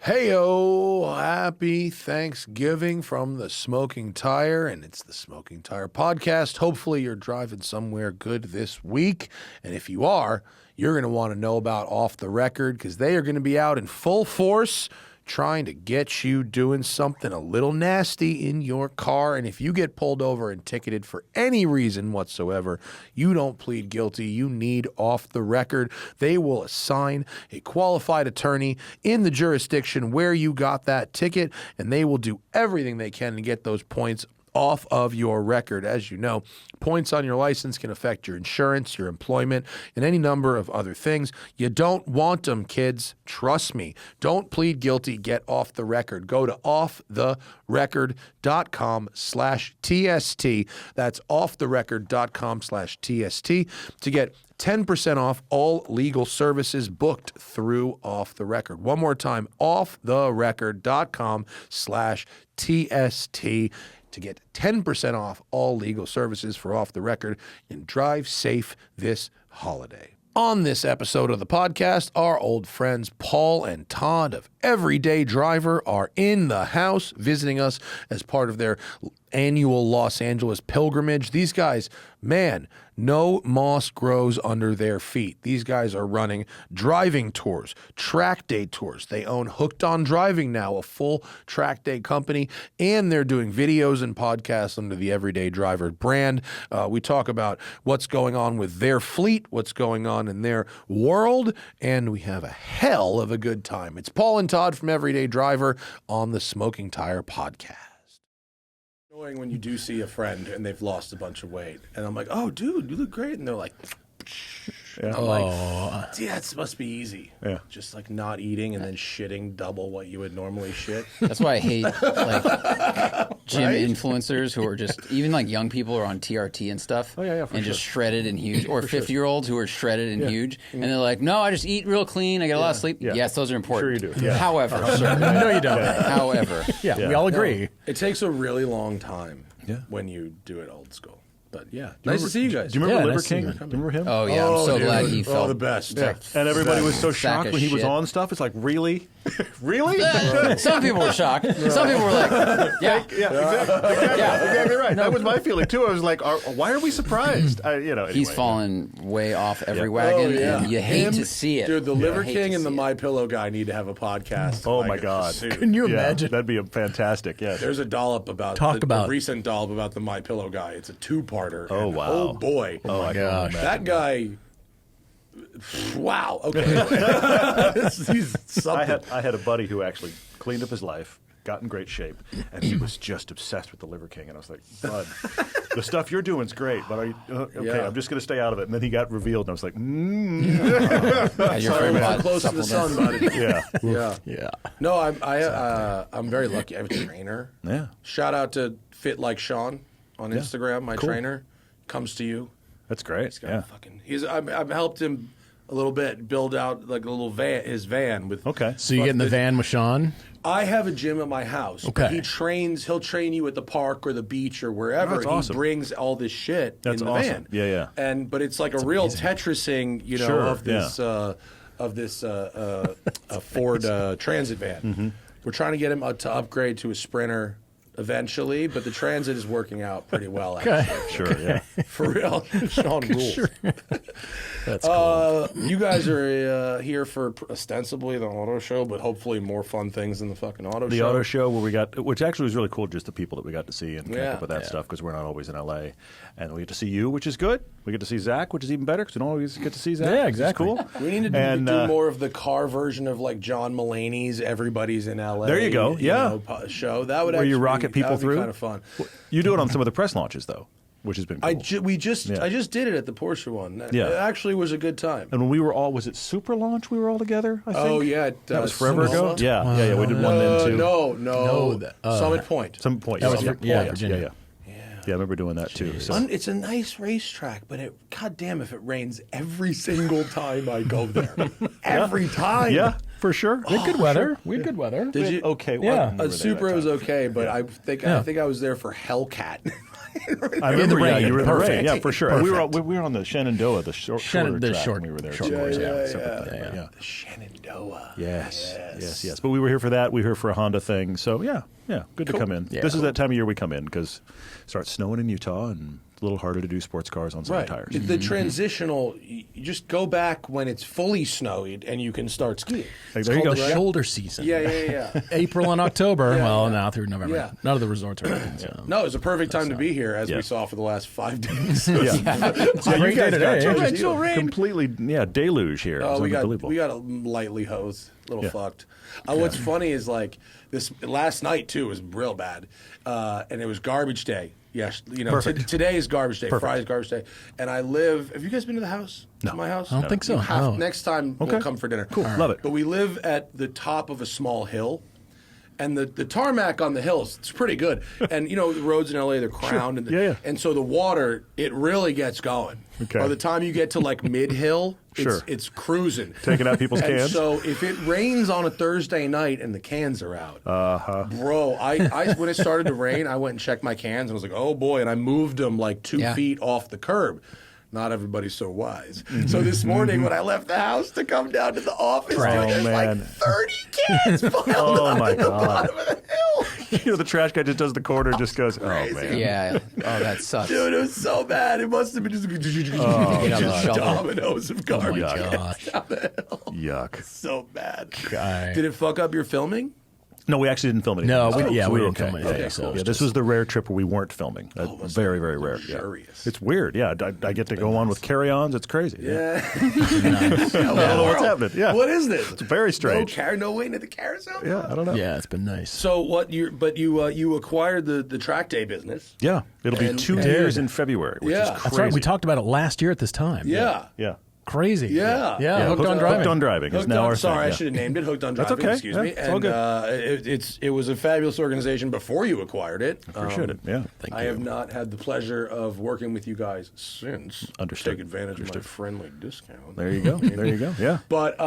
Heyo, happy Thanksgiving from the Smoking Tire, and it's the Smoking Tire podcast. Hopefully you're driving somewhere good this week, and if you are, you're going to want to know about Off the Record because they are going to be out in full force trying to get you doing something a little nasty in your car. And if you get pulled over and ticketed for any reason whatsoever, you don't plead guilty. You need Off the Record. They will assign a qualified attorney in the jurisdiction where you got that ticket, and they will do everything they can to get those points off of your record. As you know, points on your license can affect your insurance, your employment, and any number of other things. You don't want them, kids. Trust me. Don't plead guilty. Get Off the Record. Go to offtherecord.com/TST. That's offtherecord.com/TST to get 10% off all legal services booked through Off the Record. One more time, offtherecord.com/TST to get 10% off all legal services for Off the Record and drive safe this holiday. On this episode of the podcast, our old friends Paul and Todd of Everyday Driver are in the house visiting us as part of their annual Los Angeles pilgrimage. These guys, man, no moss grows under their feet. These guys are running driving tours, track day tours. They own Hooked on Driving now, a full track day company, and they're doing videos and podcasts under the Everyday Driver brand. We talk about what's going on with their fleet, what's going on in their world, and we have a hell of a good time. It's Paul and Todd from Everyday Driver on the Smoking Tire podcast. Annoying when you do see a friend and they've lost a bunch of weight, and I'm like, "Oh, dude, you look great," and they're like, yeah. I'm like, "Yeah, it must be easy." Yeah, just like not eating and then shitting double what you would normally shit. That's why I hate like gym influencers who are just even like young people who are on TRT and stuff. Oh yeah, and just shredded and huge, or 50-year-olds who are shredded and huge, and they're like, "No, I just eat real clean. I get a lot of sleep." Yeah. Yes, those are important. Sure you do. Yeah. However, no, you don't. However, we all agree. It takes a really long time when you do it old school. But yeah, nice to see you guys. Do you remember Liver nice to King? see Do you remember him? Oh yeah, I'm so glad he felt the best. Yeah. And everybody was so shocked when he was on stuff. It's like, really? Really? Some people were shocked. Some people were like, "Yeah, exactly right. That was my feeling too. I was like, why are we surprised? Anyway. He's fallen way off every wagon, and you hate to see it. Dude, the Liver King and the My Pillow guy need to have a podcast. Oh my God! Can you imagine? That'd be fantastic. Yeah. There's a dollop about a recent dollop about the My Pillow guy. It's a two-parter. Oh wow! Oh boy! Oh my gosh! That guy. Wow. Okay. He's something. I had a buddy who actually cleaned up his life, got in great shape, and he was just obsessed with the Liver King. And I was like, "Bud, the stuff you're doing is great, but are you okay? Yeah. I'm just going to stay out of it." And then he got revealed, and I was like, Your Sorry, favorite close to the sun, buddy. Yeah. No, I'm very lucky. I have a trainer. Yeah. Shout out to Fit Like Sean on Instagram. My trainer comes to you. That's great. He's got I've helped him a little bit build out like a little his van with. Okay. So you get in the van with Sean? I have a gym at my house. Okay. He'll train you at the park or the beach or wherever. That's awesome. He brings all this shit That's in the awesome. van. Yeah. But it's like a real Tetrising, of this Ford Transit van. Mm-hmm. We're trying to get him to upgrade to a Sprinter eventually, but the Transit is working out pretty well, actually. Sure, yeah. For real. Sean rules. Sure. That's cool. You guys are here for ostensibly the auto show, but hopefully more fun things than the fucking auto show. The auto show where we got, which actually was really cool, just the people that we got to see and connect up with that stuff, because we're not always in LA. And we get to see you, which is good. We get to see Zach, which is even better, because we don't always get to see Zach. Yeah, exactly. Which is cool. We need to do more of the car version of like John Mulaney's "Everybody's in LA." There you go. Show that would where actually you rocket people through. Kind of fun. You do it on some of the press launches though, which has been cool. I just did it at the Porsche one. Yeah. It actually was a good time. And when we were all, was it Super Launch? We were all together. I think. Oh yeah, that was forever ago. Sonoma? Yeah. We did one then too. No. Summit Point. Some point. That was Virginia. Virginia. Yeah, I remember doing that too. So. It's a nice racetrack, but goddamn if it rains every single time I go there. Every time. Yeah. for sure. We had good weather. We had good weather. Did you? Okay. Yeah. Well, Supra was okay, but I think I was there for Hellcat. I remember, rain. yeah, you were in the Perfect. rain. Yeah, for sure. We were on the Shenandoah, the shorter track when we were there. short too. course, Yeah. The Shenandoah. Yes. But we were here for that. We were here for a Honda thing. So, yeah, good to come in. Yeah. This is that time of year we come in because it starts snowing in Utah and it's a little harder to do sports cars on side tires. The transitional, you just go back when it's fully snowed and you can start skiing. Like, there you go. The shoulder season. Yeah. April and October. Well, now through November. Yeah. None of the resorts are open. So. No, it was a perfect time to be here, as we saw for the last 5 days. Yeah, you Great day guys today. got Torrential rain. completely, deluge here. It was we unbelievable. got a lightly hosed, fucked. What's funny is like this last night too was real bad, and it was garbage day. Yes, today is garbage day. Friday is garbage day, and I live. Have you guys been to the house? No. To my house? I don't think so. You have- No. Next time we'll come for dinner. Cool. Love it. But we live at the top of a small hill. And the tarmac on the hills, it's pretty good. And, the roads in L.A., they're crowned. And, and so the water, it really gets going. Okay. By the time you get to, like, mid-hill, it's cruising. Taking out people's And cans? so if it rains on a Thursday night and the cans are out, bro, I when it started to rain, I went and checked my cans, and I was like, oh, boy. And I moved them, like, 2 feet off the curb. Not everybody's so wise. So this morning when I left the house to come down to the office, there's like 30 cans piled on my the God. bottom of the hill. The trash guy just does the corner and just goes, oh, man. Yeah. Oh, that sucks. Dude, it was so bad. It must have been just, Get out the shovel. dominoes of garbage gosh. down the hill. Yuck. So bad. Guy. Did it fuck up your filming? No, we actually didn't film anything. No, So we were didn't film anything. Okay, So cool. it's Yeah, this was the rare trip where we weren't filming. Very, very rare. Yeah. Luxurious. It's weird. Yeah, I get to go on with carry-ons. It's crazy. Yeah. I don't know what's happening. Yeah. What is this? It's very strange. No waiting at the carousel? Yeah, I don't know. Yeah, it's been nice. So you acquired the track day business. Yeah, it'll be And- 2 and- years in February, which Yeah. is That's crazy. That's right. We talked about it last year at this time. Yeah. Yeah. Crazy. Yeah. Yeah. Hooked on driving. Hooked on driving is Hooked now on, our sorry, thing. I should have named it Hooked on That's Driving. okay. Excuse Yeah, me. it's all good. It was a fabulous organization before you acquired it. Appreciate it. Yeah. I have not had the pleasure of working with you guys since. Understood. Take advantage of my friendly discount. There you go. There you go. Yeah. But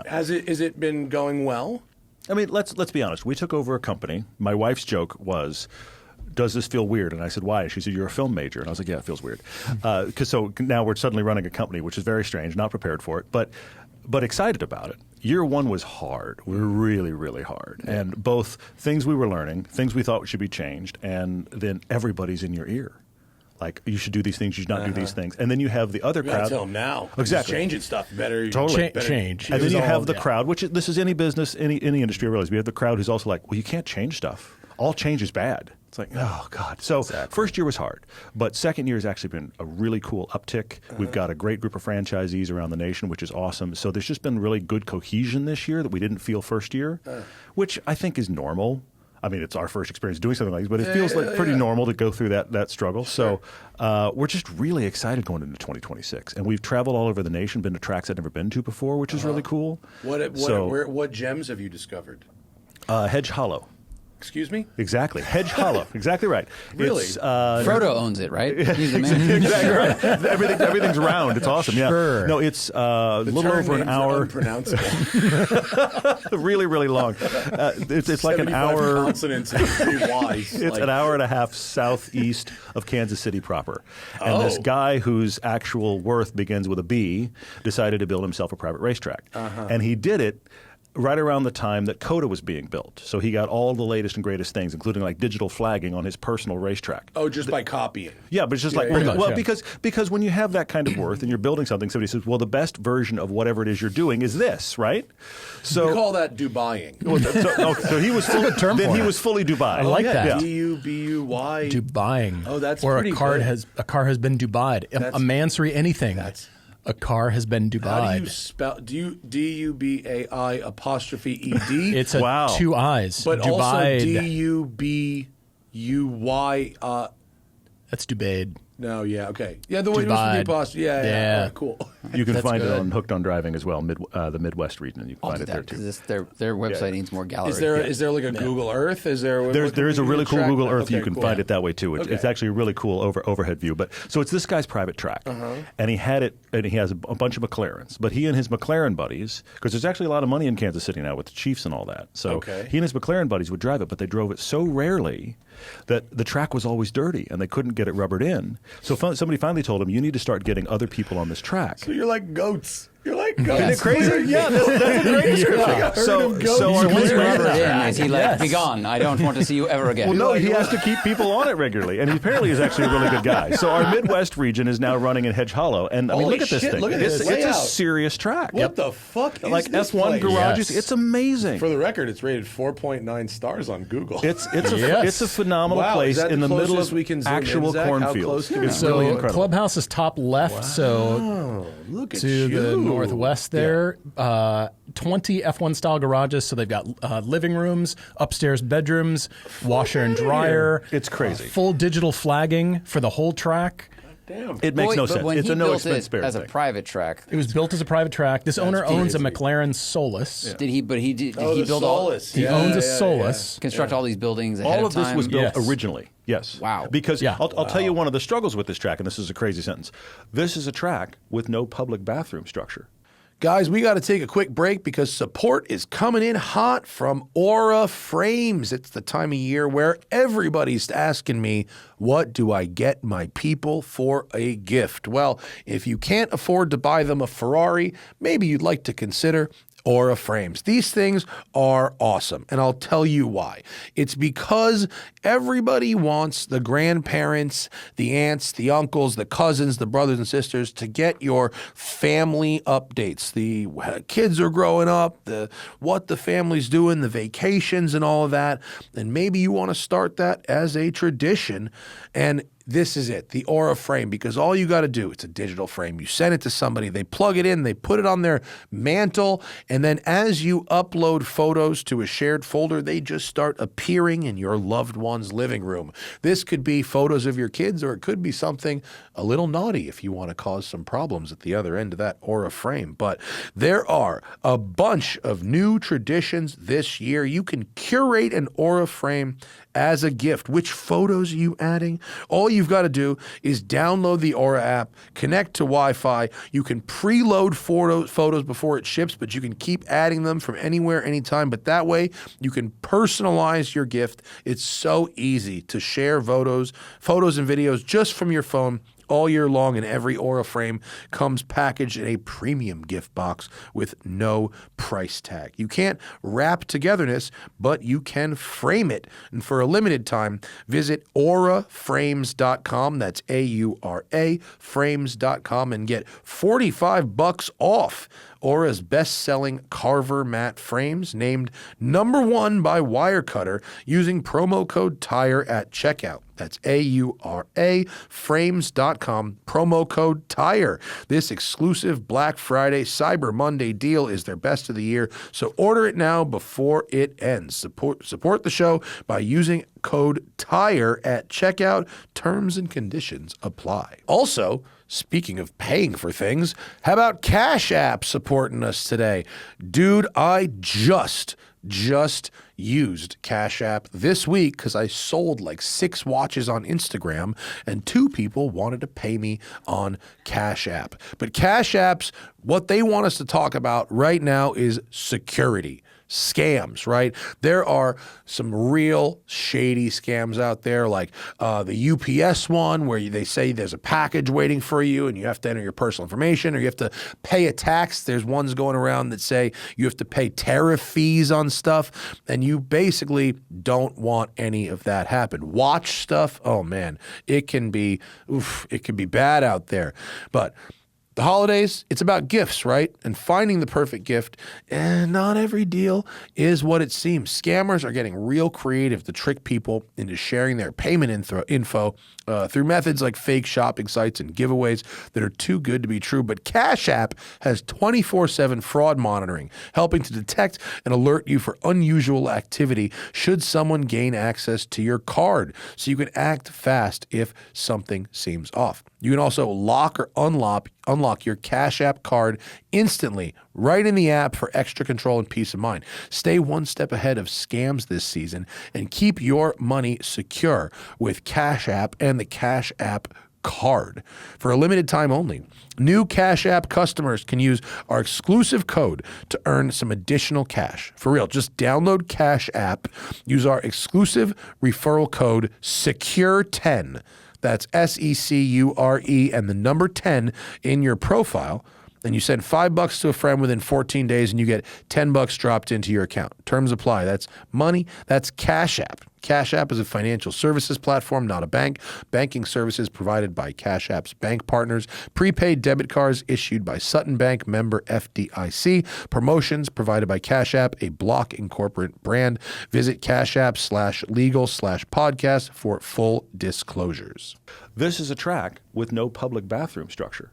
has it been going well? I mean, let's be honest. We took over a company. My wife's joke was, does this feel weird? And I said, why? And she said, you're a film major. And I was like, yeah, it feels weird. So now we're suddenly running a company, which is very strange, not prepared for it, but excited about it. Year one was hard. We were really, really hard. And both things we were learning, things we thought should be changed, and then everybody's in your ear. Like, you should do these things, you should not do these things. And then you have the other You gotta crowd. tell them now. Exactly. Just changing stuff better. Totally. Change. And It then was you all- have the yeah. crowd, which this is any business, any industry, I realize. We have the crowd who's also like, well, you can't change stuff. All change is bad. It's like, oh, God. So first year was hard. But second year has actually been a really cool uptick. We've got a great group of franchisees around the nation, which is awesome. So there's just been really good cohesion this year that we didn't feel first year, which I think is normal. I mean, it's our first experience doing something like this, but it feels like pretty normal to go through that struggle. Sure. So we're just really excited going into 2026. And we've traveled all over the nation, been to tracks I'd never been to before, which is really cool. What gems have you discovered? Hedge Hollow. Excuse me? Exactly. Hedge Hollow. Exactly right. Really? It's, Frodo owns it, right? He's the man. exactly right. Everything's round. It's awesome. Yeah. Sure. No, it's a little Term over an names are hour. unpronounceable. really, really long. It's like an 75 hour. consonants and 3 Ys. It's an hour and a half southeast of Kansas City proper. And this guy whose actual worth begins with a B decided to build himself a private racetrack. And he did it right around the time that COTA was being built. So he got all the latest and greatest things, including like digital flagging on his personal racetrack. Oh, just by copying. Yeah, but it's just like, pretty much, well, yeah. because when you have that kind of worth and you're building something, somebody says, well, the best version of whatever it is you're doing is this, right? So We call that Dubaiing. so he was full, term then for he it. was fully Dubai. I like that. Yeah. D-U-B-U-Y. Dubaiing. Oh, that's or pretty a car good. has been Dubai'd. A Mansory anything. A car has been How do you Dubai'd. spell D-U-B-A-I apostrophe E-D? It's a Wow. 2 I's. but also Dubai'd. D-U-B-U-Y. That's Dubai'd. No, yeah, okay. Yeah, the way it used to be Dubai. apostrophe. Yeah, Yeah. all right, cool. You can find it good. on Hooked on Driving as well, the Midwest region. You can I'll find do it there that too. because their website needs more gallery. Is there like a Google Earth? Is there? There is a really cool Google Earth. You can cool. find it that way too. It's actually a really cool overhead view. But so it's this guy's private track, and he had it, and he has a bunch of McLarens. But he and his McLaren buddies, because there's actually a lot of money in Kansas City now with the Chiefs and all that. So he and his McLaren buddies would drive it, but they drove it so rarely that the track was always dirty and they couldn't get it rubbered in. So somebody finally told him, "You need to start getting other people on this track." So you're like goats. You're like goats. Isn't it crazy? Yeah, that's a great description. So once our rubber Midwest- in, is he like, be gone? I don't want to see you ever again. Well, no, he has to keep people on it regularly, and he apparently is actually a really good guy. So our Midwest region is now running in Hedge Hollow, and I mean, Holy look at this shit, thing. look at It's this a layout. serious track. What the fuck is Like this F1 place? garages, Yes. it's amazing. For the record, it's rated 4.9 stars on Google. It's Yes. a phenomenal Wow, is place that in the the middle closest of we can zoom in, actual Zach? How close cornfields. can we It's zoom really in? incredible. Clubhouse is top left, so Look at to you. the northwest there. 20 F1 style garages, so they've got living rooms, upstairs bedrooms, washer and dryer. It's crazy. Full digital flagging for the whole track. Damn. It makes no but sense. when It's he a no built expense it spared as a thing. private track, It was built as a private track. This owner owns a crazy. McLaren Solus. did he? But he did. Did Oh, he the build all? Solus. He Yeah, owns a yeah, Solus. Construct all these buildings ahead All of this time? was built Yes. originally. Yes. Wow. Because Yeah. I'll tell you one of the struggles with this track, and this is a crazy sentence. This is a track with no public bathroom structure. Guys, we got to take a quick break because support is coming in hot from Aura Frames. It's the time of year where everybody's asking me, what do I get my people for a gift? Well, if you can't afford to buy them a Ferrari, maybe you'd like to consider Aura Frames. These things are awesome, and I'll tell you why. It's because everybody wants the grandparents, the aunts, the uncles, the cousins, the brothers and sisters to get your family updates. The kids are growing up, what the family's doing, the vacations and all of that, and maybe you want to start that as a tradition. And this is it, the Aura frame, because all you got to do, it's a digital frame. You send it to somebody, they plug it in, they put it on their mantle, and then as you upload photos to a shared folder, they just start appearing in your loved one's living room. This could be photos of your kids, or it could be something a little naughty if you want to cause some problems at the other end of that Aura frame. But there are a bunch of new traditions this year. You can curate an Aura frame as a gift. Which photos are you adding? All you've got to do is download the Aura app, connect to Wi-Fi. You can preload photos before it ships, but you can keep adding them from anywhere, anytime. But that way, you can personalize your gift. It's so easy to share photos and videos just from your phone all year long, and every Aura frame comes packaged in a premium gift box with no price tag. You can't wrap togetherness, but you can frame it. And for a limited time, visit auraframes.com. That's AURA frames.com and get $45 off Aura's best-selling Carver matte frames, named #1 by Wirecutter, using promo code TIRE at checkout. That's AURA frames.com, promo code TIRE. This exclusive Black Friday Cyber Monday deal is their best of the year, so order it now before it ends. Support the show by using code TIRE at checkout. Terms and conditions apply. Also, speaking of paying for things, how about CashApp supporting us today? Dude, I just used CashApp this week because I sold like 6 watches on Instagram and 2 people wanted to pay me on CashApp. But CashApp's, what they want us to talk about right now is security. Scams, right? There are some real shady scams out there, like the UPS one where they say there's a package waiting for you and you have to enter your personal information, or you have to pay a tax. There's ones going around that say you have to pay tariff fees on stuff, and you basically don't want any of that happen. Watch stuff, oh man, it can be bad out there. But the holidays, it's about gifts, right? And finding the perfect gift. And not every deal is what it seems. Scammers are getting real creative to trick people into sharing their payment info through methods like fake shopping sites and giveaways that are too good to be true. But CashApp has 24/7 fraud monitoring, helping to detect and alert you for unusual activity should someone gain access to your card, so you can act fast if something seems off. You can also lock or unlock your Cash App card instantly right in the app for extra control and peace of mind. Stay one step ahead of scams this season and keep your money secure with Cash App and the Cash App card. For a limited time only, new Cash App customers can use our exclusive code to earn some additional cash. For real, just download Cash App, use our exclusive referral code SECURE10. That's SECURE and the number 10 in your profile. Then you send $5 to a friend within 14 days and you get $10 dropped into your account. Terms apply. That's money. That's Cash App. Cash App is a financial services platform, not a bank. Banking services provided by Cash App's bank partners. Prepaid debit cards issued by Sutton Bank, member FDIC. Promotions provided by Cash App, a Block Incorporate brand. Visit cashapp.legal/podcast for full disclosures. This is a track with no public bathroom structure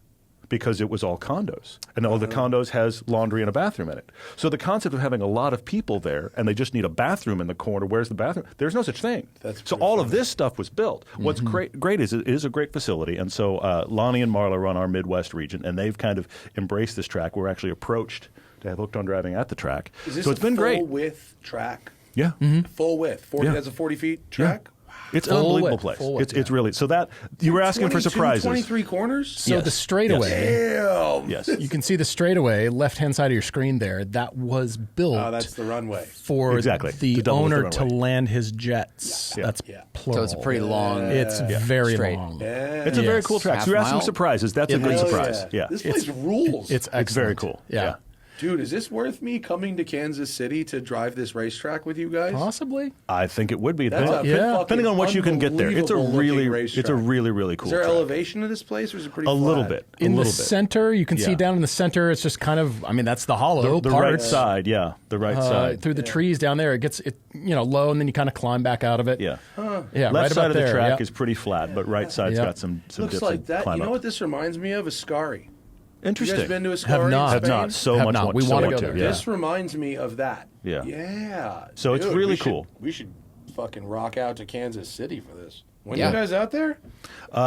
because it was all condos. And all the condos has laundry and a bathroom in it. So the concept of having a lot of people there and they just need a bathroom in the corner, where's the bathroom? There's no such thing. So all of this stuff was built. What's great is it is a great facility. And so Lonnie and Marla run our Midwest region, and they've kind of embraced this track. We're actually approached to have Hooked on Driving at the track. Is this so it's been great. full width track? Yeah. Full width. 40, That's a 40 feet track? It's an unbelievable place. It's really so that you were asking for surprises. 23 corners? So the straightaway, Damn. Yes. you can see the straightaway left-hand side of your screen there. That was built Oh, that's the runway. for Exactly. the To double with the owner to runway. land his jets. Yeah. That's Yeah. plural. So it's a pretty long. It's very Straight. long. It's a very Yes. cool track. Half So you're asking mile? surprises. That's a It good is. surprise. Yeah. This place rules. It's It's very excellent. cool. Yeah. Dude, is this worth me coming to Kansas City to drive this racetrack with you guys? Possibly. I think it would be. That's a Yeah. fucking Depending on what you can get there. It's a unbelievable really looking racetrack. it's a really cool Is there track. elevation to this place, or is it pretty A flat? little bit. In a the little bit. center, you can see Yeah. down in the center, it's just kind of, I mean, that's the hollow The part. right side, yeah. The right side. Through the trees down there, it gets low, and then you kind of climb back out of it. Yeah. Yeah, Left right side about of the there. track Yep. is pretty flat, but right side's Yep. got some Looks dips like and that. climb You know up. what this reminds me of? Ascari. You Interesting. guys been to Ascari? Have not. in Have Spain? not. So Have much not. want We so wanna want go to. there. Yeah. This reminds me of that. Yeah. Yeah. So it's Dude, really we should- cool. We should fucking rock out to Kansas City for this. When Yeah. are you guys out there?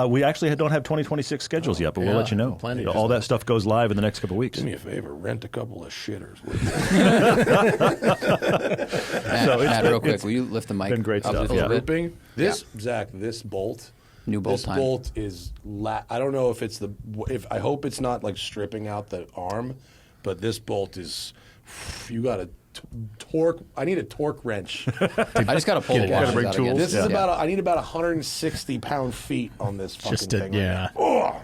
We actually don't have 2026 schedules yet, but we'll yeah. let you know. Plenty. All that stuff goes live in the next couple of weeks. Do me a favor, rent a couple of shitters. Will you? Matt, real quick, will you lift the mic been great up stuff, a little yeah. bit? Ripping. This Zach, this bolt. New bolt This time. bolt is. I don't know if it's the. If I hope it's not like stripping out the arm, but this bolt is. You got to torque. I need a torque wrench. I just got to pull the gotta washers bring out tools. again. This Yeah. is about. I need about 160 pound-feet on this fucking Just to, thing. yeah. Oh.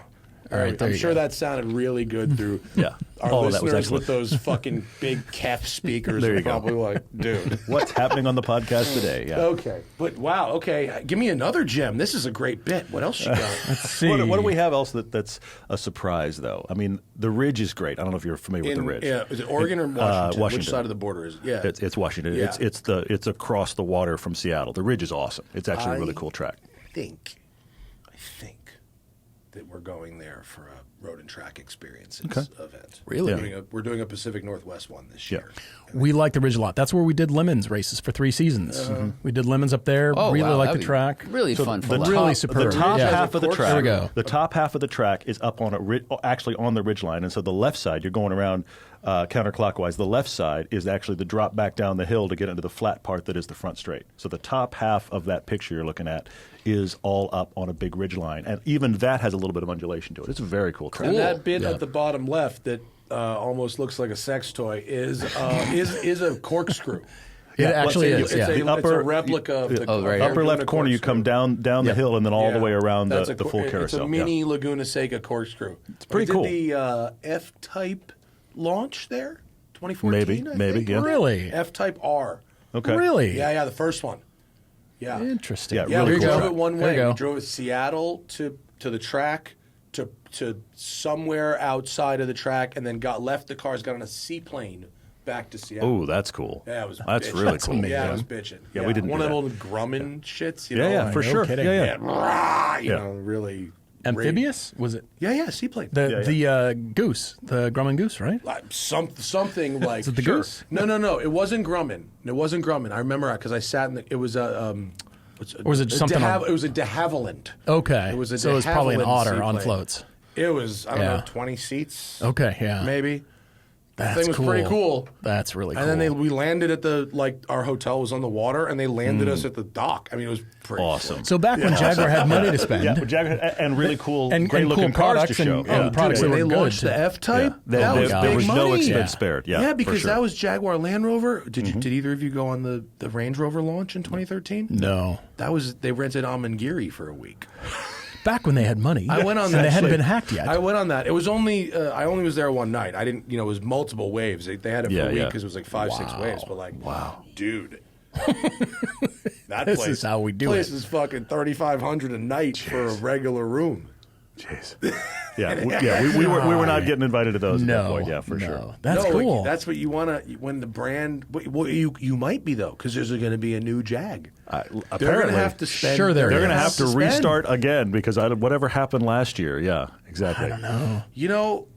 All right, there I'm you sure go. that sounded really good through Yeah. our All of that was listeners with excellent. those fucking big Kef speakers. There are you go. probably like, dude. What's happening on the podcast today? Yeah. Okay, but wow. Okay, give me another gem. This is a great bit. What else you got? See. What do we have else that's a surprise, though? I mean, the Ridge is great. I don't know if you're familiar with the Ridge. Yeah, is it Oregon or Washington? Washington. Which side of the border is it? Yeah, It's Washington. Yeah. It's across the water from Seattle. The Ridge is awesome. It's actually a really cool track. I think that we're going there for a road and track experiences event. Really? We're doing a Pacific Northwest one this year. We like the Ridge a lot. That's where we did Lemons races for 3 seasons. We did Lemons up there. Oh, really wow, like that'd the be track. Really fun for the life. Really top, superb. The top Yeah. half of the Here track. we go. The top half of the track is up on actually on the ridge line, and so the left side you're going around counterclockwise. The left side is actually the drop back down the hill to get into the flat part that is the front straight. So the top half of that picture you're looking at is all up on a big ridge line, and even that has a little bit of undulation to it. It's a very cool track. And that bit at the bottom left that almost looks like a sex toy is a corkscrew. It actually It's is. a, Yeah. it's a replica of the right here. Upper left corner, you come down the hill and then all the way around That's the full carousel. It's a mini Laguna Seca corkscrew. It's pretty cool. Did the F-Type launch there? 2014, I Maybe, think? yeah. Really? F-Type R. Okay. Really? Yeah, the first one. Yeah. Interesting. Yeah, Yeah, really we cool drove track. it one There way. you go. We drove Seattle to the track to somewhere outside of the track, and then left the cars, got on a seaplane back to Seattle. Oh, that's cool. Yeah, it was That's bitchin'. really That's cool. amazing. Yeah, it was bitching. Yeah, we didn't one do of that. the old Grumman shits. You Yeah, know, yeah, like, for sure. kidding. Yeah, Yeah, rah, you Yeah. know, really Amphibious? Was it? Yeah, seaplane. The goose, the Grumman goose, right? Like something like it the sure. goose? No. It wasn't Grumman. I remember because I sat in it was Or was it something It was a de Havilland. Okay. It was a so it was probably an de otter Havilland on seaplane. floats. It was, I don't Yeah. know, 20 seats. Okay, yeah. Maybe. That's That thing was cool. pretty cool. That's really cool. And then we landed at our hotel was on the water, and they landed us at the dock. I mean, it was pretty Awesome. So back when Jaguar had money to spend. Yeah, but Jaguar and really cool, And great looking cool cars products to show. and products When that they were good. launched the F-Type, Yeah. that was there big was money. no expense Yeah. spared. Yeah, because for sure. that was Jaguar Land Rover. Did either of you go on the Range Rover launch in 2013? No. They rented Amangiri for a week. Back when they had money. I went on and that. they hadn't shit. been hacked yet. I went on that. It was only I only was there one night. I didn't. It was multiple waves. They had it for a week because it was like 5-6 waves. But like, wow, dude, that This place is how we do place it. is fucking $3,500 a night for a regular room. Jeez. We were not getting invited to those at that point. Yeah, for sure. That's No, cool. That's what you want to when the brand. Well, you might be though because there's going to be a new Jag. They're going Apparently, to have to spend. Sure they're going to Yes. have to spend. restart again because whatever happened last year. Yeah, exactly. I don't know. You know,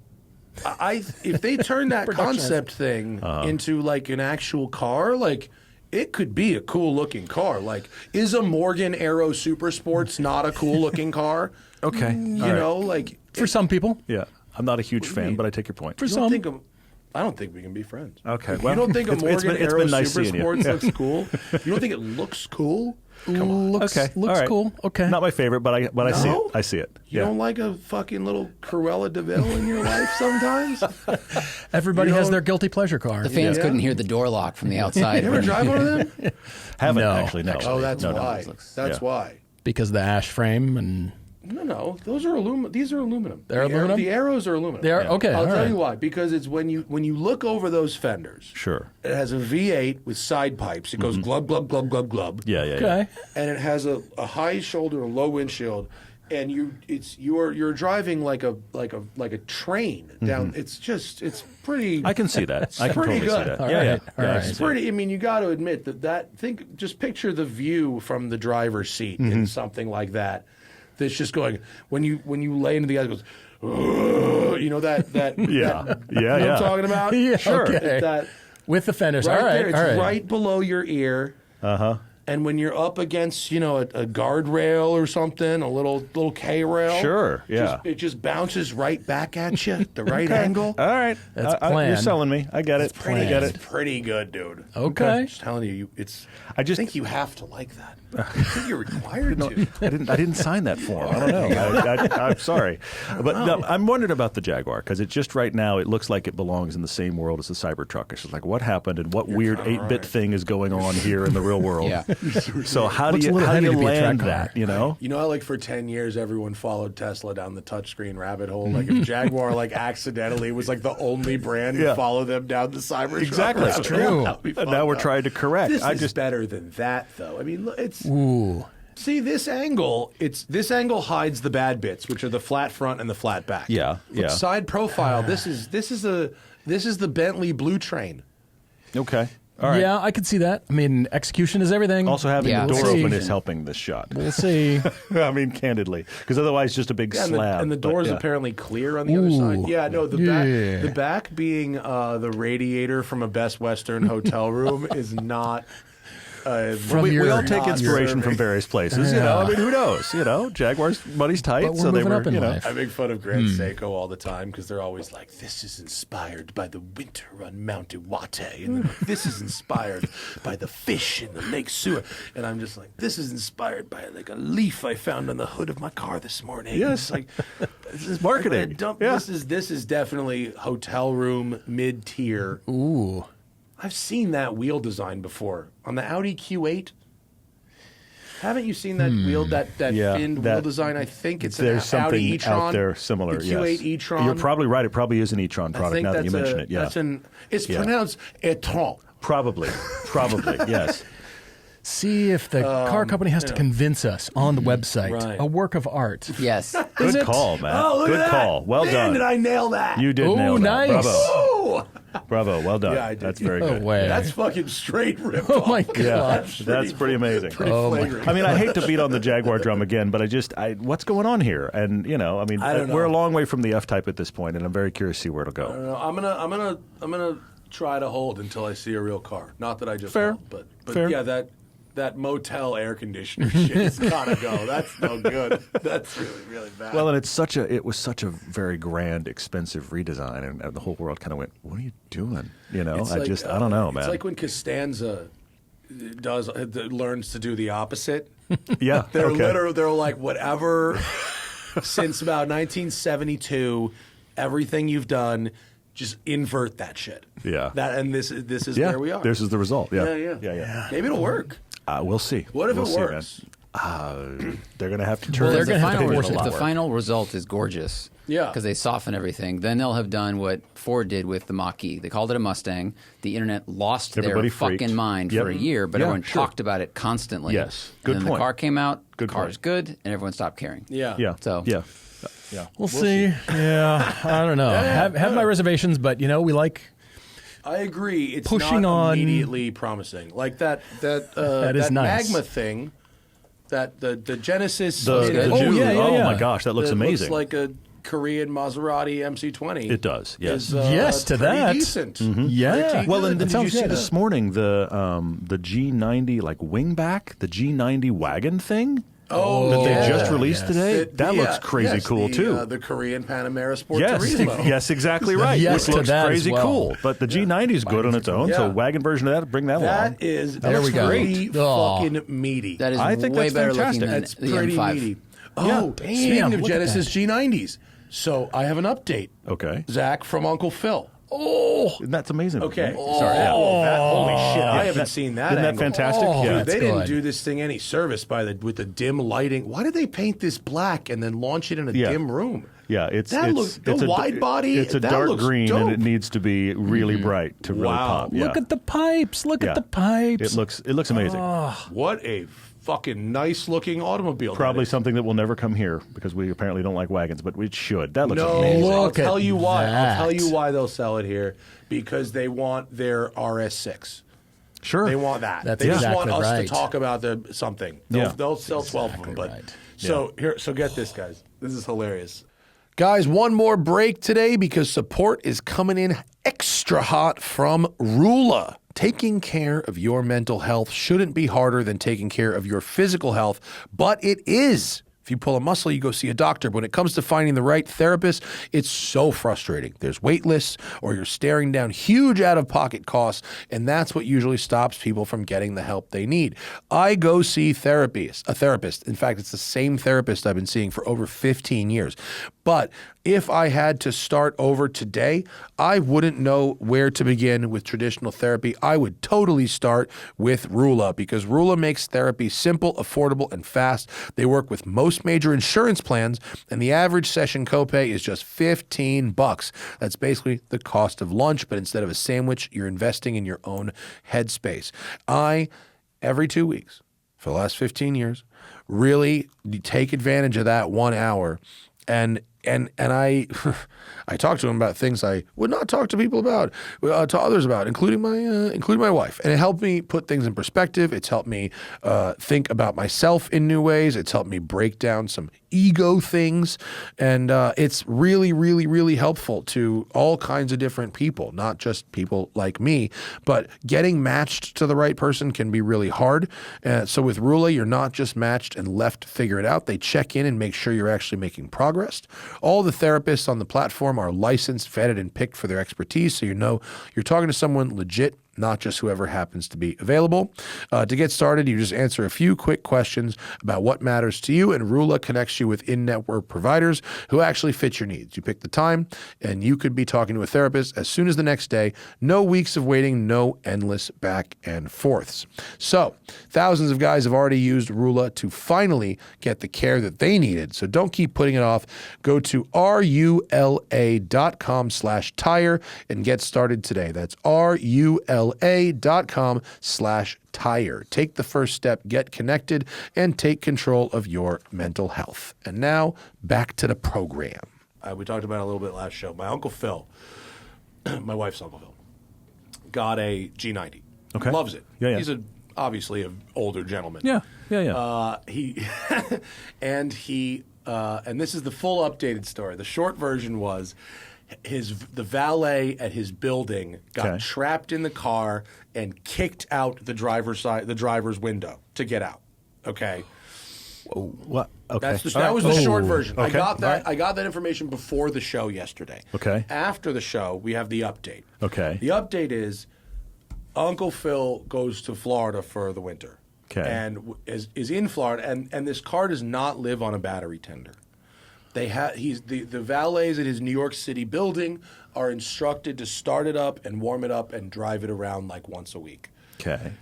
if they turn that concept thing into like an actual car, like it could be a cool looking car. Like, is a Morgan Aero Super Sports not a cool looking car? Okay. You know, like For some people. Yeah, I'm not a huge fan, but I take your point. For you don't some. think I don't think we can be friends. Okay, You well, don't think a it's Morgan been Aero nice Super seeing you. Sports looks cool? You don't think it looks cool? Looks Okay, all looks right. cool. Okay. Not my favorite, but I see it. No? I see it. You Yeah. don't like a fucking little Cruella de Vil in your life sometimes? Everybody You has know- their guilty pleasure car. The fans Yeah. couldn't hear the door lock from the outside. You ever drive one of them? Haven't No. actually. No. Oh, that's no, why. That's Yeah. why. Because of the ash frame and No. Those are aluminum. These are aluminum. They're aluminum? The arrows are aluminum. they are okay. I'll all tell right. you why. Because it's when you look over those fenders. Sure. It has a V8 with side pipes. It goes glub glub glub glub glub. Yeah. Okay. And it has a high shoulder and low windshield. And you're driving like a train down. It's pretty. I can see that. I can pretty totally see good. that. All yeah, right. yeah. All Yeah, I right. can It's see it. pretty. I mean, you got to admit just picture the view from the driver's seat in something like that. That's just going when you lay into the eyes, it goes. You know that Yeah. you know Yeah. what I'm talking about? Yeah, Sure. okay. That With the fenders. right all right. there, it's all right. right below your ear. And when you're up against, a guardrail or something, a little K rail, Sure, yeah. it just bounces right back at you, at the right angle. All right. That's You're planned. selling me. I get it. I get it. It's pretty good, dude. Okay. I'm just telling you, I think you have to like that. I think you're required to. I didn't sign that form. I don't know. I'm sorry, but no, I'm wondering about the Jaguar because it just right now it looks like it belongs in the same world as the Cybertruck. It's just like what happened and what weird 8-bit thing is going on here in the real world. Yeah. So how Looks do a little heavy you to be a land track car. that? You know? You know how like for 10 years everyone followed Tesla down the touchscreen rabbit hole? Like if Jaguar like accidentally was like the only brand to Yeah. follow them down the Cybertruck. Exactly. rabbit It's hole. true. That would be And fun, now we're though. trying to correct. This I is just better than that though. I mean, look, Ooh. see this angle. This angle hides the bad bits, which are the flat front and the flat back. Yeah, Look, yeah. Side profile. This is the Bentley Blue Train. okay. All right. Yeah, I could see that. I mean, execution is everything. Also, having Yeah. the door We'll see. open is helping this shot. We'll see. I mean, candidly, because otherwise, just a big Yeah, slab. and the but door's yeah. apparently clear on the other Ooh. side. Yeah, no, Yeah. the back being the radiator from a Best Western hotel room is not. From we your- all take not inspiration from serving. various places, you know. I mean, who knows? You know, Jaguar's money's tight, But we're so they moving were, up in you know. life. I make fun of Grand Seiko all the time because they're always like, "This is inspired by the winter on Mount Iwate, and then this is inspired by the fish in the Lake Sewer," and I'm just like, "This is inspired by like a leaf I found on the hood of my car this morning." Yes. It's like this is Marketing. Yeah. This is definitely hotel room mid tier. Ooh. I've seen that wheel design before on the Audi Q8. Haven't you seen that wheel, that Yeah, finned that- wheel design? I think it's There's an something Audi e-tron. out there similar. The Q8 yes. e-tron. You're probably right. It probably is an e-tron I product think now that you that's mention it. Yeah. It's Yeah. pronounced e-tron. Probably. Yes. See if the car company has to convince us on the website. Right. A work of art. Yes. Is Good it? call, man. Oh, look Good at that. call. Well Man, done. did I nail that? You did Ooh, nail that. nice. Bravo. Oh, Bravo. Well done. Yeah, I did. That's very No good. way. that's fucking straight rip. Oh my god. Yeah, that's pretty amazing. Oh my flagrant. I mean, I hate to beat on the Jaguar drum again, but what's going on here? And I mean, I don't we're a know. long way from the F-Type at this point, and I'm very curious to see where it'll go. I'm gonna try to hold until I see a real car. Not that I just Fair. won't, but Fair. yeah, that motel air conditioner shit has gotta go. That's no good. That's really, really bad. Well, and it was such a very grand, expensive redesign, and the whole world kind of went, "What are you doing?" You know, It's like, I don't know, man. It's like when Costanza learns to do the opposite. Yeah, They're like, whatever. Since about 1972, everything you've done, just invert that shit. Yeah. This is where we are. This is the result. Yeah, yeah. Maybe it'll work. We'll see. What if we'll it see, works? They're going to have to turn. Well, They're gonna have to force it. if to the work. final result is gorgeous, because they soften everything, then they'll have done what Ford did with the Mach-E. They called it a Mustang. The internet lost Everybody their freaked. fucking mind Yep. for a year, but Yeah, everyone sure. talked about it constantly. Yes. And Good then point. the car came out. Good car's point. good, and everyone stopped caring. Yeah. So yeah. We'll see. Yeah, I don't know. Have my reservations, but we like. I agree. It's Pushing not on- immediately promising. Like that is nice. magma thing, that the Genesis. The good. Jew- yeah. Oh my gosh, that looks that amazing. Looks like a Korean Maserati MC20. It does. Yes. Is, Yes, to pretty that. decent. Yeah. Pretty Well, good. and then That did you sounds see good. this morning the G90 like wingback, the G90 wagon thing? Oh, that they yeah. just released Yes. today. That looks crazy yes, cool the, too. The Korean Panamera Sport Yes, Turismo. yes, exactly right. Yes Which to looks that as crazy well. cool. But the G90 is good on its own, so Yeah. wagon version of that, bring that along. That is There we go. pretty Oh. fucking meaty. that is I think way that's better fantastic. looking than That's the pretty M5. meaty. Yeah. Oh, Damn, speaking of look at Genesis that. G90s, so I have an update. Okay. Zach from Uncle Phil. Oh, That's amazing. Okay. Sorry. Yeah. Holy shit! I Yeah, haven't that- seen that. Isn't that angle. fantastic? Oh, yeah. Dude, that's they didn't good. do this thing any service with the dim lighting. Why did they paint this black and then launch it in a Yeah. dim room? Yeah, it's That it's, looks- the it's a, wide body, It's a that dark looks green, dope. and it needs to be really bright to really Wow. pop. Yeah. look at the pipes. Look Yeah. at the pipes. It looks amazing. What a fucking nice looking automobile. Probably that is. something that will never come here because we apparently don't like wagons, but we should. That looks No, amazing. I'll Look tell at you why. I'll that. tell you why they'll sell it here, because they want their RS6. Sure. They want that. That's they just want exactly us right. to talk about something. Yeah. They'll sell 12 of them. But right. so get this, guys. This is hilarious. Guys, one more break today because support is coming in extra hot from Rula. Taking care of your mental health shouldn't be harder than taking care of your physical health, but it is. If you pull a muscle, you go see a doctor. But when it comes to finding the right therapist, it's so frustrating. There's wait lists, or you're staring down huge out-of-pocket costs, and that's what usually stops people from getting the help they need. I go see a therapist. In fact, it's the same therapist I've been seeing for over 15 years. But if I had to start over today, I wouldn't know where to begin with traditional therapy. I would totally start with Rula, because Rula makes therapy simple, affordable, and fast. They work with most major insurance plans, and the average session copay is just $15. That's basically the cost of lunch, but instead of a sandwich, you're investing in your own headspace. Every 2 weeks for the last 15 years, really take advantage of that 1 hour. And I I talk to him about things I would not talk to people about, to others about, including my wife. And it helped me put things in perspective. It's helped me think about myself in new ways. It's helped me break down some ego things. And it's really, really, really helpful to all kinds of different people, not just people like me. But getting matched to the right person can be really hard. So with Rula, you're not just matched and left to figure it out. They check in and make sure you're actually making progress. All the therapists on the platform are licensed, vetted, and picked for their expertise, so you know you're talking to someone legit, not just whoever happens to be available. To get started, you just answer a few quick questions about what matters to you, and Rula connects you with in-network providers who actually fit your needs. You pick the time, and you could be talking to a therapist as soon as the next day. No weeks of waiting, no endless back and forths. So, thousands of guys have already used Rula to finally get the care that they needed, so don't keep putting it off. Go to rula.com/tire and get started today. That's rula.com/tire. Take the first step, get connected, and take control of your mental health. And now, back to the program. We talked about it a little bit last show. My Uncle Phil, my wife's Uncle Phil, got a G90. Okay. Loves it. Yeah. He's obviously an older gentleman. Yeah. And this is the full updated story. The short version was the valet at his building got trapped in the car and kicked out the driver's window to get out. Okay. Whoa, what? Okay. That was the short version. Okay. I got that information before the show yesterday. Okay. After the show, we have the update. Okay. The update is Uncle Phil goes to Florida for the winter. Okay. And is in Florida, and this car does not live on a battery tender. The valets at his New York City building are instructed to start it up and warm it up and drive it around like once a week. Okay.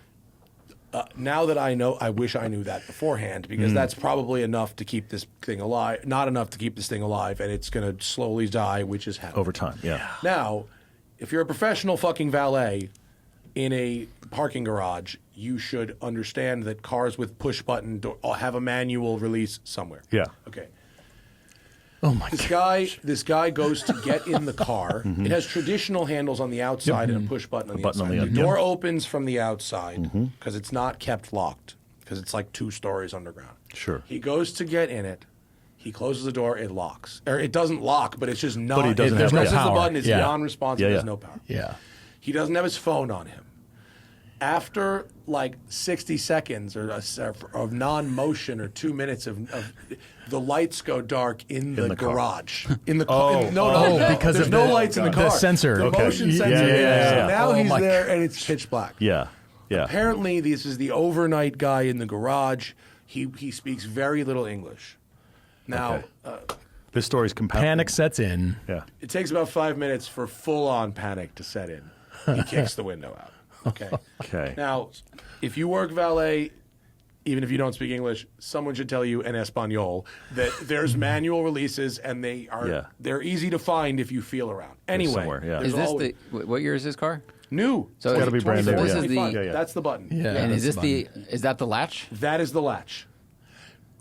Now that I know, I wish I knew that beforehand, because that's probably enough to keep this thing alive. Not enough to keep this thing alive, and it's going to slowly die, which is happening Over time, yeah. Now, if you're a professional fucking valet in a parking garage, you should understand that cars with push button have a manual release somewhere. Yeah. Okay. Oh my god! This guy goes to get in the car. It has traditional handles on the outside and a push button on the inside. The door opens from the outside because it's not kept locked, because it's like 2 stories underground. Sure. He goes to get in it. He closes the door. It locks, or it doesn't lock, but it's just not. But he doesn't have presses power. the button. It's non-responsive. There's no power. Yeah. He doesn't have his phone on him. After like 60 seconds of non-motion, or 2 minutes of the lights go dark in the garage. In the car. Because there's of no the lights in the car. The sensor. The motion sensor. Yeah. So now he's there and it's pitch black. Yeah. Yeah. Apparently, this is the overnight guy in the garage. He speaks very little English. Now, this story's compounding. Panic sets in. Yeah. it takes about 5 minutes for full-on panic to set in. He kicks the window out. Okay. Okay. Now, if you work valet, even if you don't speak English, someone should tell you in Espanol that there's manual releases, and they're easy to find if you feel around. Anyway, somewhere, yeah. Is this what year is this car? New? So It's gotta be brand new, 24, yeah. 25. Yeah. That's the button. Yeah. And is that's is that the latch? That is the latch.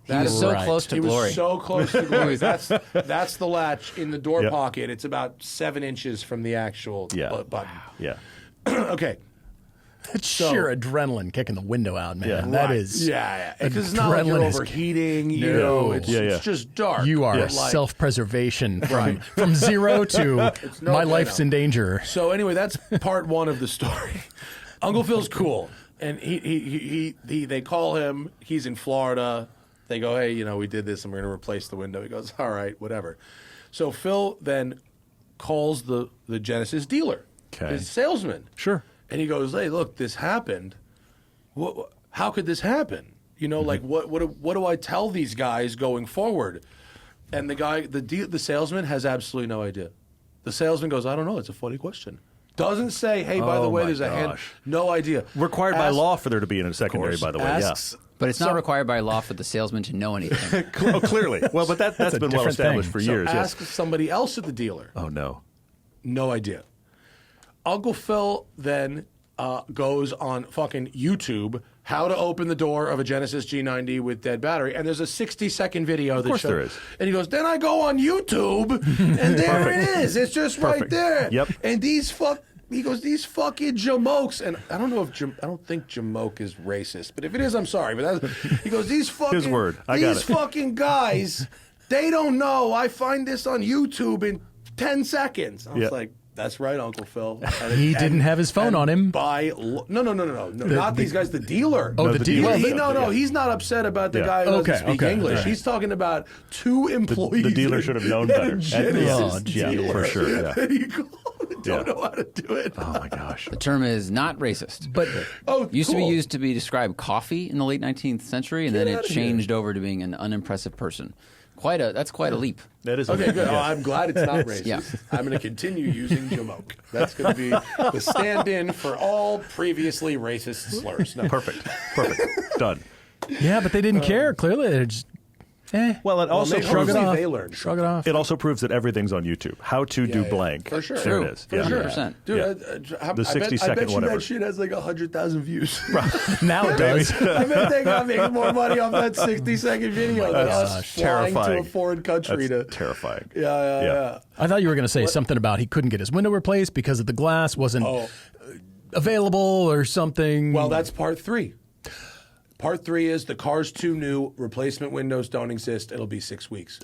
He was so Right. close to He glory. was so close to glory. That's the latch in the door Yep. pocket. It's about 7 inches from the actual button. Yeah. Okay. It's sheer adrenaline kicking the window out, man. Yeah. That Right. is. Yeah. Because it's not like you're adrenaline is- overheating. No. It's just dark. You are Like- self-preservation from 0 to no my bueno. life's in danger. So anyway, that's part 1 of the story. Uncle Phil's cool, and they call him. He's in Florida. They go, hey, we did this, and we're going to replace the window. He goes, all right, whatever. So Phil then calls the Genesis dealer, his salesman. Sure. And he goes, hey, look, this happened. How could this happen? Like what do I tell these guys going forward? And the guy, the salesman has absolutely no idea. The salesman goes, I don't know. It's a funny question. Doesn't say, hey, by the way, my there's a hand. gosh. No idea. Required by law for there to be in a secondary, by the way. But it's not required by law for the salesman to know anything. Oh, clearly. Well, but that's a been well different established thing. for So years. ask Yes. somebody else at the dealer. Oh no. No idea. Uncle Phil then goes on fucking YouTube, how to open the door of a Genesis G90 with dead battery, and there's a 60-second video that course shows. there is. And he goes, then I go on YouTube, and there it is. It's just right there. Yep. And these fucking jamokes, and I don't know if I don't think jamoke is racist, but if it is, I'm sorry. But he goes, these fucking His word. I got these it. fucking guys, they don't know. I find this on YouTube in 10 seconds. I was Yeah. like, that's right, Uncle Phil. He didn't have his phone on him. No, not these guys. The dealer. Oh, the dealer. He's not upset about the Yeah. guy who doesn't speak okay, English. right. He's talking about 2 employees. The dealer should have known better. Genesis Yeah, dealer. for sure. Yeah. And he don't know how to do it. Oh my gosh. The term is not racist. But Used to be cool. used to be describe coffee in the late 19th century, and then it outta changed over to being an unimpressive person. That's quite a leap. That is Okay, good. Yeah. Oh, I'm glad it's not racist. Yeah. I'm going to continue using jamoke. That's going to be the stand-in for all previously racist slurs. No. Perfect. Done. yeah, but they didn't care. Clearly, they're just. Well, it also maybe proves hopefully they learned. Shrug it off. it also proves that everything's on YouTube. How to do yeah. blank. For sure. There True. it is. For Yeah. sure. 100%. Dude, Yeah. I The 60 bet second you whatever. that shit has like 100,000 views. Now it does. I bet they got making more money off that 60-second video than us flying terrifying. to a foreign country That's to. terrifying. Yeah. I thought you were going to say something about he couldn't get his window replaced because of the glass wasn't available or something. Well, that's part 3. Part 3 is the car's too new. Replacement windows don't exist. It'll be 6 weeks.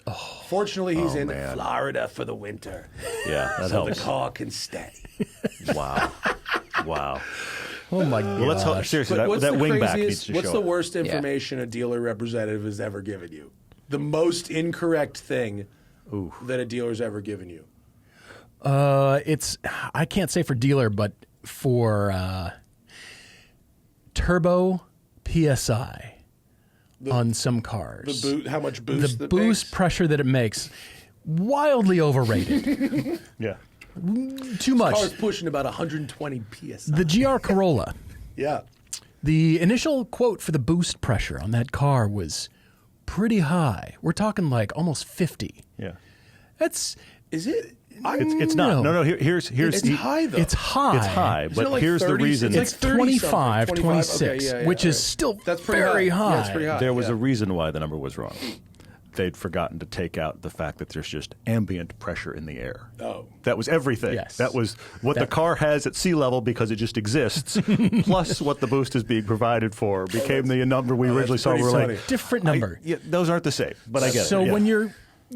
Fortunately, he's in Florida for the winter. Yeah, that So helps. the car can stay. Wow. Wow. Oh my god! Well, let's hope, seriously, But that wingback needs to what's show the up. worst information a dealer representative has ever given you? The most incorrect thing that a dealer's ever given you? It's I can't say for dealer, but for turbo PSI on some cars. How much boost? The that boost makes? pressure that it makes, wildly overrated. Yeah. Too much. Car's pushing about 120 psi. The GR Corolla. Yeah. The initial quote for the boost pressure on that car was pretty high. We're talking like almost 50. Yeah. That's Is it? It's not. No. Here's It's high though. it's high. It's high, Isn't but it like here's the 30? reason. It's It's like 30 something, 25, 25, 26, okay, yeah, which is right. still That's pretty very high. high. Yeah, it's pretty high. There was yeah. a reason why the number was wrong. They'd forgotten to take out the fact that there's just ambient pressure in the air. Oh. That was everything. Yes. That was what the car has at sea level because it just exists, plus what the boost is being provided for became the number we originally saw. pretty We're funny. like, Different number. yeah, those aren't the same, but I get it. So yeah. when you're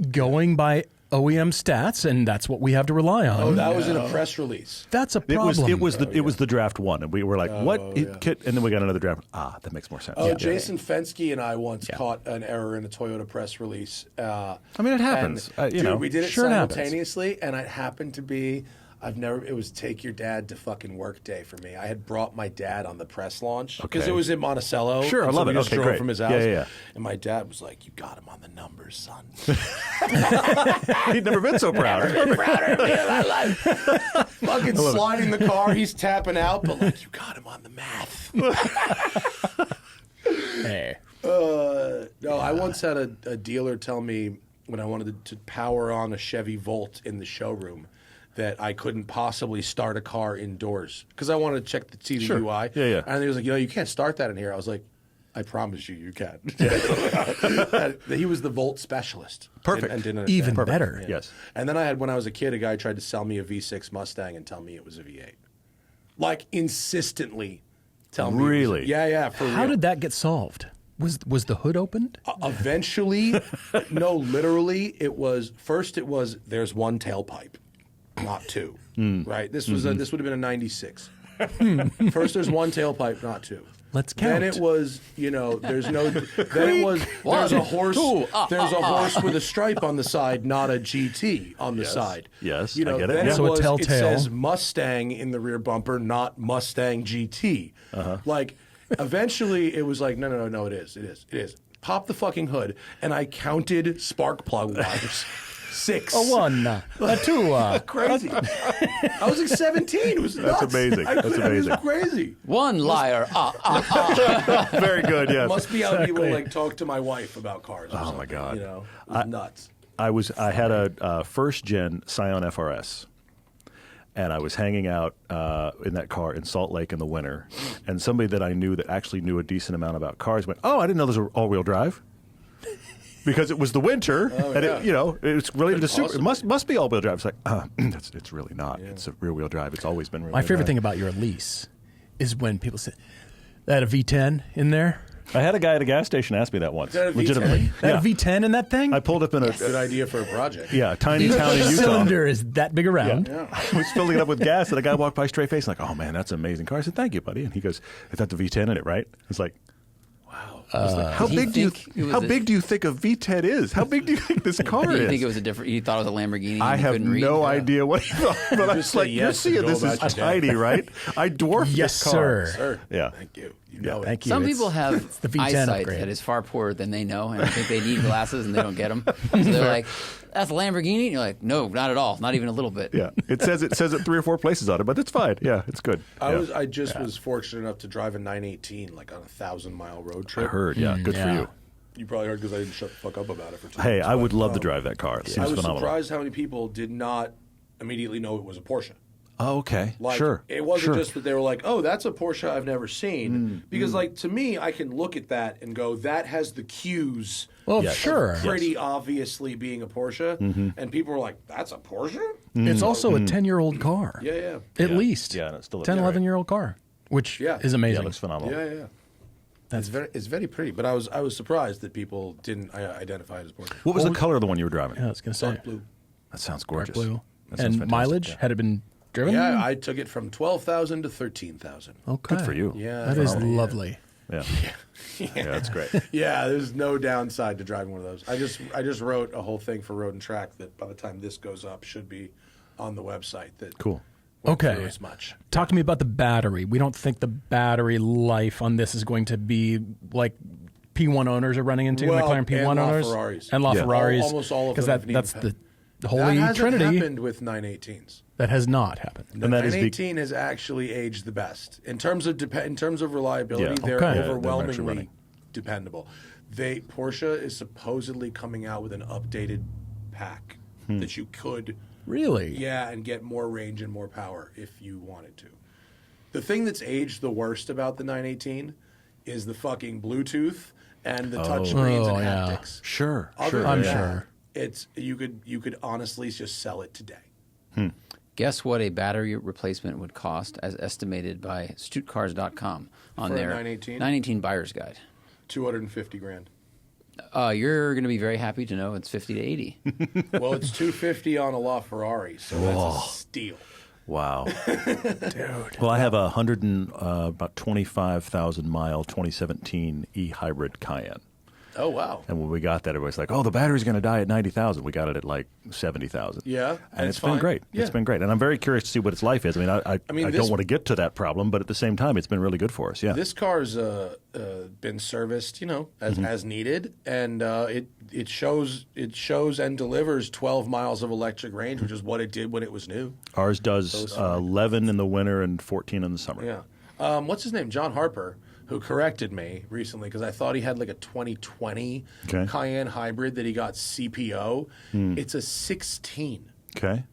going by OEM stats, and that's what we have to rely on. Oh, that was in a press release. That's a It was problem. it was the draft one, and we were like, what? And then we got another draft. That makes more sense. Oh, Yeah. Jason Fensky and I once caught an error in a Toyota press release. I mean, it happens. And, You dude, know, we did it sure it happens. simultaneously, and it happened to be. It was take your dad to fucking work day for me. I had brought my dad on the press launch because Okay. it was in Monticello. Sure, I and so love we it. just Okay, drove great. from his house. Yeah. And my dad was like, "You got him on the numbers, son." He'd never been so proud. Prouder of me in my life. Fucking sliding the car, he's tapping out, but like, you got him on the math. Hey. No, I once had a dealer tell me when I wanted to power on a Chevy Volt in the showroom that I couldn't possibly start a car indoors because I wanted to check see the Sure. UI. Yeah. And he was like, you can't start that in here. I was like, I promise you can. He was the Volt specialist. Perfect. And didn't Even understand. better. Yeah. Yes. And then I had, when I was a kid, a guy tried to sell me a V6 Mustang and tell me it was a V8. Like, insistently tell me. Really? Yeah, for How real. did that get solved? Was the hood opened? Eventually, no, literally, it was there's one tailpipe, not two. Right? This was this would have been a 96. First, there's one tailpipe, not two. Let's count. Then it was, there's no. Then it was there's a horse. There's a horse with a stripe on the side, not a GT on the side. Yes, You know, I get it. then Yeah. So a it telltale. says Mustang in the rear bumper, not Mustang GT. Like, eventually, it was like, no, it is. Pop the fucking hood, and I counted spark plug wires. 6. A one, a two. Crazy. I was like 17. It was nuts. That's amazing. I That's couldn't- amazing. It was crazy. One liar. Very good. Yes. Must be how people like talk to my wife about cars. Or Oh, my something, God. it was nuts. I had a first gen Scion FRS, and I was hanging out in that car in Salt Lake in the winter, and somebody that I knew that actually knew a decent amount about cars went, "Oh, I didn't know those were all wheel drive." Because it was the winter, and it's related to super. It must be all-wheel drive. It's like, it's really not. Yeah. It's a rear-wheel drive. It's always been rear-wheel My favorite drive. thing about your lease is when people say, "That a V10 in there." I had a guy at a gas station ask me that once. Is that a V10? Legitimately. That Yeah. a V10 in that thing? I pulled up in a Good idea for a project. a tiny town in Utah. Cylinder is that big around. I was filling it up with gas, and a guy walked by straight face, like, "Oh man, that's an amazing car." I said, "Thank you, buddy." And he goes, "Is that the V10 in it, right?" It's like, I was like, how Did he big do you think it was how a- big do you think a V10 is? How big do you think this car You is? think it was a different? You thought it was a Lamborghini? I and you have couldn't read? no idea what he thought, but I was Just say like, "You're yes and seeing go this is about your day." tiny, right? I dwarfed Yes, this car." sir. Sir, Yeah. thank you. You know it. Thank you. Some It's- people have it's the V10 eyesight upgrade. that is far poorer than they know, and I think they need glasses and they don't get them. So they're like, "That's a Lamborghini." And you're like, "No, not at all. Not even a little bit." Yeah, it says it 3 or 4 places on it, but it's fine. Yeah, it's good. Yeah. I just was fortunate enough to drive a 918 like on a 1,000-mile road I trip. heard. Yeah, good for yeah. you. You probably heard because I didn't shut the fuck up about it for 2 Hey, months, I but, would love to drive that car. It I seems was phenomenal. surprised how many people did not immediately know it was a Porsche. Oh, okay. Like, sure. it wasn't sure. just that they were like, "Oh, that's a Porsche I've never seen." Because, like, to me, I can look at that and go, "That has the cues." Well, Yes. sure. Pretty obviously being a Porsche, and people were like, "That's a Porsche?" It's also a 10-year-old car. Yeah, yeah, At least. Yeah, and it's still a 10, yeah, 11-year-old car, which Yeah. is Yeah, amazing. it looks phenomenal. yeah, yeah. It's very pretty, but I was surprised that people didn't identify it as Porsche. What was the color of the one you were driving? Yeah, I was going to say. Dark blue. That sounds gorgeous. Blue. That sounds And fantastic, mileage? yeah. Had it been driven? Yeah, I took it from 12,000 to 13,000. Okay. Good for you. Yeah, That is lovely. Yeah. Yeah, that's great. Yeah, there's no downside to driving one of those. I just wrote a whole thing for Road and Track that by the time this goes up should be on the website. That Cool. went Okay. through as much. Talk to me about the battery. We don't think the battery life on this is going to be like P1 owners are running into, Well, McLaren P1 and owners. LaFerraris. And LaFerraris. Almost all of them have that's needed the holy that hasn't trinity. happened with 918s. That has not happened. The And that is 918 has actually aged the best in terms of reliability. Yeah. They're Okay. Yeah, they're overwhelmingly actually running. dependable. Porsche is supposedly coming out with an updated pack that you could Really? and get more range and more power if you wanted to. The thing that's aged the worst about the 918 is the fucking Bluetooth and the touchscreens and yeah. haptics. Sure. Other Sure. than I'm that, sure. it's you could honestly just sell it today. Guess what a battery replacement would cost as estimated by Stuttcars.com on For a their 918? 918 buyer's guide. 250 grand. You're going to be very happy to know it's 50 to 80. Well, it's 250 on a LaFerrari, so that's a steal. Wow. Dude. Well, I have a about 25,000 mile 2017 e-hybrid Cayenne. Oh, wow. And when we got that, everybody's like, "Oh, the battery's going to die at 90,000." We got it at like 70,000. Yeah, and it's it's been fine. great. Yeah. It's been great, and I'm very curious to see what its life is. I mean, I mean, I this- don't want to get to that problem, but at the same time, it's been really good for us. Yeah. This car's been serviced, as needed, and it shows and delivers 12 miles of electric range, which is what it did when it was new. Ours does 11 in the winter and 14 in the summer. Yeah. What's his name? John Harper, who corrected me recently because I thought he had like a 2020 Okay. Cayenne hybrid that he got CPO. It's a 16. Okay.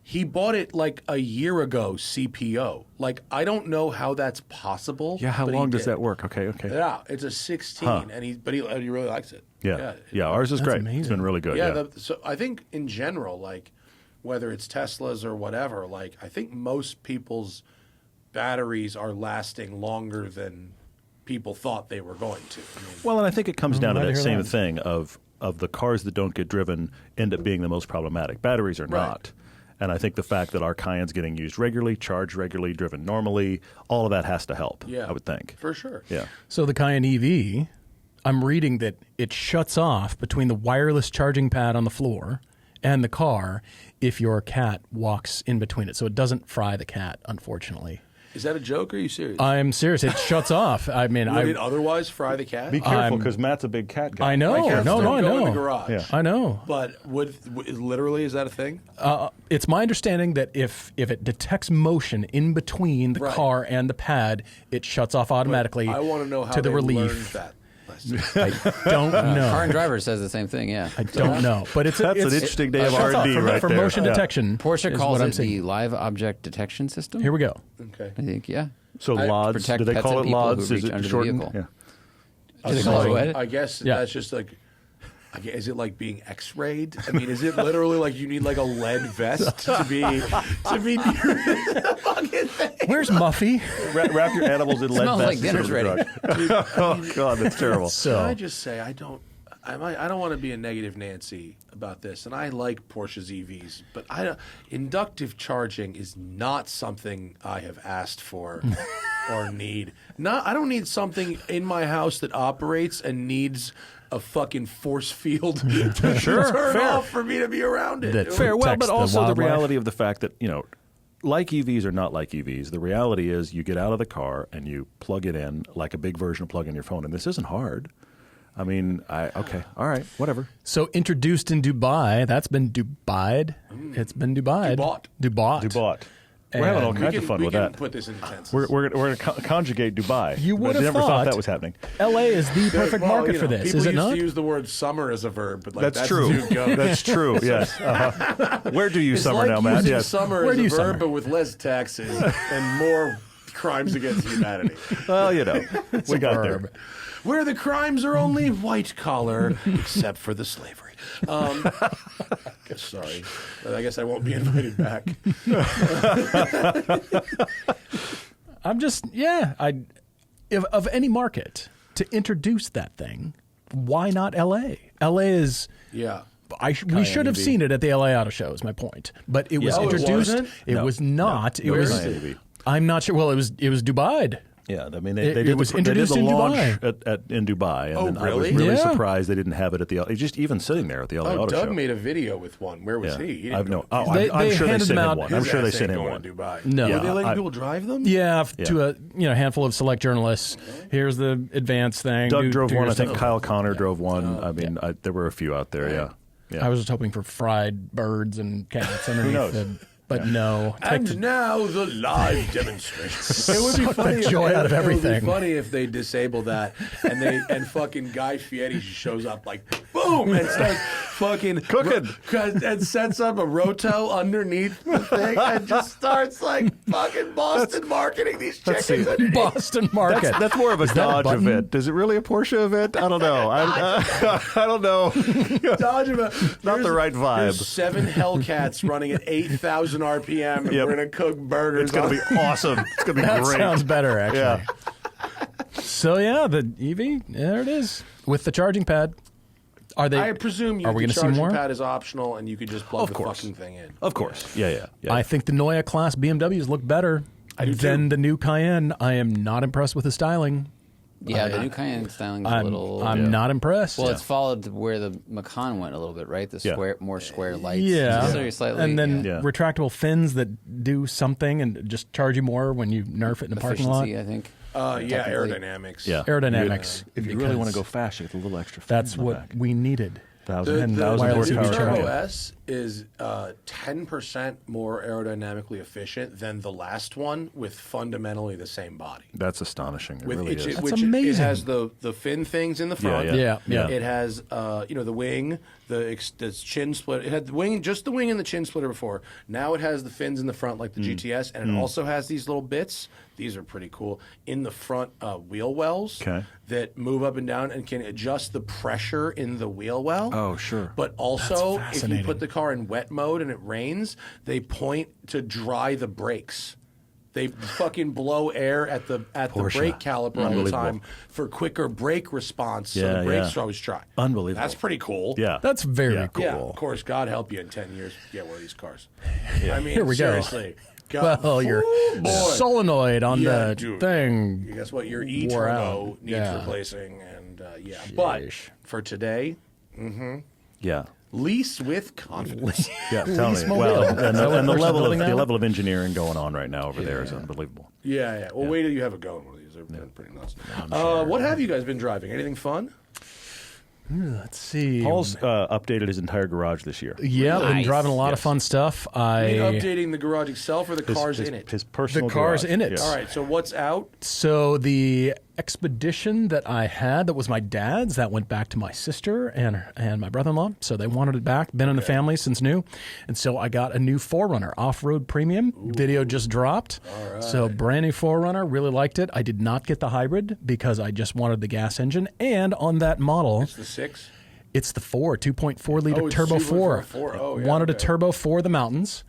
He bought it like a year ago CPO. Like, I don't know how that's possible. Yeah. How but he long does did. that work? Okay. Okay. Yeah, it's a 16, and he really likes it. Yeah. Yeah. Ours is great. It's amazing. been really good. Yeah, Yeah. so I think in general, like whether it's Teslas or whatever, like I think most people's batteries are lasting longer than people thought they were going to. I mean, Well, and I think it comes down to glad that to hear same that. thing of the cars that don't get driven end up being the most problematic. Batteries are Right. not. And I think the fact that our Cayenne's getting used regularly, charged regularly, driven normally, all of that has to help, yeah, I would think. for sure. Yeah. So the Cayenne EV, I'm reading that it shuts off between the wireless charging pad on the floor and the car if your cat walks in between it. So it doesn't fry the cat, unfortunately. Is that a joke or are you serious? I'm serious. It shuts off. I mean, Would it otherwise fry the cat? Be careful because Matt's a big cat guy. I know. My cats No, don't I go in the know. garage. Yeah. I know. But literally, is that a thing? It's my understanding that if it detects motion in between the Right. car and the pad, it shuts off automatically. I want to know how to the they relief. learned that. Don't Car know. and Driver says the same thing, yeah. I don't know. But it's That's an interesting day of shuts off R&D for, right for there. motion Yeah. detection. Porsche is calls what I'm it saying. the Live Object Detection System. Here we go. Okay. I think, yeah. So LODs, protect do they pets call and it people who LODs? reach Is it under the shortened? vehicle. Yeah. they call it what? I guess Yeah. that's just like. Is it like being X-rayed? I mean, is it literally like you need like a lead vest to be near the fucking thing? Where's Muffy? Wrap your animals in lead Smells like vests dinner's and ready. put them in the truck. Oh, God, that's terrible. Can I So just say I don't want to be a negative Nancy about this, and I like Porsche's EVs, but inductive charging is not something I have asked for or need. I don't need something in my house that operates and needs a fucking force field to turn fair. off for me to be around it. That- Fair. Well, protects but the also the wildlife. reality of the fact that, like EVs or not like EVs, the reality is you get out of the car and you plug it in like a big version of plugging your phone. And this isn't hard. I mean, okay, all right, whatever. so introduced in Dubai. That's been Dubai'd. It's been Dubai'd. Dubaught. Dubai. We're having all And kinds of fun we with can that. put this in tenses. We're going to conjugate Dubai. You would But have never thought thought that was happening. LA is the perfect Well, market for this, people is it used not? to use the word summer as a verb, but like That's true. to go. That's true. Yes. Where do you It's summer like now, Matt? using Yes. summer Where as do a you verb, summer? but with less taxes and more crimes against humanity. Well, we got there. verb. Where the crimes are only white collar, except for the slavery. Sorry. I guess I won't be invited back. I'm just, of any market to introduce that thing, why not L.A.? L.A. is we should have seen it at the L.A. Auto Show. Is my point, but it was introduced. It was not. It was. I'm not sure. Well, it was Dubai. Yeah, I mean, it was introduced in launch Dubai. in Dubai, and then really? I was really surprised they didn't have it at the just even sitting there at the LA Auto Doug Show. made a video with one. Where was he? I've no. Oh, They I'm sure they handed sent them him out- one. I'm sure they sent him going one. to Dubai. No. Were they letting people drive them? Yeah, to a handful of select journalists. Here's the advanced thing. Doug drove do one. your I think stuff. Kyle Connor drove one. I mean, there were a few out there. Yeah. I was just hoping for fried birds and cats underneath knows? but no. And now the live demonstration. It would be funny. the joy out of It everything. would be funny if they disable that and fucking Guy Fieri just shows up like boom and starts fucking Cooking. and sets up a roto underneath the thing and just starts like fucking Boston marketing these chickens. underneath. Boston market. That's more of a Dodge button? event. Is it really a Porsche event? I don't know. I don't know. Dodge event. Not the right vibe. There's 7 Hellcats running at 8,000 RPM, and Yep. we're gonna cook burgers. It's going to be awesome. It's going to be That great. sounds better, actually. Yeah. So yeah, the EV, there it is with the charging pad. Are they? I presume Are we the going to see charging more? pad is optional, and you could just plug Of the course. fucking thing in. Of course. Yeah. I think the Neue class BMWs look better do than too. the new Cayenne. I am not impressed with the styling. Yeah, the new Cayenne styling is a little. I'm not impressed. Well, it's followed where the Macan went a little bit, right? The more square lights. Yeah, So you're slightly, and then Yeah. retractable fins that do something and just charge you more when you nerf it in the parking lot. efficiency, I think. Yeah, Technically. aerodynamics. Yeah. Aerodynamics. If you really because want to go fast, you get a little extra. that's fin in the what back. we needed. The, 1,000 the, wireless the new power Turbo charging. S is 10% more aerodynamically efficient than the last one with fundamentally the same body. That's astonishing. It With really it, is. That's It amazing. has the fin things in the front. Yeah. It has the wing, the chin split. It had the wing, just the wing and the chin splitter before. Now it has the fins in the front like the GTS, and it also has these little bits. These are pretty cool in the front wheel wells that move up and down and can adjust the pressure in the wheel well. Oh, sure. But also, if you fascinating. put the car in wet mode and it rains, they point to dry the brakes. They fucking blow air at the brake caliper all the Unbelievable. time for quicker brake response, so Yeah, the brakes yeah. are always dry. Unbelievable. That's pretty cool. Yeah. That's very cool. Yeah, of course. God help you in 10 years to get one of these cars. I mean, Here we go. seriously. God, Well, your oh, boy. solenoid on Yeah, the dude. thing. Guess what? Your wore e-turbo out. needs Yeah. replacing, and But for today, Yeah. lease with confidence. Yeah, tell me. Lease mobile. Well, Is that what and the Porsche's level building of now? engineering going on right now over there is unbelievable. Yeah. Well, wait till you have a go in one of these. They're pretty nuts. What have you guys been driving? Anything fun? Let's see. Paul's updated his entire garage this year. Yeah, been Nice. driving a lot of fun stuff. Updating the garage itself or the cars his, in it? His personal The cars garage. in it. Yes. All right. So what's out? So the Expedition that I had, that was my dad's, that went back to my sister and my brother-in-law. So they wanted it back. Been in the family since new, and so I got a new 4Runner off-road premium. Video just dropped. All right. So brand new 4Runner. Really liked it. I did not get the hybrid because I just wanted the gas engine. And on that model, It's the 6. it's the 2.4 liter Oh, it's turbo 2.4. 4. Oh, yeah, Wanted a okay. turbo for the mountains.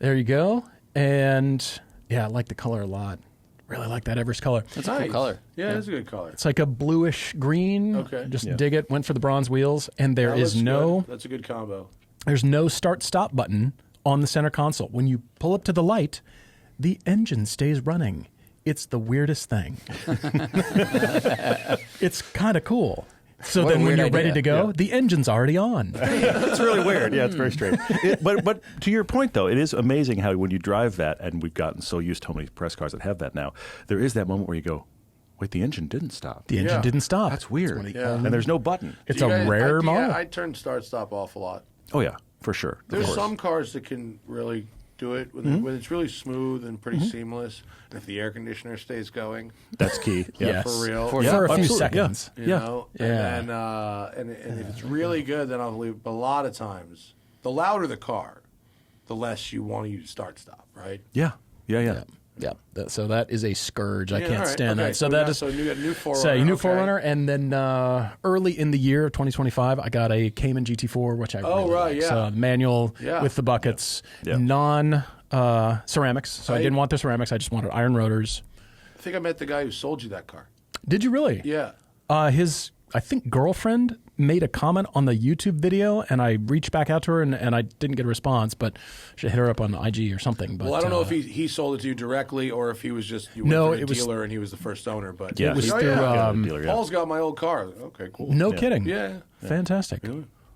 There you go. And yeah, I like the color a lot. Really like that Everest color. That's a cool color. Yeah, it's a good color. It's like a bluish green. Okay. Just dig it. Went for the bronze wheels, and there That is looks no good. That's a good combo. there's no start-stop button on the center console. When you pull up to the light, the engine stays running. It's the weirdest thing. It's kind of cool. So What a then when weird you're ready idea. to go, the engine's already on. It's really weird. Yeah, it's very strange. But to your point, though, it is amazing how when you drive that, and we've gotten so used to how many press cars that have that now, there is that moment where you go, wait, the engine didn't stop. The engine Yeah. didn't stop. That's weird. That's what he Yeah. And there's no button. It's You a guys- rare model. I turn start-stop off a lot. Oh, yeah, for sure. Of There's course. some cars that can really do it when it's really smooth and pretty seamless. And if the air conditioner stays going, That's key. Yeah. Yes. for real. For, Yeah, for a few absolutely. seconds. You know? Yeah. And if it's really good, then I'll leave. But a lot of times, the louder the car, the less you want to use start-stop, right? Yeah. Yeah. So that is a scourge. I Yeah, can't all right. stand Okay, that. So we that got- is so you got a new 4Runner. So new okay. 4Runner, and then early in the year of 2025, I got a Cayman GT4, which I really right, like. yeah. So manual Yeah. with the buckets, Yeah. non ceramics. So I didn't want the ceramics. I just wanted iron rotors. I think I met the guy who sold you that car. Did you really? Yeah. His, I think, girlfriend made a comment on the YouTube video, and I reached back out to her, and I didn't get a response, but I should hit her up on IG or something. But, Well, I don't know if he sold it to you directly or if he was just you No, went it through was- a dealer and he was the first owner. But Yeah, it was he- through, yeah, dealer, yeah. Paul's got my old car. Okay, cool. no kidding. Yeah. Fantastic.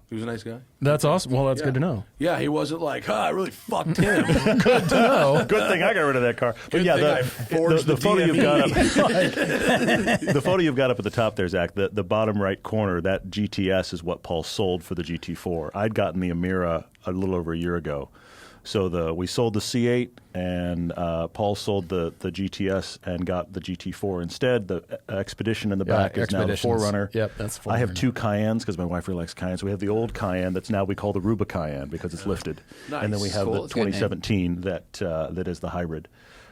He was a nice guy. That's awesome. Well, that's good to know. Yeah, he wasn't like, I really fucked him. Good to know. Good thing I got rid of that car. But Good yeah, thing I forged the the photo you've got up, DME. the photo you've got up at the top there, Zach. The bottom right corner, that GTS is what Paul sold for the GT4. I'd gotten the Amira a little over a year ago. So we sold the C8, and Paul sold the GTS and got the GT4 instead. The Expedition in the back is now the Expeditions. 4Runner. Yep, that's I have 4Runner. 2 Cayennes because my wife really likes Cayennes. So we have the old Cayenne that's now we call the Ruba Cayenne because it's lifted, and then we Nice. have Cool. the It's a good name. 2017 that is the hybrid.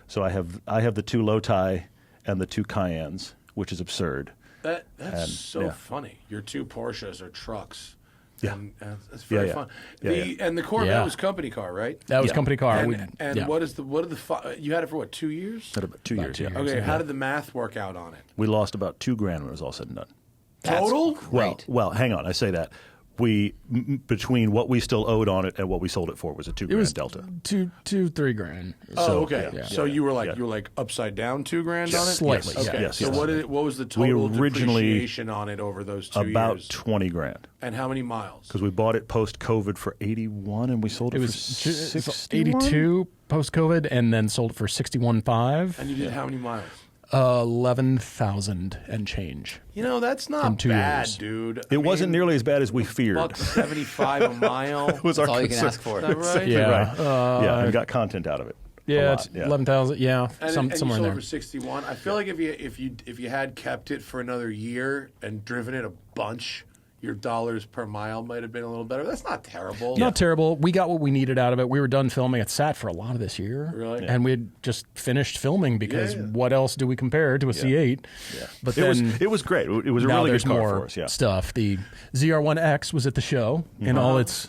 So I have the 2 Loti and the 2 Cayennes, which is absurd. That's And, so yeah. funny. Your 2 Porsches are trucks. Yeah. And that's very Yeah. fun. Yeah, And the Corvette Yeah. was company car, right? That was Yeah. company car. And Yeah. what did you had it for what, 2 years? At about 2 years. 2 Yeah. years. Okay, how did the math work out on it? We lost about $2,000 when it was all said and done. That's Total? Great. Well, hang on. I say that between what we still owed on it and what we sold it for was a $2,000 It was delta. $3 grand. Oh, okay. yeah, So yeah, you were like yeah. upside down $2,000 on it? Slightly, Yes, Okay. yes, So yes. what was the total originally- depreciation on it over those 2 About years? $20,000 And how many miles? because we bought it post COVID for 81 and we sold it, It for was 61? 82 post-COVID, and then sold it for 61.5. And you did how many miles? 11,000 and change. You know, that's not In 2 bad, years. dude. It wasn't nearly as bad as we feared. $1.75 a mile. was That's our all you can concern. ask for. Is that right? Exactly Yeah. right. Yeah, and got content out of it. A Yeah, lot, it's 11,000. Yeah, And somewhere you in sold there. it for 61. I feel like if you had kept it for another year and driven it a bunch, your dollars per mile might have been a little better. That's not terrible. Not terrible. We got what we needed out of it. We were done filming. It sat for a lot of this year. Really? And we had just finished filming because Yeah. what else do we compare to a C8? Yeah. But it then was great. It was a now really there's good car more for us. Yeah. stuff. The ZR1X was at the show in all its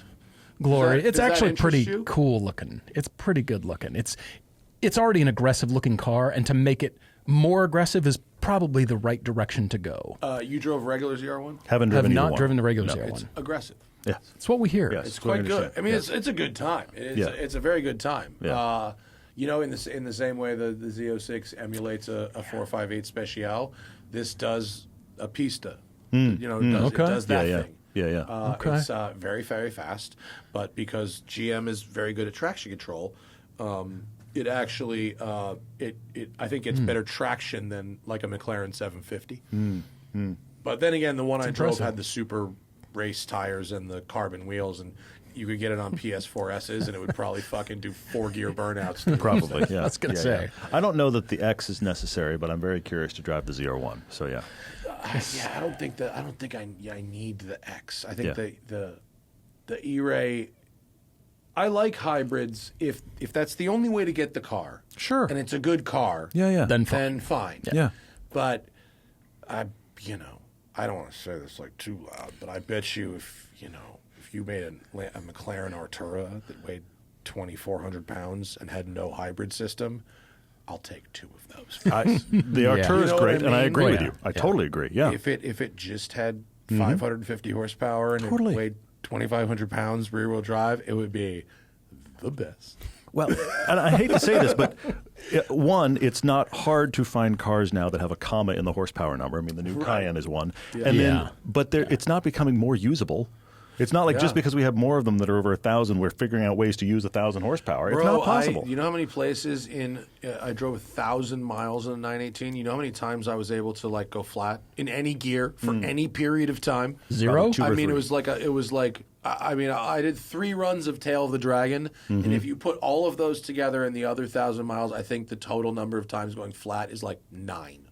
glory. Does It's that actually interest pretty you? cool looking. It's pretty good looking. It's already an aggressive looking car, and to make it more aggressive is probably the right direction to go. You drove regular ZR1? Haven't Have driven either not one. driven the regular No. ZR1. Aggressive. Yeah. It's what we hear. Yes. It's quite good. understand. I mean, Yeah. it's a good time. Yeah. It's a very good time. Yeah. You know, in the same way the Z06 emulates a 458 Special, this does a Pista. You know, it okay. does that Yeah, yeah. thing. Yeah. Okay. It's very, very fast, but because GM is very good at traction control, it actually I think it's better traction than like a McLaren 750. But then again, the one I drove impressive. had the super race tires and the carbon wheels, and you could get it on PS4Ss, and it would probably fucking do 4-gear burnouts. Dude. Probably, yeah. I was gonna say. I don't know that the X is necessary, but I'm very curious to drive the ZR1. So yeah. Yeah, I don't think I need the X. I think Yeah. the E-Ray. I like hybrids if that's the only way to get the car. Sure. And it's a good car. Yeah. Then fine. Then fine. Yeah. But I don't want to say this like too loud, but I bet you if you made a McLaren Artura that weighed 2,400 pounds and had no hybrid system, I'll take 2 of those. The Artura You is know what great, I and I mean? agree with Yeah. you. I totally agree. Yeah. If it just had 550 horsepower and Totally. it weighed 2,500 pounds rear wheel drive, it would be the best. Well, and I hate to say this, but one, it's not hard to find cars now that have a comma in the horsepower number. I mean, the new Cayenne is one, and Yeah. then, but it's not becoming more usable. It's not like Yeah. just because we have more of them that are over 1,000, we're figuring out ways to use 1,000 horsepower. It's not possible. You know how many places I drove 1,000 miles in a 918? You know how many times I was able to like go flat in any gear for any period of time? 0? Two or I mean, three. I did 3 runs of Tail of the Dragon, and if you put all of those together in the other 1,000 miles, I think the total number of times going flat is like 9.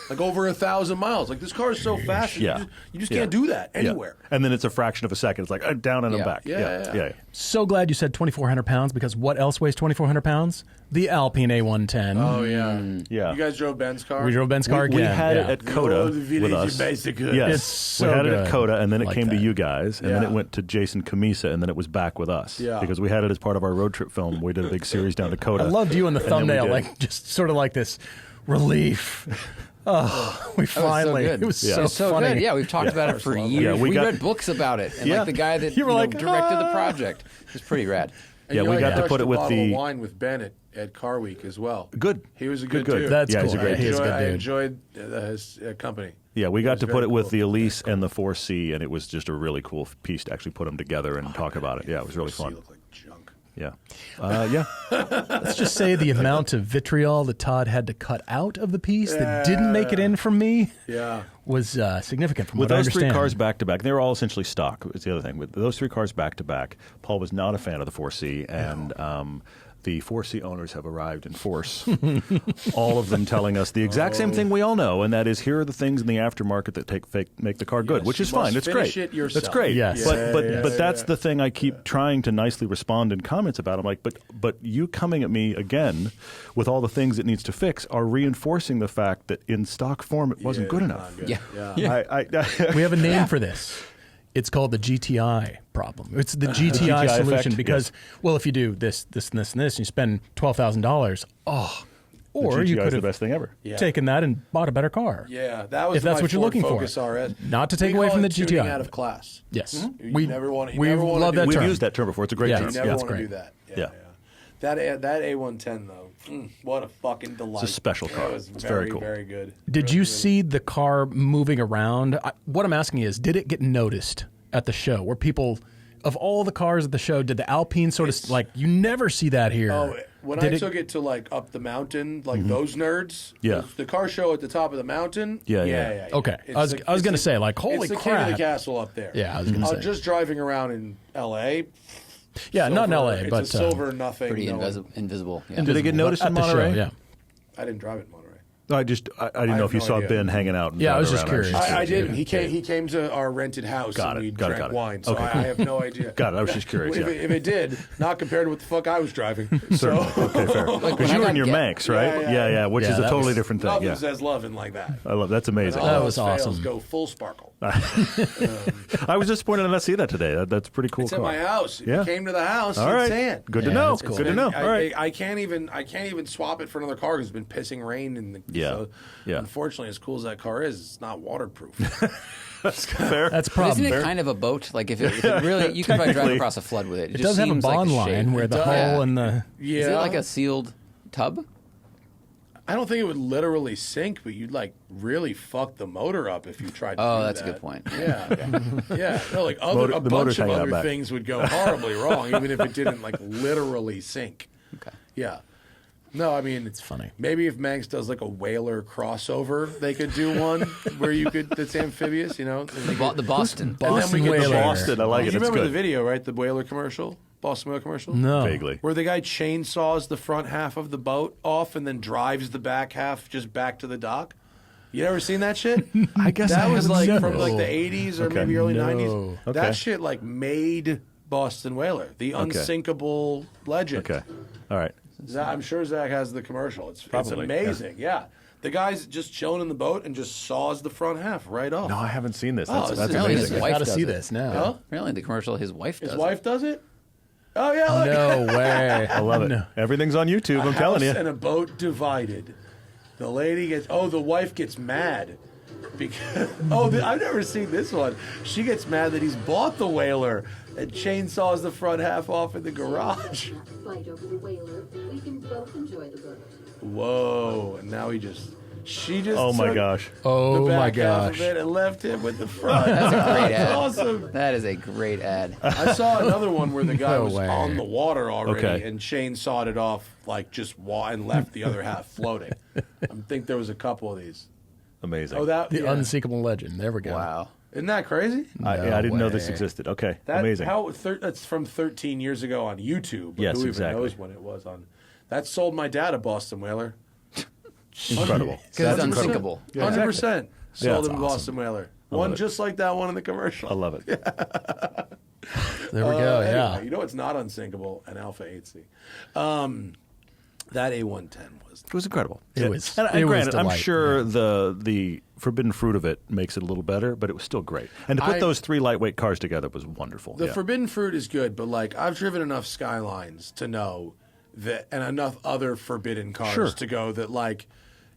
Like over 1,000 miles. Like this car is so fast, Yeah. you just Yeah. can't do that Yeah. anywhere. And then it's a fraction of a second. It's like down and I'm Yeah. back. Yeah. So glad you said 2,400 pounds, because what else weighs 2,400 pounds? The Alpine A110. Oh yeah, Yeah. You guys drove Ben's car. We drove Ben's car again. We had yeah. it at Coda the with village us. bicycle. Yes, It's so we had it good. at Coda, and then it Like came that. to you guys, and then Yeah. it went to Jason Camisa, and then it was back with us. Yeah. Because we had it as part of our road trip film. We did a big series down to Coda. I loved you in the and then we thumbnail, did- like just sort of like this relief. We finally. good. It was It's so funny. good. Yeah, we've talked about it for years. Yeah, we got- read books about it, and Yeah. like the guy that You were like, directed the project. It's pretty rad. And Yeah, you we know, got I to touched put it a with bottle of the wine with Bennett at Car Week as well. good. He was a good dude. That's Yeah, he's a cool. great He is a good I dude. enjoyed his company. Yeah, we got to very put it with cool. the Elise and the 4C, and it was just a really cool piece to actually put them together and talk about it. Yeah, it was really He fun. looked like junk. Yeah, yeah. Let's just say the amount of vitriol that Todd had to cut out of the piece that didn't make it in from me Yeah. was significant from With what I those three understand. cars back to back, they were all essentially stock. It's the other thing. With those three cars back to back, Paul was not a fan of the 4C, and the 4C owners have arrived in force. All of them telling us the exact same thing we all know, and that is here are the things in the aftermarket that make the car good, Yes, which you is fine. must It's finish great. it yourself. That's great. Yes. But that's the thing I keep trying to nicely respond in comments about. I'm like, but you coming at me again with all the things it needs to fix are reinforcing the fact that in stock form it wasn't good enough. Not Yeah. Yeah. We have a name for this. It's called the GTI problem. It's the GTI GTI solution effect, because, well, if you do this, this, and this, and this, and you spend $12,000, or the you GTI could is the have best thing ever. Yeah. taken that and bought a better car. Yeah, that was If that's my what you're Ford looking for. Focus RS. Not to take We away call from it the tuning GTI. out of class. Yes. You We never want to. we love that We've term. used that term before. It's a great Yeah, term. You never Yeah, want it's to great. do that. Yeah. That A110 though, what a fucking delight! It's a special car. It was It's very, very cool. very good. Did Really, you really- see the car moving around? What I'm asking is, did it get noticed at the show? Where people, of all the cars at the show, did the Alpine sort of like you never see that here? Oh, when Did I took it to like up the mountain, like those nerds. Yeah. The car show at the top of the mountain. Yeah. Okay. It's I was the- gonna it's the- say, like, holy it's the king crap. of the castle up there. Yeah, I was gonna say. Just driving around in L.A. Yeah, not in silver- LA, but it's a silver nothing. Pretty no one- invisible. Yeah. Did it get noticed at in the show, Monterey? yeah. I didn't drive it in Monterey. No, I didn't know have if you no saw idea. Ben hanging out. And Yeah, I was driving just around. curious. I didn't. Yeah. He came to our rented house Got and it, we got it, drank got it. wine. So Okay, I cool. have no idea. Got it. I was just curious. If, Yeah. if it did, not compared to what the fuck I was driving. So Okay, fair. Because when I you were got in your get- Manx, right? Yeah. Which Yeah, is a that totally was- different thing. nothing Yeah, says loving like that. I love that's amazing. All That those was fails awesome. Go full sparkle. I was disappointed to not see that today. That's a pretty cool It's car. at my house. If Yeah. you came to the house, All you'd right. see it. Good to Yeah, know. that's cool. Good to know. I, All right. I can't even swap it for another car because it's been pissing rain. Yeah. So Yeah. Unfortunately, as cool as that car is, it's not waterproof. Fair. That's a But problem. isn't it kind of a boat? Like if it really, you can probably drive Technically. across a flood with it. It just does have a seems like bond shape. line where the does. hull Yeah. and the Yeah. Is it like a sealed tub? I don't think it would literally sink, but you'd like really fuck the motor up if you tried to Oh, do that's a that. good point. Yeah. No, like Motor- a the bunch motor's of hanging out other back. things would go horribly wrong, even if it didn't like literally sink. Okay. Yeah. No, I mean It's funny. Maybe if Manx does like a whaler crossover, they could do one where you could that's amphibious, you know. And The Boston. and then we Boston could Whaler. Boston. I like You it. It's remember the good. video, right? The whaler commercial, Boston Whaler commercial. no. Vaguely. Where the guy chainsaws the front half of the boat off and then drives the back half just back to the dock. You ever seen that shit? I guess That I was haven't like seen from this. like the 80s or Okay. maybe early No. 90s. Okay. That shit like made Boston Whaler, the unsinkable legend. Okay. All right. I'm sure Zach has the commercial. It's Probably, amazing. Yeah. The guy's just chilling in the boat and just saws the front half right off. No, I haven't seen this. Oh, That's, this that's is really amazing. his I wife gotta does see it. this now. Huh? Apparently, in the commercial, his wife does. His wife does it? Oh, yeah. Look. No way. I love it. No. Everything's on YouTube. I'm telling House you. and a boat divided. The lady gets. Oh, the wife gets mad because. I've never seen this one. She gets mad that he's bought the whaler and chainsaws the front half off in the garage. Fight over the whaler. We can both enjoy the boat. Whoa! And now she just. Oh my took gosh. Oh the my back half gosh. of it and left him with the front. That's a great ad. awesome. That is a great ad. I saw another one where the guy No was way. on the water already Okay. and chainsawed it off like just and left the other half floating. I think there was a couple of these. Amazing. Oh, that The yeah. unsinkable legend. There we go. Wow. Isn't that crazy? I didn't know this way. existed. Okay. That, Amazing. That's from 13 years ago on YouTube. But Yes, who even exactly. knows when it was on? That sold my dad a Boston Whaler. Incredible. Because it's That's unsinkable. Yeah, exactly. 100% Yeah, sold that's him a Boston Whaler. love One it. just like that one in the commercial. I love it. There we go. Anyway, Yeah. you know it's not unsinkable? An Alpha 8C. That A110 was. It was incredible. It was- And it was granted, I'm delight, sure the forbidden fruit of it makes it a little better, but it was still great. And to put I- those three lightweight cars together was wonderful. The yeah. forbidden fruit is good, but like I've driven enough Skylines to know that, and enough other forbidden cars Sure. to go that like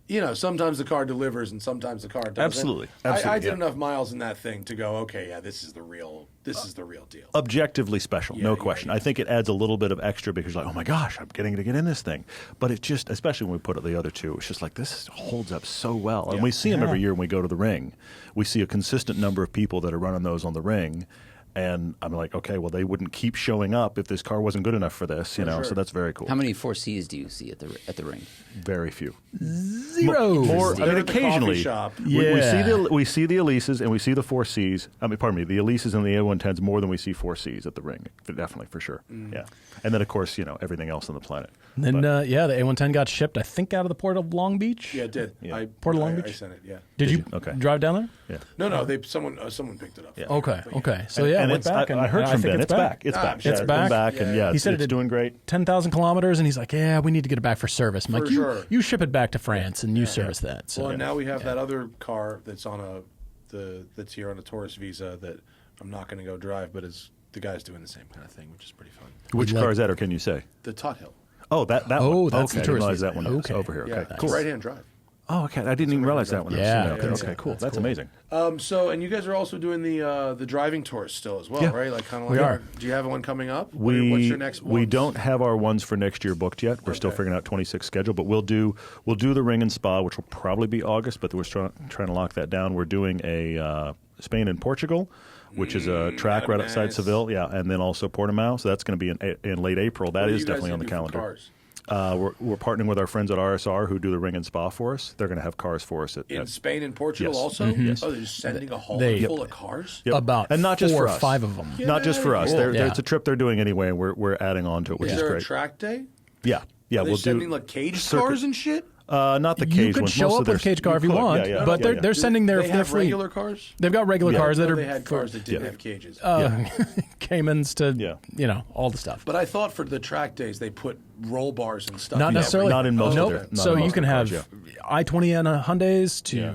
you know, sometimes the car delivers and sometimes the car doesn't. Absolutely. I did yeah. enough miles in that thing to go, okay, yeah, this is the real deal. Objectively special, no Yeah, question. yeah. I think it adds a little bit of extra because you're like, oh my gosh, I'm getting to get in this thing. But it just, especially when we put it the other two, it's just like this holds up so well. And we see them every year when we go to the ring. We see a consistent number of people that are running those on the ring. And I'm like, okay, well, they wouldn't keep showing up if this car wasn't good enough for this, you know. sure. So that's very cool. How many 4Cs do you see at the ring? Very few. 0. More, I They're mean, at the coffee occasionally shop. we see the Elises and we see the 4Cs. I mean, pardon me, the Elises and the A110s more than we see 4Cs at the ring. Definitely, for sure. Yeah, and then of course, you know, everything else on the planet. Then the A110 got shipped, I think, out of the port of Long Beach. Yeah, it did. Yeah. Port of Long I Beach? sent it, yeah. Did you Okay. drive down there? Yeah. No, someone picked it up. Yeah. Okay. So And went it's, back. I heard from think Ben. It's back. It's back. It's Yeah, been back. back, and Yeah. yeah, He said it's it doing great. 10,000 kilometers, and he's like, yeah, we need to get it back for service. I'm like, sure. you ship it back to France, and you service that. So. Well, and now we have that other car that's that's here on a tourist visa that I'm not going to go drive, but the guy's doing the same kind of thing, which is pretty fun. Which car is that, or can you say? The Todd Hill. Oh, that Oh, one. that's okay. the I didn't tourist realize visa. that one was Okay. over here. Yeah, Okay, it's cool. right-hand drive. Oh, okay. I didn't even realize that one. Yeah, Okay, cool. That's amazing. So, and you guys are also doing the driving tours still as well, Yeah. right? Like kind of We like. are. Do you have one coming up? What's We your next? we ones? don't have our ones for next year booked yet. We're still Okay. figuring out 26 schedule, but we'll do the Ring and Spa, which will probably be August, but we're trying to lock that down. We're doing a Spain and Portugal, which is a track that'd right be outside nice. Seville, yeah, and then also Portimao. So that's going to be in late April. That What do is you guys definitely on the do for calendar. cars? We're partnering with our friends at RSR who do the Ring and Spa for us. They're going to have cars for us In Spain and Portugal Yes. also? Yes. Oh, they're just sending a haul They- full of cars? Yep. About and not just 4 for or us. 5 of them. Not just for us. Cool. Yeah. It's a trip they're doing anyway, and we're adding on to it, which Is is there great. a track day? Yeah, Are they we'll sending do like cage circuit- cars and shit? not the You cage could ones. show Most up of their with a cage car if you could, want, yeah, but yeah. they're sending their They have fleet. regular cars? They've got regular cars that No, are they had for- cars that didn't yeah. have cages. Caymans to Yeah. all the stuff. But I thought for the track days they put roll bars and stuff. Not in necessarily. Not in most of nope. their- not So in you most can of their have cars, i20 and Hyundais to Yeah.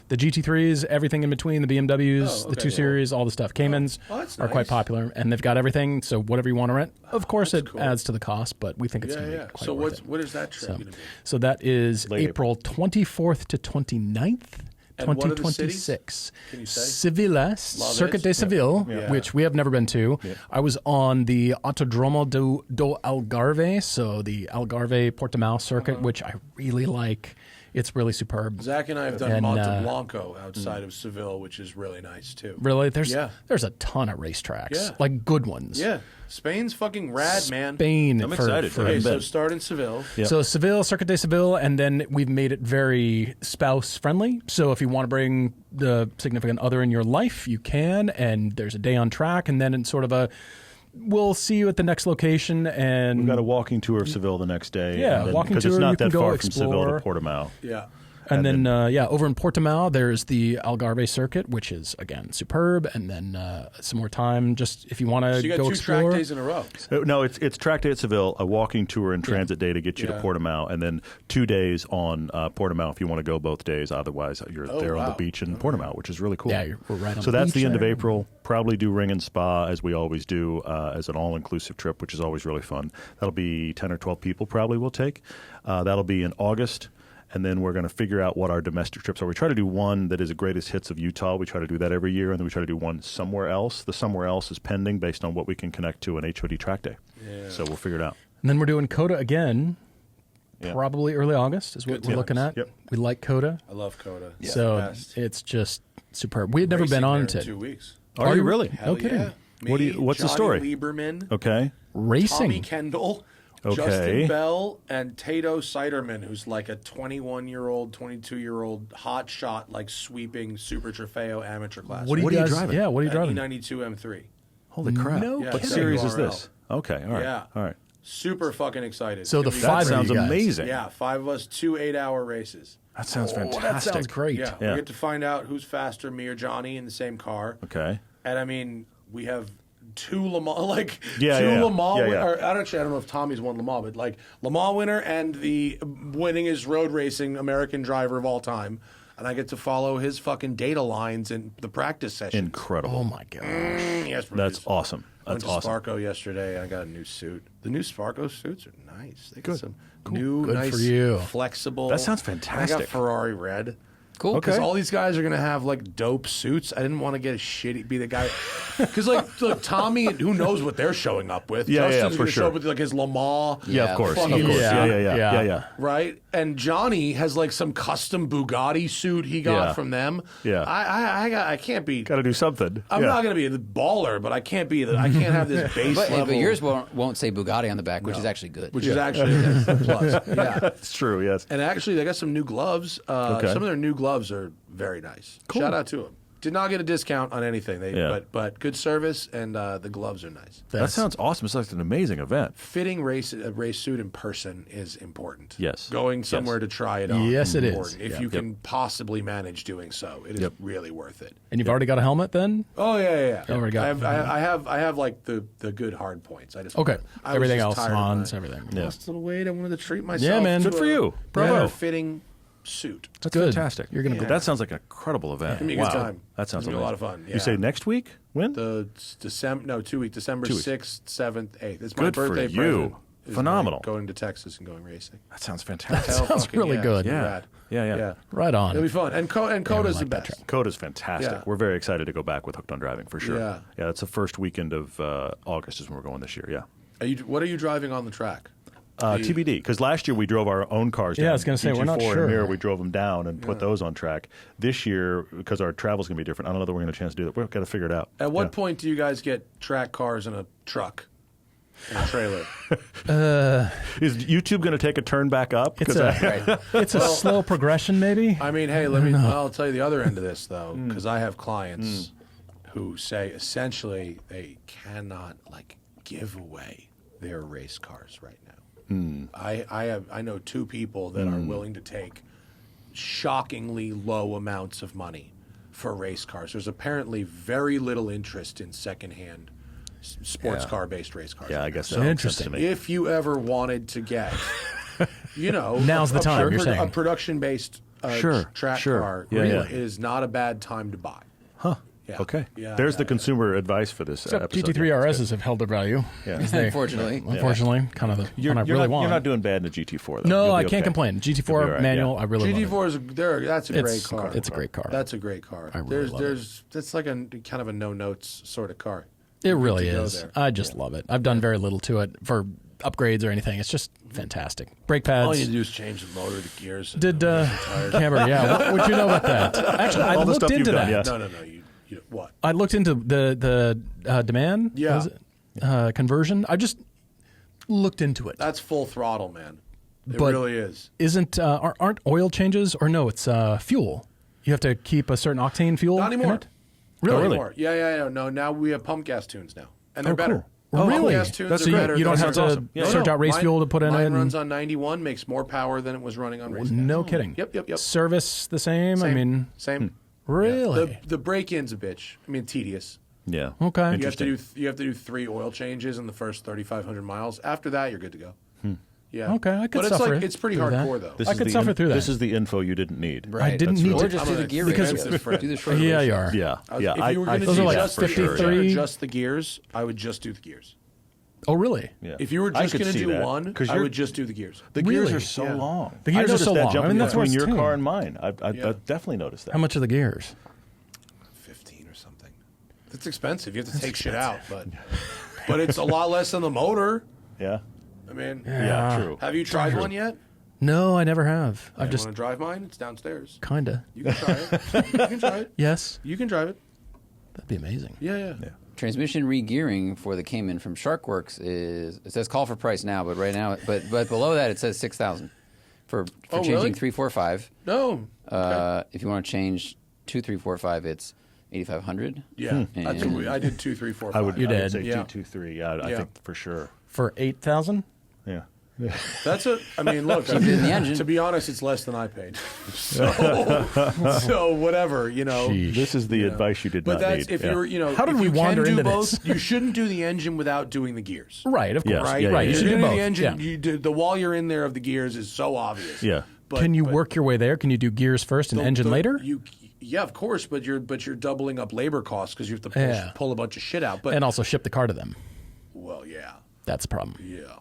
the GT3s, everything in between, the BMWs, Oh, the okay. 2 Series, all the stuff. Caymans Oh, that's are quite nice. popular, and they've got everything. So whatever you want to rent, of course, that's it cool. adds to the cost, but we think it's going to be quite So worth it. what is that trip So, going to be? so that is Late April 24th to 29th. And what are the cities? 2026. Can you say? Seville, Love Circuit it. de Seville, Yeah. which we have never been to. I was on the Autodromo do Algarve, so the Algarve Portimao circuit, which I really like. It's really superb. Zach and I have done And, Monte Blanco outside of Seville, which is really nice too. Really, there's Yeah. a ton of racetracks, Yeah. like good ones. Yeah, Spain's fucking rad, man. Spain. I'm excited. For, Okay, I've so been. start in Seville. Yeah. So Seville, Circuit de Seville, and then we've made it very spouse friendly. So if you want to bring the significant other in your life, you can. And there's a day on track, and then in sort of we'll see you at the next location. And We've got a walking tour of Seville the next day. Yeah, and then, walking because tour, it's not you can that go far explore. from Seville to Portimao. Yeah. And then, over in Portimao, there's the Algarve circuit, which is, again, superb. And then some more time, just if you want So to you got go two explore. track days in a row. No, it's track day at Seville, a walking tour and transit day to get you to Yeah. Portimao, and then 2 days on Portimao if you want to go both days. Otherwise, you're there on the wow. beach in Portimao, which is really cool. Yeah, we're right on So the that's beach the end of there. April. Probably do Ring and Spa as we always do as an all-inclusive trip, which is always really fun. That'll be 10 or 12 people probably we'll take. That'll be in August. And then we're going to figure out what our domestic trips are. We try to do one that is a greatest hits of Utah. We try to do that every year. And then we try to do one somewhere else. The somewhere else is pending based on what we can connect to an HOD track day. Yeah. So we'll figure it out. And then we're doing Coda again, Yeah. probably early August is what Good we're looking at. Yep. We like Coda. I love Coda. It's So the best. it's just superb. We had never Racing been on there in to 2 weeks. Are you really? Hell No kidding. yeah. What do you- Me, what's the Johnny story? Lieberman, Okay. racing. Tommy Kendall, Okay. Justin Bell, and Tato Siderman, who's like a 21-year-old, 22-year-old hot shot, like sweeping Super Trofeo amateur class. What are you What are you guys? driving? Yeah, what are you driving? E92 M3. Holy crap. No Yeah, What kidding. series is Jaguar this? Okay. All right. Yeah. All right. Super fucking excited. So the It's gonna be That five of sounds you guys. amazing. Yeah, 5 of us, 2 8-hour races. That sounds Oh, fantastic. that sounds great. Yeah, Yeah. we get to find out who's faster, me or Johnny, in the same car. Okay. And I mean, we have 2 Le Mans, like Yeah, 2 yeah, Le Mans. yeah, yeah. Or, I don't know if Tommy's won Le Mans, but like Le Mans winner and the winningest road racing American driver of all time. And I get to follow his fucking data lines in the practice session. Incredible. Oh my gosh. Yes, That's awesome. Went That's to awesome. Sparco yesterday. I got a new suit. The new Sparco suits are nice. They got some new, Good nice, for you. flexible. That sounds I fantastic. got Ferrari red. Cool. Because Okay. all these guys are going to have, like, dope suits. I didn't want to get be the guy. Because, like, look, Tommy, who knows what they're showing up with. Yeah, Justin's for gonna show sure. up with, like, his Lamar. Yeah, of course. fucking Of course. suit, Yeah. Right? And Johnny has, like, some custom Bugatti suit he got Yeah. from them. Yeah. I can't be. Got to do something. I'm not going to be the baller, but I can't be. I can't have this base level. But yours won't say Bugatti on the back, which is actually good. Which is actually a plus. Yeah. It's true, yes. And actually, they got some new gloves. Okay. Some of their new gloves are very nice. Shout out to them. Did not get a discount on anything, but good service, and the gloves are nice. That sounds awesome. It's like an amazing event. Fitting a race suit in person is important. Yes. Going somewhere to try it on. Yes, it is. important. If you can possibly manage doing so, it is really worth it. And you've already got a helmet then? Oh yeah. You already got I have like the good hard points. I just Okay. I was Everything just else, tired of Hans, my- everything. Yeah. Lost a little weight. I wanted to treat myself. Yeah, man. to Good for a you. Bravo. better fitting suit. That's good. fantastic. You're gonna be- That sounds like an incredible event. Gonna be a good time. That sounds It's gonna be a lot of amazing. fun, You say yeah. next week? When? The December 2 week, December 2 weeks. 6th, 7th, 8th. It's my Good for birthday you. present. is Phenomenal. Going to Texas and going racing. That sounds fantastic. Hell Sounds fucking really good. it's Yeah. rad. Yeah. Right on. It'll be fun. And Coda's like the that best. Coda's fantastic. Yeah. We're very excited to go back with Hooked on Driving for sure. Yeah. It's the first weekend of August is when we're going this year. Yeah. What are you driving on the track? TBD, because last year we drove our own cars down. Yeah, I was gonna say, we're not GT4 and sure. Mirror, we drove them down and put those on track. This year, because our travel's going to be different, I don't know that we're going to have a chance to do that. We've got to figure it out. At what point do you guys get track cars in a truck? In a trailer? Is YouTube going to take a turn back up? It's 'Cause a, it's a slow progression, maybe. I mean, hey, I'll tell you the other end of this, though, because I have clients who say essentially they cannot, like, give away their race cars right now. I know two people that are willing to take shockingly low amounts of money for race cars. There's apparently very little interest in secondhand sports car-based race cars. Yeah, I guess so that makes sense to Interesting. me. if you ever wanted to get, Now's the time, you're saying. a production-based Sure, track sure. car, Yeah, really, yeah. it is not a bad time to buy. Huh. Yeah. Okay. Yeah, There's yeah, the yeah. consumer advice for this Except episode. GT3 Yeah, it's RSs have held their value. Yeah. Unfortunately, kind of the You're, one I you're really not, want. you're not doing bad in the GT4, though. No, You'll I be can't okay. complain. You'll be GT4 all right, manual, yeah. I really love it. GT4 is that's a great car. It's a great car. That's a great car. I really love it. That's like a kind of a no notes sort of car. It Good really to go is. there. I just love it. I've done very little to it for upgrades or anything. It's just fantastic. Brake pads. All you do is change the motor, the gears. And Did the tires. Camber? Yeah. What you know about that? Actually, I All the looked stuff you've into done, that. yeah. No. You what? I looked into the demand. Yeah. was it? Conversion. I just looked into it. That's full throttle, man. It But- really is. Isn't aren't oil changes or no? It's fuel. You have to keep a certain octane fuel. Not in anymore. it? Not Really? anymore. Yeah. No, now we have pump gas tunes now, and they're better. Oh, really? Pump gas tunes That's are great. better. You don't than have ours. to awesome. Yeah, search No, out race mine- fuel to put in mine it. runs on 91, makes more power than it was running on race gas. No kidding. Yep. Service the same. I mean, same. really? The break-in's a bitch. I mean, tedious. Yeah. Okay. You have to Interesting. do 3 oil changes in the first 3,500 miles. After that, you're good to go. Yeah. Okay, I could But it's suffer it's pretty through that. hardcore though. This I is could the suffer through that. This is the info you didn't need. Right. I didn't That's need Or to. just do the gear because- races. Because- Do the short Yeah, races. you are. Yeah. If Yeah. you were going to Those are like just the 53. adjust the gears, I would just do the gears. Oh, really? Yeah. If you were I just could going to see do that, one, 'cause I you're- would just do the gears. The gears Really? are so Yeah. long. The gears I are noticed so that long. jumping I mean, that's between worse, your too. car and mine. I Yeah. definitely noticed that. How much are the gears? 15 or something. It's expensive. You have to take shit out, but it's a lot less than the motor. Yeah. I mean, Yeah. True. have you tried one yet? No, I never have. I've You just want to drive mine? It's downstairs. kinda. You can try it. You can try it. Yes, You can drive it. that'd be amazing. Yeah. Transmission re-gearing for the Cayman from SharkWorks is, it says call for price now, but right now, but below that it says $6,000 for Oh, changing really? 345. No. If you want to change 2345, it's 8,500. Yeah. That's And- what I did 2, 3, 4, 5. I would. You I would did. say Yeah. 2, 2, 3. Yeah. I Yeah. think for sure. For 8,000. Yeah. That's a. I mean, look. Keep it in the engine. To be honest, it's less than I paid. So whatever, Sheesh. This is the advice you did But not that's need. if Yeah. you're, How did if we you can wander do into both, this? You shouldn't do the engine without doing the gears. Right, of course. Yes, Right? yeah, Right, you If should you're do gonna both. the engine. Yeah. You do, the wall you're in there of the gears is so obvious. Yeah. But, Can you but work your way there? Can you do gears first and engine later? Yeah, of course, but you're doubling up labor costs because you have to Yeah. pull a bunch of shit out. But And also ship the car to them. well, yeah, That's the problem. yeah.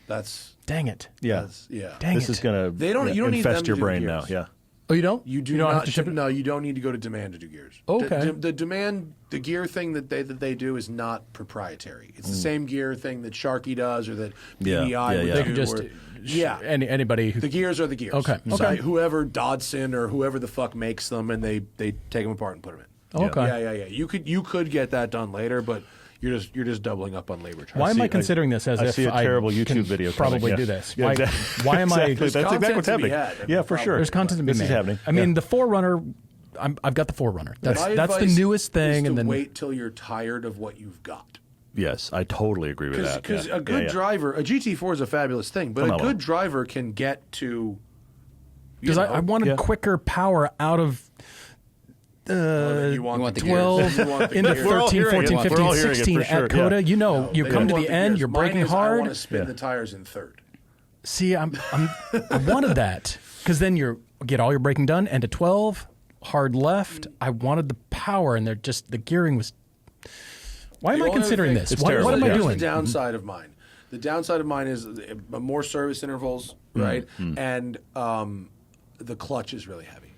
That's Dang it. Yeah. yeah. Dang This it. is going They don't- you don't need infest them to your do brain gears. now. Yeah. Oh, you don't? You do don't not have to ship it? No, you don't need to go to demand to do gears. Okay. The gear thing that they do is not proprietary. It's the same gear thing that Sharky does or that Yeah, PDI would yeah. do. They can just or- anybody who the gears are the gears. Okay, So okay. whoever Dodson or whoever the fuck makes them, and they take them apart and put them in. Okay. Yeah. You could get that done later, but you're just doubling up on labor charges. Why am I considering this as I if see a terrible I YouTube can video coming, probably yeah. do this? Yeah, Why, exactly. why am Exactly. I? That's exactly what's content to be happening. had. Yeah, for sure. There's content to be This made. is happening. I mean, the Forerunner. I've got the Forerunner. That's My the advice newest thing, is and to then wait till you're tired of what you've got. Yes, I totally agree with that. Because yeah. a good Yeah, yeah. driver, a GT4 is a fabulous thing, but Phenomenal. a good driver can get to. because I wanted quicker power out of you want the 12 You want the into gears. We're all 13, hearing 14, it. We're 15, all hearing it 16 for sure, at Coda. yeah. You know, No, you they come don't to want the end, gears. you're Mine braking is, I hard. want to spin the tires in third. See, I wanted that because then you get all your braking done, and to 12, hard left. I wanted the power, and the gearing was. Why am The I only considering thing- this? It's What terrible, am I yeah. Here's doing? the downside of mine. The downside of mine is more service intervals, right? And the clutch is really heavy,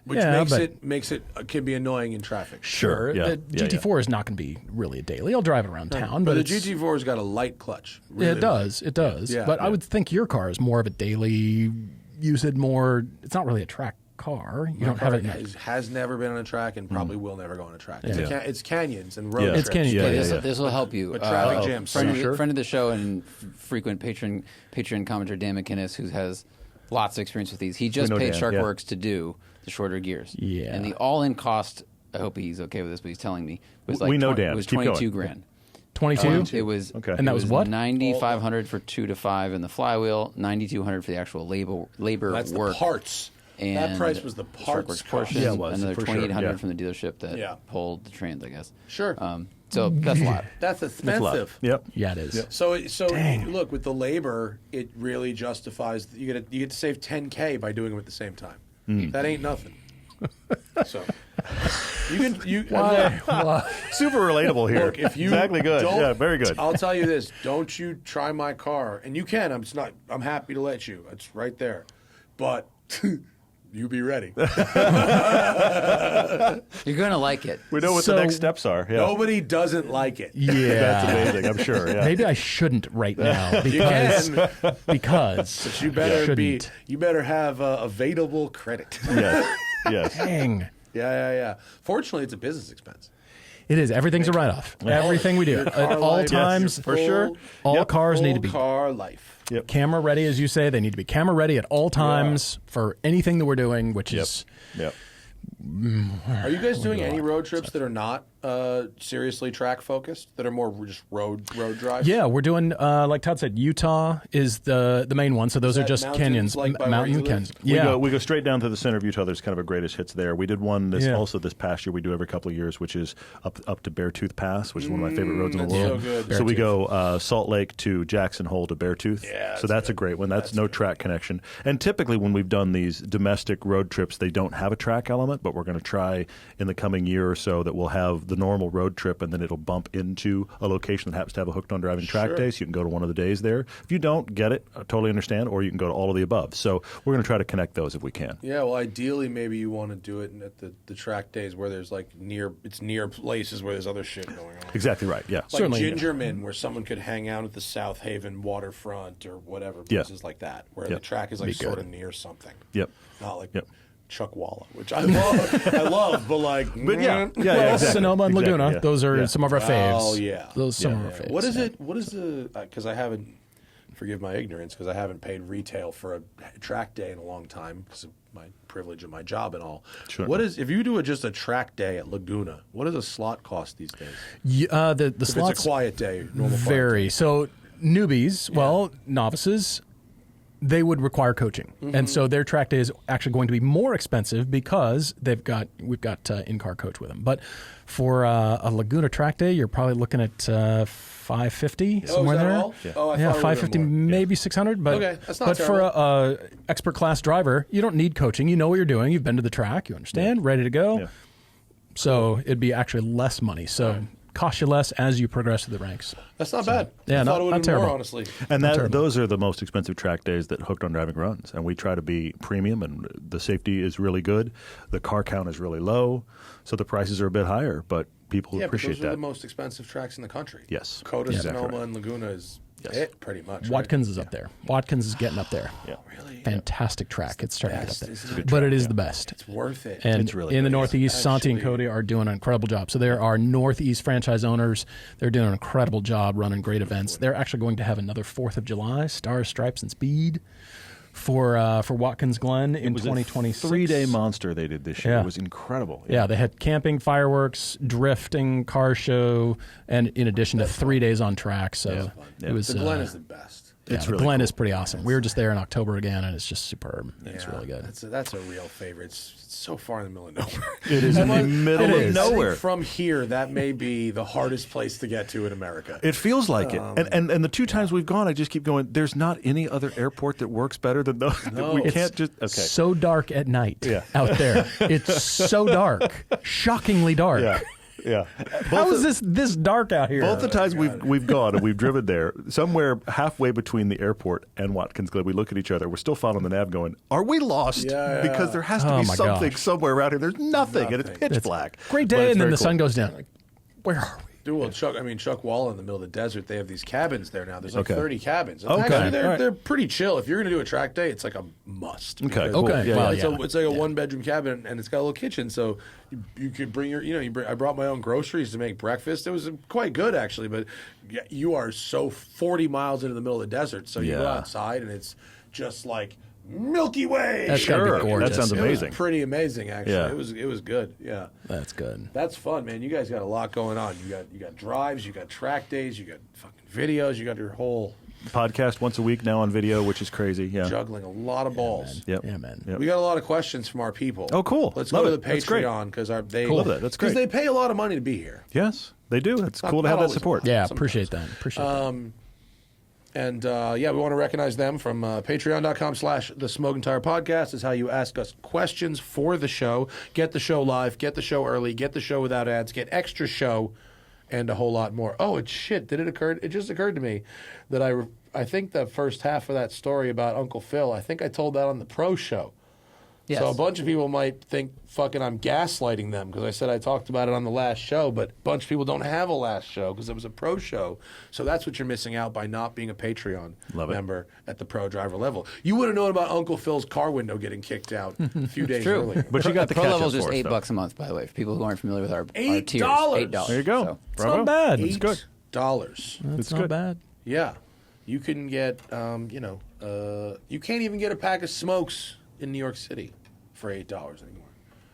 which Yeah, makes it can be annoying in traffic. Sure, Yeah, the yeah, GT4 is not going to be really a daily. I'll drive it around town, but the it's, GT4's got a light clutch. yeah, Really it does. It does. Yeah. But I would think your car is more of a daily. Use it more. It's not really a track car. You don't have it. Has never been on a track and probably will never go on a track. It's, Yeah. it's canyons and road Yeah. trips. It's canyon. Yeah, Okay, yeah, this will help you. But traffic jams Friend, suck. friend of the show and frequent patron commenter Dan McInnes, who has lots of experience with these. He just know paid Dan, yeah. Sharkworks to do the shorter gears. Yeah. And the all-in cost, I hope he's okay with this, but he's telling me, was like We know 20 Dan. It was Keep going. 22 grand. 22. It was Okay. And that was what? 9,500 for 2 to 5 in the flywheel, 9,200 for the actual labor That's work. the parts. And That price was the parts Sharkworks cost. portion, Yeah, it was, another for sure, 2,800 yeah. from the dealership that Yeah. pulled the trains, I guess. Sure. So that's a lot. That's That's a lot. expensive. Yep. Yeah, it is. So look, with the labor, it really justifies. You get to save 10K by doing them at the same time. That ain't nothing. So Super relatable here. Look, if you exactly good. don't- Yeah, very good. I'll tell you this: don't you try my car, and you can. I'm happy to let you. It's right there, but you be ready. You're going to like it. We know what So- the next steps are. Yeah. Nobody doesn't like it. Yeah. That's amazing, I'm sure. Yeah. Maybe I shouldn't right now You because can, because you better be. shouldn't. You better have available credit. Yes. Yes. Dang. Yeah. Fortunately, it's a business expense. It is. Everything's a write-off. Everything we do Your at car all life, times. your For sure. full- All Yep. cars need to full be car life. Yep. camera ready, as you say. They need to be camera ready at all times for anything that we're doing, which Yep. is Yep. Are you guys doing any road trips that are not seriously track focused? That are more just road drives? yeah. We're doing like Todd said. Utah is the main one. So those are that just mountains, canyons, like by where mountain you live? canyons. We Yeah. go straight down to the center of Utah. There's kind of a greatest hits there. We did one this past year. We do every couple of years, which is up to Beartooth Pass, which is one of my favorite roads in the that's world. so good. So we go Salt Lake to Jackson Hole to Beartooth. Yeah, so that's a great one. That's no track connection. And typically when we've done these domestic road trips, they don't have a track element, but we're going to try in the coming year or so that we'll have the normal road trip, and then it'll bump into a location that happens to have a hooked on driving track day, so you can go to one of the days there. If you don't get it, I totally understand, or you can go to all of the above. So we're going to try to connect those if we can. Yeah, well, ideally, maybe you want to do it at the track days where there's like near places where there's other shit going on. Exactly right, yeah. Like Certainly, yeah. Gingerman, where someone could hang out at the South Haven waterfront or whatever, places like that, where the track is like sort of near something. Yep. Not like Yep. Chuckwalla, which I love, but like, But yeah, Well, exactly. Sonoma and Exactly, Laguna. yeah. Those are Yeah. some of our faves. Oh yeah, Those some of Yeah. our faves. What is yeah. it? What is the? Because I haven't. Forgive my ignorance, because I haven't paid retail for a track day in a long time because of my privilege of my job and all. Sure. What is if you do just a track day at Laguna? What does a slot cost these days? The If slots it's a quiet day, normal quiet vary. day. So newbies, well, novices, they would require coaching, and so their track day is actually going to be more expensive because we've got in-car coach with them. But for a Laguna track day, you're probably looking at $550 somewhere is that there. all? Yeah. Oh, I Yeah, thought it would've $550, been more. maybe $600. But Okay, that's not but for terrible. a expert class driver, you don't need coaching. You know what you're doing. You've been to the track. You understand. Ready to go. Yeah. So it'd be actually less money. So cost you less as you progress through the ranks. That's not bad. Yeah, I thought it would not have been terrible. more, honestly. And those are the most expensive track days that Hooked on Driving runs. And we try to be premium, and the safety is really good. The car count is really low, so the prices are a bit higher, but people appreciate those are that. the most expensive tracks in the country. Yes. Coda, Yeah. Sonoma, Exactly. and Laguna is Yes. it, pretty much. right? Watkins is up there. Watkins is getting up there. Yeah. Really? Fantastic track. It's starting to best, get up isn't there. it? But it is the best. It's worth it. And It's really in the good. Northeast, Santi and Actually- Cody are doing an incredible job. So there are Northeast franchise owners. They're doing an incredible job running great events. They're actually going to have another 4th of July, Stars, Stripes, and Speed for Watkins Glen in It was 2026. a 3-day monster they did this year. Yeah. It was incredible. Yeah, they had camping, fireworks, drifting, car show, and in addition to 3 days on track. So Yeah. it was the Glen is the best. yeah, It's the really Glen cool. is pretty awesome. We were just there in October again, and it's just superb. It's Yeah, really good. That's a real favorite. It's so far in the middle of nowhere. It is in the middle It of is. I think nowhere. from here, that may be the hardest place to get to in America. It feels like it. And the 2 times we've gone, I just keep going, there's not any other airport that works better than those. No. We It's can't just, okay. So dark at night Yeah. out there. It's so dark, shockingly dark. Yeah. Yeah. How is this dark out here? Both the times we've gone and we've driven there, somewhere halfway between the airport and Watkins Glen, we look at each other. We're still following the nav going, are we lost? Yeah. Because there has to Oh be my something gosh. somewhere around here. There's nothing. And it's pitch black. Great But day, it's and then very the cool. sun goes down. Like, where are we? Dude, well, Chuck Wall in the middle of the desert, they have these cabins there now. There's like Okay. 30 cabins. And Okay. Actually, All right. they're pretty chill. If you're going to do a track day, it's like a must. Okay, because cool. Okay, Yeah, well, yeah. yeah. It's like a one-bedroom cabin, and it's got a little kitchen, so you could bring your, I brought my own groceries to make breakfast. It was quite good, actually, but you are so 40 miles into the middle of the desert, so you go Yeah. outside, and it's just like Milky Way. That's gotta be Sure. gorgeous. That sounds It was amazing. pretty amazing, actually. Yeah. It was good, yeah. That's good. That's fun, man. You guys got a lot going on. You got drives, you got track days, you got fucking videos, you got your whole Podcast once a week now on video, which is crazy. Yeah. juggling a lot of balls. Yep. Yeah, man. Yep. We got a lot of questions from our people. Oh, cool. Let's Love go to it. the That's great. Patreon because they Love that. That's great. because they pay a lot of money to be here. Yes, they do. It's cool to not have that always support. a lot. Yeah, Sometimes. appreciate that. Appreciate that. And we want to recognize them from patreon.com/the Smoking Tire Podcast is how you ask us questions for the show. Get the show live, get the show early, get the show without ads, get extra show, and a whole lot more. Oh, it's shit. Did it occur? It just occurred to me that I think the first half of that story about Uncle Phil, I think I told that on the Pro Show. Yes. So a bunch of people might think fucking I'm gaslighting them because I said I talked about it on the last show, but a bunch of people don't have a last show because it was a pro show. So that's what you're missing out by not being a Patreon Love it. member at the pro driver level. You would have known about Uncle Phil's car window getting kicked out a few days True. earlier. But you got the pro catch level up is just for us, $8 a month, by the way, for people who aren't familiar with our $8? tiers. $8. There you go. So, It's not bad. It's good. $8. It's good. not bad. Yeah. You can get, you can't even get a pack of smokes in New York City for $8 anymore.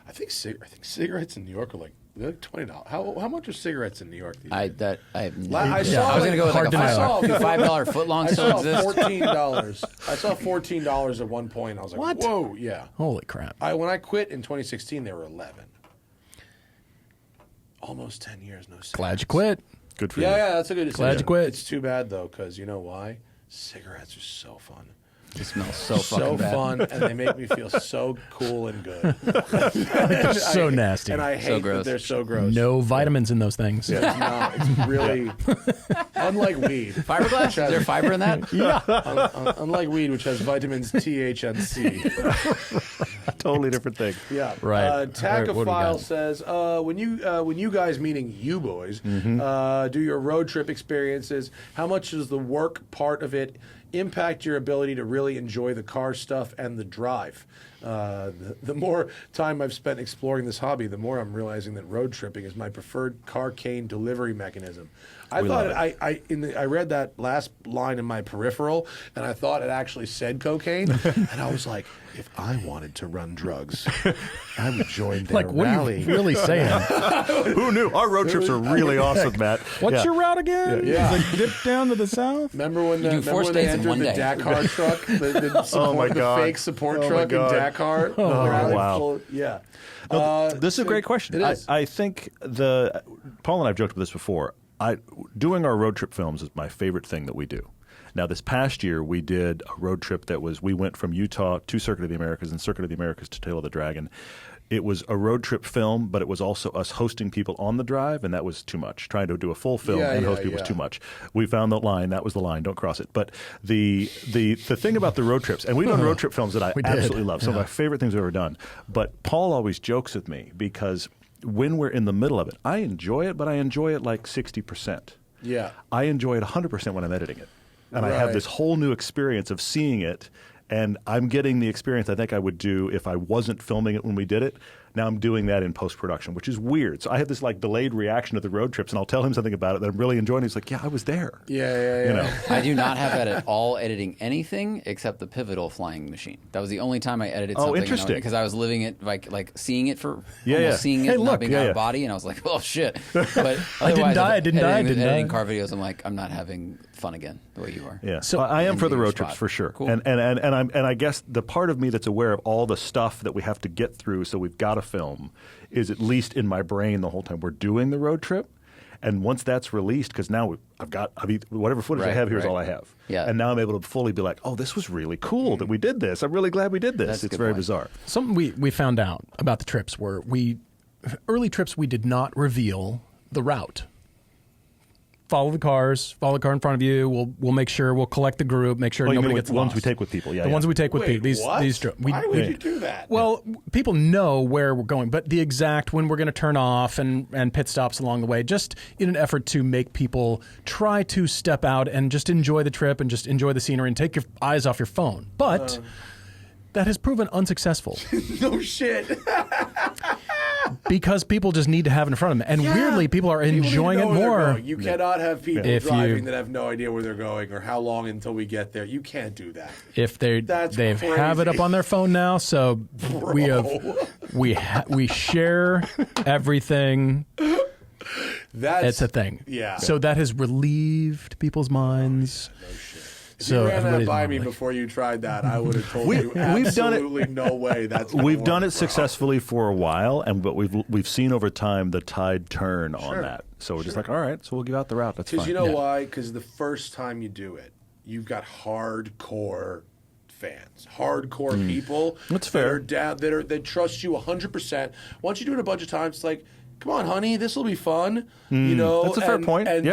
I think cigarettes in New York are like $20. How much are cigarettes in New York these days? I have no I idea. saw I was like- going to go with hard like to know. a $5 footlong I still saw exists. $14. I saw $14 at one point. I was like, What? whoa, yeah. Holy crap. When I quit in 2016, they were 11. Almost 10 years, no cigarettes. Glad you quit. Good for you. Yeah, that's a good decision. Glad you quit. It's too bad, though, because you know why? Cigarettes are so fun. It smells so So fucking bad. fun, and they make me feel so cool and good. They're so nasty. And I hate that gross. they're so gross. No vitamins in those things. No, it's really unlike weed. Fiberglass? Is there fiber in that? Unlike weed, which has vitamins T, H, and C. Totally different thing. Yeah. Right. All right, what do we Tacophile got? says, when you guys, meaning you boys, do your road trip experiences, how much does the work part of it impact your ability to really enjoy the car stuff and the drive? The more time I've spent exploring this hobby, the more I'm realizing that road tripping is my preferred carcane delivery mechanism. I read that last line in my peripheral, and I thought it actually said cocaine, and I was like, if I wanted to run drugs, I would join their Like, what are rally. you really saying? Who knew? Our road trips are really awesome, Matt. What's Yeah. your route again? Yeah. It's like dip down to the south? Remember when do four they states in entered one the day. Dakar truck, the support, my God. the fake support Oh, my truck in God. Dakar? wow. Yeah. This is a great question. It is. I think Paul and I have joked about this before. Doing our road trip films is my favorite thing that we do. Now, this past year, we did a road trip we went from Utah to Circuit of the Americas and Circuit of the Americas to Tail of the Dragon. it was a road trip film, but it was also us hosting people on the drive, and that was too much. Trying to do a full film and host people was too much. We found the line. That was the line. Don't cross it. But the thing about the road trips, and we've done road trip films that I absolutely love. Some of my favorite things we've ever done. But Paul always jokes with me because when we're in the middle of it, I enjoy it, but I enjoy it like 60%. Yeah. I enjoy it 100% when I'm editing it. And I have this whole new experience of seeing it, and I'm getting the experience I think I would do if I wasn't filming it when we did it. Now I'm doing that in post-production, which is weird. So I have this like delayed reaction to the road trips, and I'll tell him something about it that I'm really enjoying. He's like, yeah, I was there. Yeah. You know? I do not have that at all editing anything except the pivotal flying machine. That was the only time I edited something. Oh, interesting. Because I was living it, like seeing it for seeing it, Hey, not look, being out of body, and I was like, well, shit. But I didn't die. Editing car videos, I'm like, I'm not having fun again the way you are. Yeah, so I am for the road trips for sure. Cool. And I guess the part of me that's aware of all the stuff that we have to get through, so we've got to film, is at least in my brain the whole time we're doing the road trip. And once that's released, because now whatever footage I have here is all I have. Yeah. And now I'm able to fully be like, oh, this was really cool that we did this. I'm really glad we did this. It's very bizarre. Something we found out about the trips were early trips we did not reveal the route. Follow the car in front of you. We'll make sure we'll collect the group, make sure nobody gets the lost. ones we take with people. The ones we take with people. These Why would you do that? Well, people know where we're going, but the exact when we're going to turn off and pit stops along the way, just in an effort to make people try to step out and just enjoy the trip and just enjoy the scenery and take your eyes off your phone. But that has proven unsuccessful. No shit. Because people just need to have it in front of them. And weirdly, people are enjoying it more. You cannot have people driving that have no idea where they're going or how long until we get there. You can't do that. If they have it up on their phone now, so we share everything. It's a thing. Yeah. So that has relieved people's minds. No shit. If So you ran that everybody's by me normally- before you tried that, I would have told you we've done it- absolutely no way that's gonna We've work, done it bro. successfully for a while, but we've seen over time the tide turn on that. So we're just like, all right, so we'll give out the route. That's fine. Because you know why? Because the first time you do it, you've got hardcore fans, hardcore people. That's fair. That trust you 100%. Once you do it a bunch of times, it's like, come on, honey, this will be fun. You know, That's a fair point. And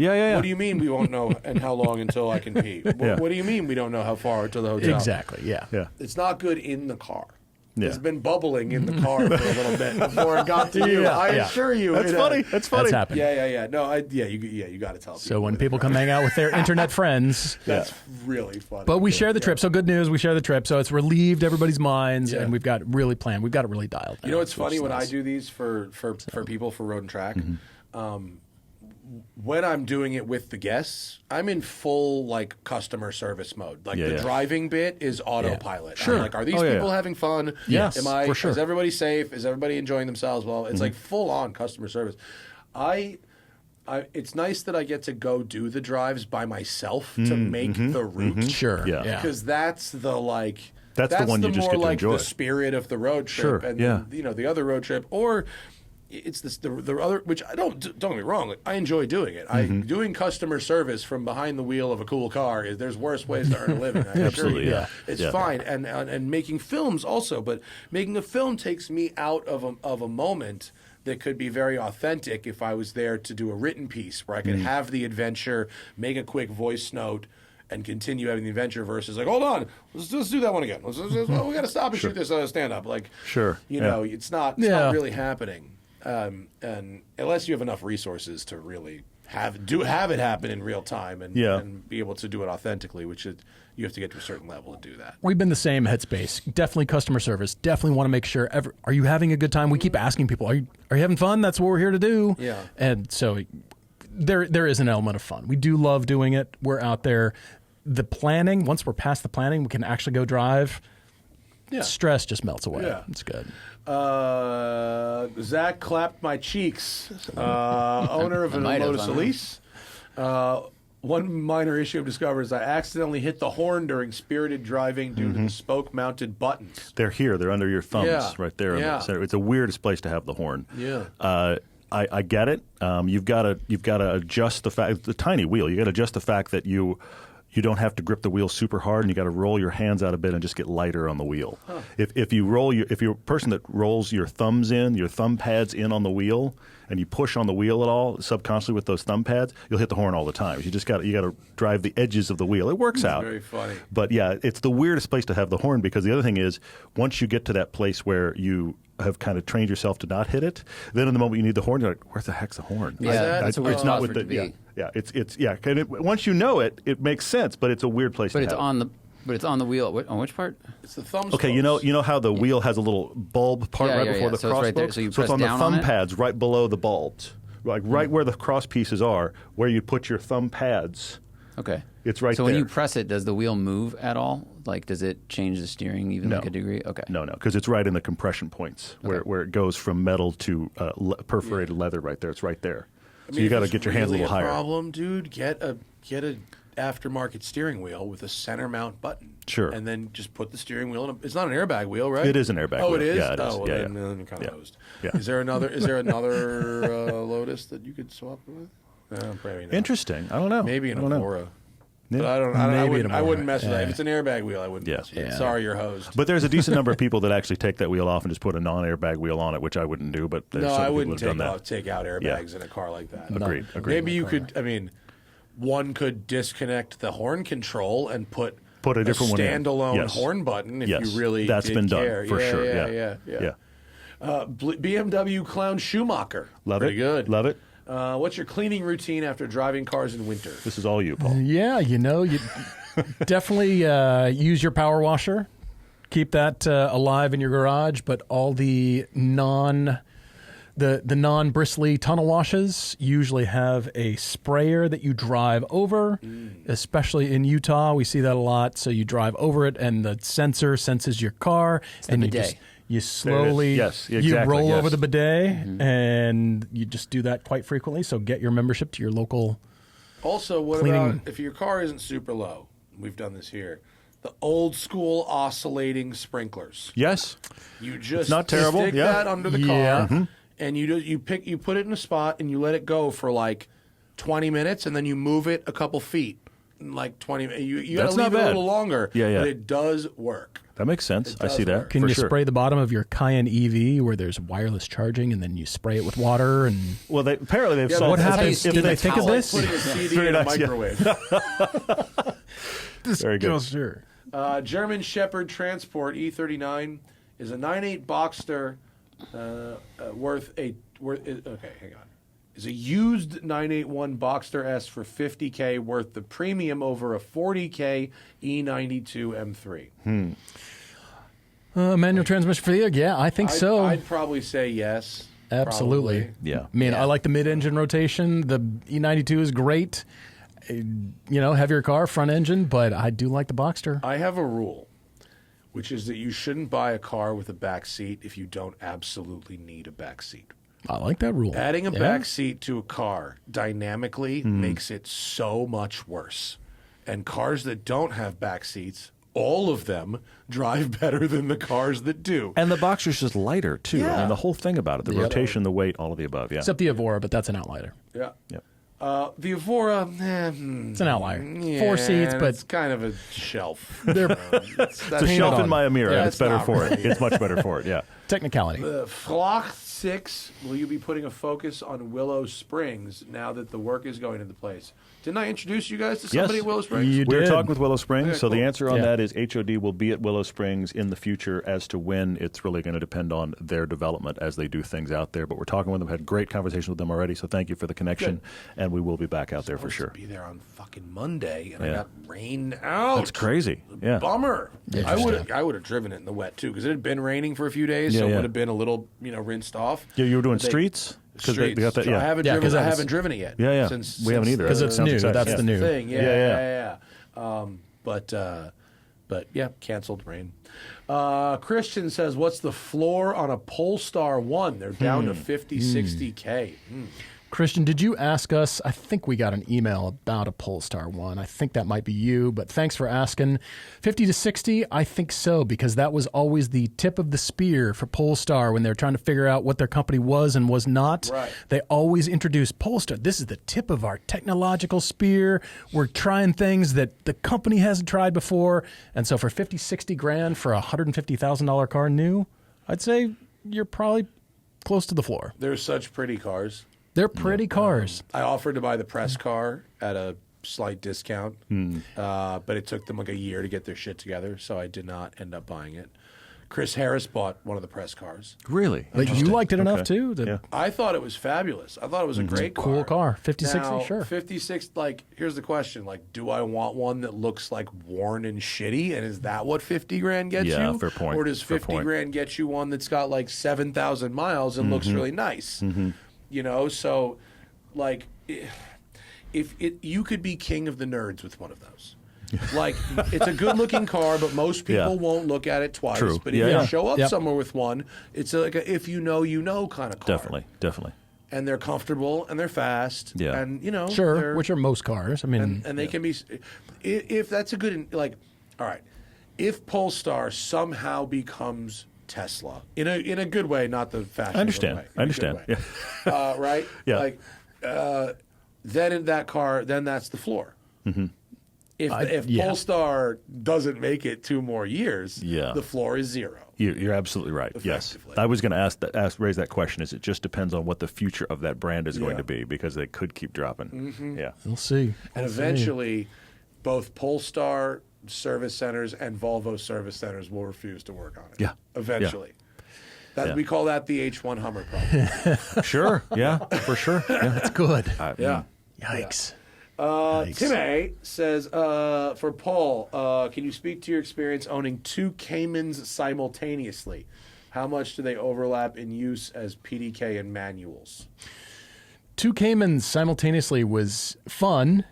Yeah. What do you mean we won't know and how long until I can pee? What do you mean we don't know how far to the hotel? Exactly, yeah. It's not good in the car. Yeah. It's been bubbling in the car for a little bit before it got to you. I assure you. That's funny. That's funny. That's happened. Yeah. No, you got to tell people. So when people come hang out with their internet friends, That's really funny. but we share the trip. So good news, we share the trip. So it's relieved everybody's minds, and we've got it really planned. We've got it really dialed. You know what's funny when I do these for people for Road and Track? When I'm doing it with the guests, I'm in full like customer service mode. Like the driving bit is autopilot. Sure. I'm like, are these people having fun? Yes, for sure. for Is everybody safe? Is everybody enjoying themselves? Well, it's like full on customer service. It's nice that I get to go do the drives by myself to make the route. Sure. Yeah. Because that's the like. That's the one you just more get to like enjoy. the spirit of the road trip, Sure, and yeah. the other road trip, or it's the other, which don't get me wrong, like, I enjoy doing it. Doing customer service from behind the wheel of a cool car there's worse ways to earn a living. I assure Absolutely, you. yeah. It's fine, and making films also, but making a film takes me out of a moment that could be very authentic if I was there to do a written piece where I could have the adventure, make a quick voice note, and continue having the adventure versus like, hold on, let's do that one again. We got to stop and shoot this stand up. Like, it's not really happening. And unless you have enough resources to really have it happen in real time and be able to do it authentically, which you have to get to a certain level to do that. We've been the same headspace. Definitely customer service. Definitely want to make sure. Are you having a good time? We keep asking people, are you having fun? That's what we're here to do. Yeah. And so there is an element of fun. We do love doing it. We're out there. The planning. Once we're past the planning, we can actually go drive. Yeah. Stress just melts away. Yeah. It's good. Zach clapped my cheeks. Owner of a Lotus Elise. One minor issue I've discovered is I accidentally hit the horn during spirited driving due to the spoke-mounted buttons. They're here. They're under your thumbs right there. Yeah. It's the weirdest place to have the horn. Yeah. I get it. You've got to adjust the fact, the tiny wheel. You got to adjust the fact that you you don't have to grip the wheel super hard, and you got to roll your hands out a bit and just get lighter on the wheel. Huh. If you're a person that rolls your thumbs in, your thumb pads in on the wheel, and you push on the wheel at all subconsciously with those thumb pads, you'll hit the horn all the time. You got to drive the edges of the wheel. It works out. Very funny. But yeah, it's the weirdest place to have the horn, because the other thing is, once you get to that place where you have kind of trained yourself to not hit it, then in the moment you need the horn, you're like, where the heck's the horn? Yeah, that's a weird spot for it to be. Once you know it, it makes sense, but it's a weird place. But to it's have. on the wheel. On which part? It's the thumb. Okay, you know how the wheel has a little bulb part before the So cross it's right there. spokes? So you it's press on the down thumb on it? pads right below the bulbs, like right where the cross pieces are, where you put your thumb pads. Okay. It's right so there. when you press it, does the wheel move at all? Like, does it change the steering even like a degree? Okay. No, because it's right in the compression points where it goes from metal to perforated leather right there. It's right there. So you got to get your hands a little higher. Problem, dude. Get a aftermarket steering wheel with a center mount button. Sure. And then just put the steering wheel in. It's not an airbag wheel, right? It is an airbag wheel. Oh, it is. Yeah, it is. Oh, well, Yeah, then you're kind of hosed. Yeah. Is there another Lotus that you could swap it with? Probably not. Interesting. I don't know. Maybe an I don't know. Evora. Yeah. But I wouldn't mess with that. If it's an airbag wheel, I wouldn't mess with it. Yeah. Sorry, you're hosed. But there's a decent number of people that actually take that wheel off and just put a non-airbag wheel on it, which I wouldn't do. But there's No, some I people wouldn't that have done that. take out airbags in a car like that. Agreed. Maybe you could. I mean, one could disconnect the horn control and put a different one in. standalone Yes. horn button if Yes. you really That's did been done care. for sure. Yeah. BMW Clown Schumacher. Love Pretty it. good. Love it. What's your cleaning routine after driving cars in winter? This is all you, Paul. Yeah, you definitely use your power washer. Keep that alive in your garage, but all the non-bristly tunnel washes usually have a sprayer that you drive over, especially in Utah. We see that a lot. So you drive over it, and the sensor senses your car, and you slowly you roll over the bidet, and you just do that quite frequently. So get your membership to your local. Also, what about if your car isn't super low? We've done this here. The old school oscillating sprinklers. Yes. You just not terrible. stick that under the car. Mm-hmm. And you put it in a spot and you let it go for like 20 minutes, and then you move it a couple feet, like 20. You got to leave it a little longer. Yeah. But it does work. That makes sense. I see that. Can you spray the bottom of your Cayenne EV where there's wireless charging, and then you spray it with water? And well, apparently they've solved. What happens? Did they think of this? Putting a CD in a microwave. Very good. Sure. German Shepherd Transport E39 is a 9.8 Boxster is a used 981 Boxster S for $50K worth the premium over a $40K E92 M3. Manual transmission for the year? Yeah, I think so. I'd probably say yes. Absolutely. Probably. Yeah. I mean, I like the mid-engine rotation. The E92 is great. Heavier car, front engine, but I do like the Boxster. I have a rule, which is that you shouldn't buy a car with a back seat if you don't absolutely need a back seat. I like that rule. Adding a back seat to a car dynamically makes it so much worse. And cars that don't have back seats, all of them drive better than the cars that do. And the Boxster's just lighter, too. Yeah. I mean, the whole thing about it, the rotation, the weight, all of the above, yeah. Except the Evora, but that's an outlier. Yeah. Yep. The Evora, it's an outlier. 4 seats, but it's kind of a shelf. It's a shelf in my Amira. Yeah, it's better not for really. it. It's much better for it, yeah. Technicality. The Flock 6, will you be putting a focus on Willow Springs now that the work is going into place? Didn't I introduce you guys to somebody at Willow Springs? You We were did. talking with Willow Springs, Okay, so the cool. answer on that is HOD will be at Willow Springs in the future. As to when, it's really going to depend on their development as they do things out there. But we're talking with them, had great conversation with them already, so thank you for the connection, and we will be back out there for sure. To be there on fucking Monday, and I got rain out. That's crazy. Yeah. Bummer. I would have driven it in the wet too, because it had been raining for a few days, so it would have been a little rinsed off. Yeah, you were doing streets? Because they got that, So I haven't driven it yet. Yeah. Since, we haven't either. Because it's Sounds new. exciting. That's the new thing. Yeah. But canceled rain. Christian says, what's the floor on a Polestar 1? They're down to 50, 60K. Christian, did you ask us? I think we got an email about a Polestar one. I think that might be you, but thanks for asking. 50 to 60, I think so, because that was always the tip of the spear for Polestar when they were trying to figure out what their company was and was not. Right. They always introduced Polestar. This is the tip of our technological spear. We're trying things that the company hasn't tried before. And so for 50, 60 grand for a $150,000 car new, I'd say you're probably close to the floor. They're such pretty cars. They're pretty cars. I offered to buy the press car at a slight discount, but it took them like a year to get their shit together, so I did not end up buying it. Chris Harris bought one of the press cars. Really? But you liked it enough too? Yeah. I thought it was fabulous. I thought it was a great car. Cool car. 50, 60, Now, sure. 56, like, here's the question. Like, do I want one that looks like worn and shitty? And is that what 50 grand gets Yeah, you? fair point. Or does Fair 50 point. grand get you one that's got like 7,000 miles and looks really nice? You know, so like, if you could be king of the nerds with one of those. Like, it's a good-looking car, but most people won't look at it twice. True. But if Yeah, you yeah. show up Yep. somewhere with one, it's like a if you know kind of car. Definitely. And they're comfortable and they're fast. Yeah. And you know, Sure, they're- which are most cars. I mean, and they can be. If that's a good, like, all right, if Polestar somehow becomes Tesla in a good way, not the fashion. I understand. Way, I understand. in a good way. Right? Yeah. Like, then in that car, then that's the floor. If yeah. Polestar doesn't make it 2 more years, Yeah. the floor is 0. You're absolutely right. Yes, Effectively. I was going to raise that question. Is it just depends on what the future of that brand is going Yeah. to be, because they could keep dropping. Yeah, we'll see. And eventually, both Polestar service centers and Volvo service centers will refuse to work on it. Yeah. Eventually. That, Yeah. We call that the H1 Hummer problem. sure. Yeah, for sure. Yeah. That's good. Yeah. Yikes. Tim A says, for Paul, can you speak to your experience owning 2 Caymans simultaneously? How much do they overlap in use as PDK and manuals? 2 Caymans simultaneously was fun.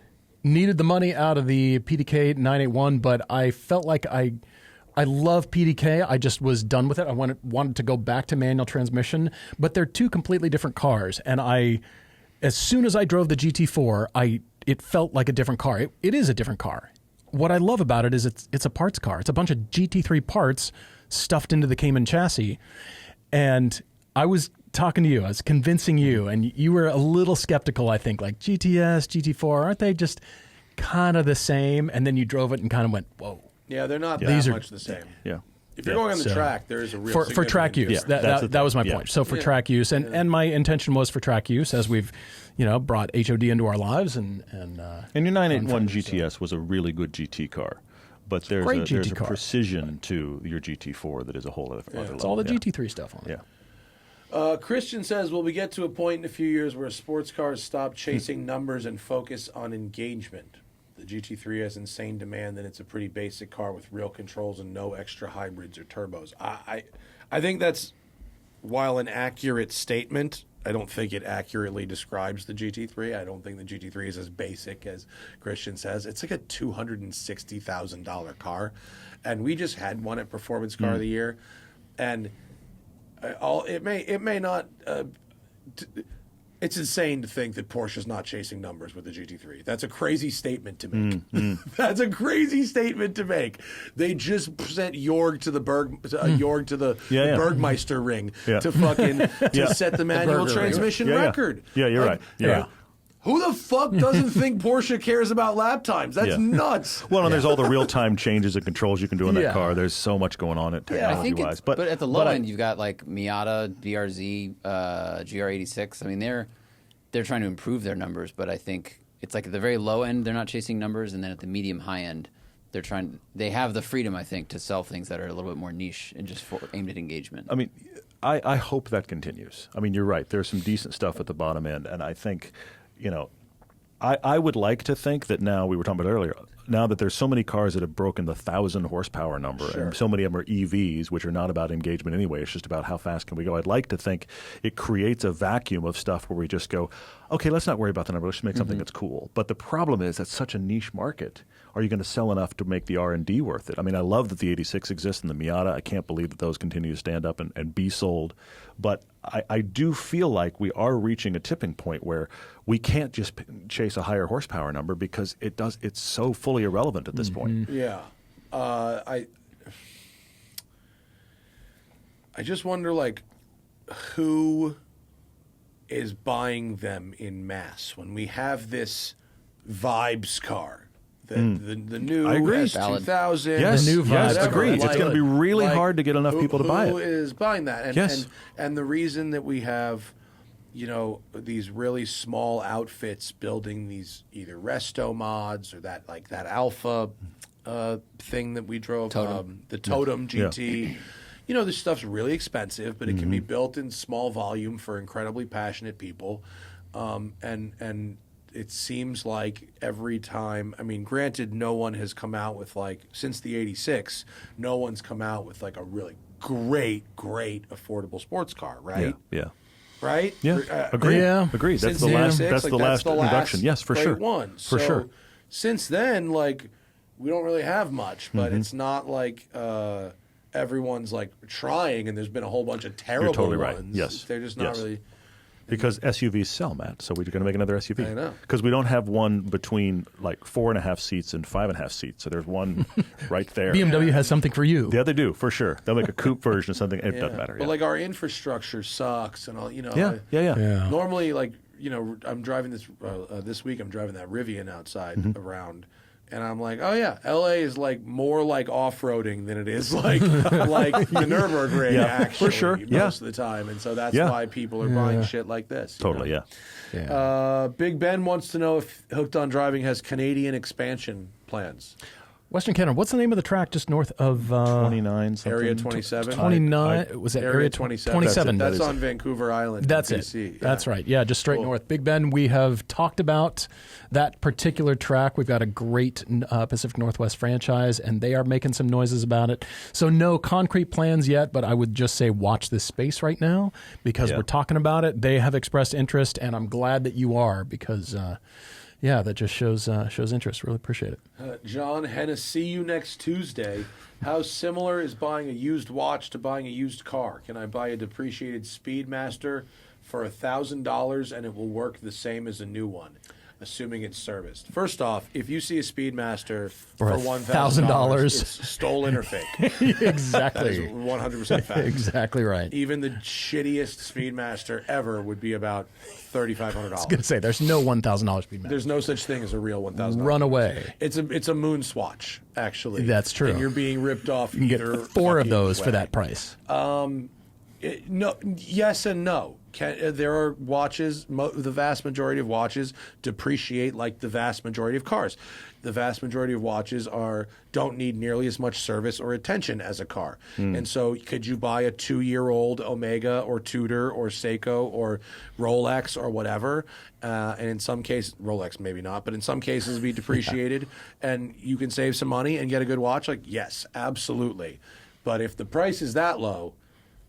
Needed the money out of the PDK 981, but I felt like I love PDK. I just was done with it. I wanted to go back to manual transmission, but they're 2 completely different cars. And as soon as I drove the GT4, it felt like a different car. It is a different car. What I love about it is it's a parts car. It's a bunch of GT3 parts stuffed into the Cayman chassis. And I was talking to you, I was convincing you, and you were a little skeptical, I think, like GTS, GT4, aren't they just kind of the same? And then you drove it and kind of went, whoa. Yeah, they're not These that are- much the same. Yeah. If you're going on the So- track, there is a real For track use. significant difference. that's the That was my thing. point. So for track use, and my intention was for track use, as we've brought HOD into our lives. And And your 981 GTS was a really good GT car, but there's great a GT car. precision to your GT4 that is a whole other level. it's all the Yeah. GT3 stuff on it. Yeah. Christian says, will we get to a point in a few years where sports cars stop chasing numbers and focus on engagement? The GT3 has insane demand, and it's a pretty basic car with real controls and no extra hybrids or turbos. I think that's, while an accurate statement, I don't think it accurately describes the GT3. I don't think the GT3 is as basic as Christian says. It's like a $260,000 car, and we just had one at Performance Car of the Year, and it may not. It's insane to think that Porsche's not chasing numbers with the GT3. That's a crazy statement to make. That's a crazy statement to make. They just sent Jorg to the Bergmeister ring to fucking set the manual Burger ring. transmission record. Yeah, you're right. You're right. Who the fuck doesn't think Porsche cares about lap times? That's nuts. Well, and there's all the real-time changes and controls you can do in that Yeah. car. There's so much going on it I think technology-wise. but at the low end, you've got like Miata, BRZ, GR86. I mean, they're trying to improve their numbers, but I think it's like at the very low end, they're not chasing numbers, and then at the medium high end, they have the freedom, I think, to sell things that are a little bit more niche and just aimed at engagement. I mean, I hope that continues. I mean, you're right. There's some decent stuff at the bottom end, and I think, I would like to think that now, we were talking about earlier, now that there's so many cars that have broken the 1,000 horsepower number, and so many of them are EVs, which are not about engagement anyway, it's just about how fast can we go. I'd like to think it creates a vacuum of stuff where we just go, okay, let's not worry about the number, let's just make something that's cool. But the problem is that's such a niche market. Are you going to sell enough to make the R&D worth it? I mean, I love that the 86 exists and the Miata. I can't believe that those continue to stand up and be sold. But I do feel like we are reaching a tipping point where we can't just chase a higher horsepower number because it's so fully irrelevant at this point. Yeah. I just wonder, like, who is buying them in mass when we have this vibes car, the new I agree. S2000. Yes, The new yes, Vibe. agreed. Like- It's going to be really like, hard to get enough people to buy Who it. is buying that? And, Yes. and the reason that we have, you know, these really small outfits building these either resto mods or that alpha thing that we drove, Totem. the Totem GT. You know, this stuff's really expensive, but it can be built in small volume for incredibly passionate people. And it seems like every time, I mean, granted, no one has come out with, like, since the 86, no one's come out with, like, a really great affordable sports car, right? Yeah. Right? Yeah. Agreed. Yeah. Agreed. That's Since the last. 86, That's like, the last introduction. Yes, for great sure. one. For So, sure. Since then, like, we don't really have much, but it's not like everyone's like trying, and there's been a whole bunch of terrible totally right. ones. Yes. They're just not Yes. really. Because SUVs sell, Matt. So we're going to make another SUV. I know. Because we don't have one between like 4.5 seats and 5.5 seats. So there's one right there. BMW has something for you. Yeah, they do, for sure. They'll make a coupe version of something. It doesn't matter. But like our infrastructure sucks, and all, you know. yeah. Yeah. Normally, like, you know, I'm driving this week. I'm driving that Rivian outside around, and I'm like, oh yeah, LA is like more like off-roading than it is like like the Nürburgring. Yeah, actually, for sure. most of the time, and so that's Yeah. why people are buying shit like this. you Totally, know? yeah. Big Ben wants to know if Hooked on Driving has Canadian expansion plans. Western Canada. What's the name of the track just north of 29 something. Area 27. 29? Was that Area 27. 27. That's on Vancouver Island. That's in it. BC. Yeah. That's right. Yeah, just straight Cool. north. Big Ben, we have talked about that particular track. We've got a great Pacific Northwest franchise, and they are making some noises about it. So no concrete plans yet, but I would just say watch this space right now because Yeah. we're talking about it. They have expressed interest, and I'm glad that you are because, that just shows interest. Really appreciate it. John Hennis, see you next Tuesday. How similar is buying a used watch to buying a used car? Can I buy a depreciated Speedmaster for $1,000 and it will work the same as a new one, assuming it's serviced? First off, if you see a Speedmaster for $1,000, it's stolen or fake. That is Exactly. 100% fact. Exactly right. Even the shittiest Speedmaster ever would be about $3,500. I was going to say, there's no $1,000 Speedmaster. There's no such thing as a real $1,000. Run away. It's a moon swatch, actually. That's true. And you're being ripped off. You can get either 4 of fucking those way. for that price. No, yes and no. There are watches. The vast majority of watches depreciate like the vast majority of cars. The vast majority of watches don't need nearly as much service or attention as a car. And so, could you buy a 2-year-old Omega or Tudor or Seiko or Rolex or whatever? And in some cases, Rolex maybe not, but in some cases, be depreciated, and you can save some money and get a good watch. Like, yes, absolutely. But if the price is that low,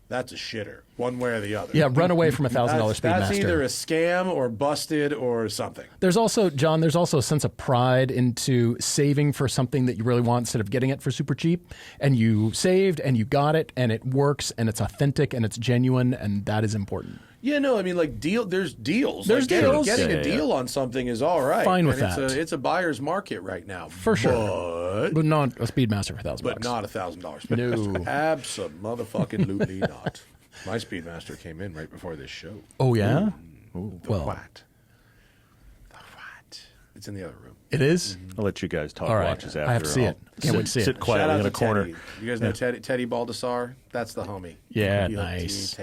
that's a shitter, one way or the other. Yeah, run away from $1,000 Speedmaster. That's either a scam or busted or something. There's also, John, a sense of pride into saving for something that you really want instead of getting it for super cheap. And you saved and you got it and it works and it's authentic and it's genuine, and that is important. Yeah, no, I mean, like, there's deals. There's Like, getting- deals. Getting Yeah, a deal on something is all right. Fine with And that. It's a buyer's market right now. For sure. But not a Speedmaster for $1,000. But not $1,000. No. Absolutely not. My Speedmaster came in right before this show. Oh, yeah? The Well. what? The what? It's in the other room. It is? I'll let you guys talk All right. watches after. I have to see it. Can't wait to see it. Sit Shout quietly out in to a corner. Teddy. You guys know Teddy Baldassar? That's the homie. Yeah, He nice.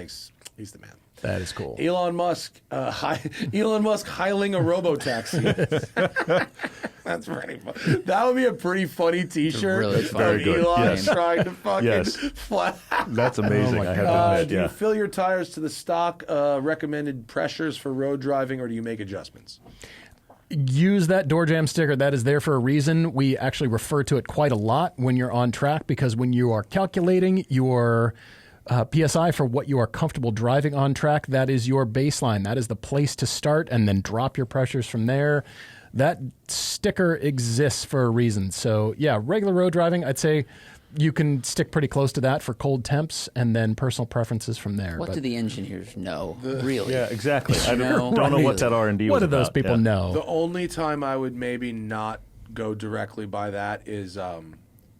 He's the man. That is cool. Elon Musk hiling a robo-taxi. That's pretty funny. That would be a pretty funny T-shirt really of funny. Very good. Elon Yes. trying to fucking Yes. fly. That's amazing. Oh my I have God. to admit. Do you Yeah. fill your tires to the stock recommended pressures for road driving, or do you make adjustments? Use that door jam sticker. That is there for a reason. We actually refer to it quite a lot when you're on track, because when you are calculating your PSI for what you are comfortable driving on track, that is your baseline. That is the place to start, and then drop your pressures from there. That sticker exists for a reason. So, yeah, regular road driving, I'd say you can stick pretty close to that for cold temps, and then personal preferences from there. What but do the engineers know? Really? Yeah, exactly. I No. don't know what that R&D was what do those about. people Yeah. know? The only time I would maybe not go directly by that is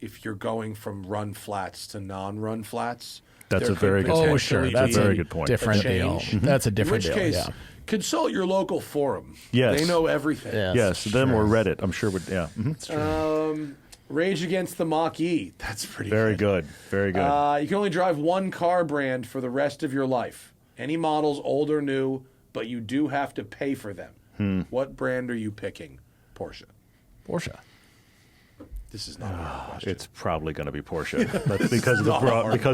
if you're going from run flats to non-run flats. That's there a very could good point. Oh, sure. potentially That's be a very good point. Different a deal. change. That's a In different which deal. case, Yeah. consult your local forum. Yes. They know everything. Yeah. Yes, them or Reddit, I'm sure would. Yeah. Mhm. Rage Against the Mach-E. That's pretty Very good. Very good. You can only drive one car brand for the rest of your life. Any models, old or new, but you do have to pay for them. What brand are you picking? Porsche. Porsche. This is not a hard question. It's probably going to be Porsche. That's because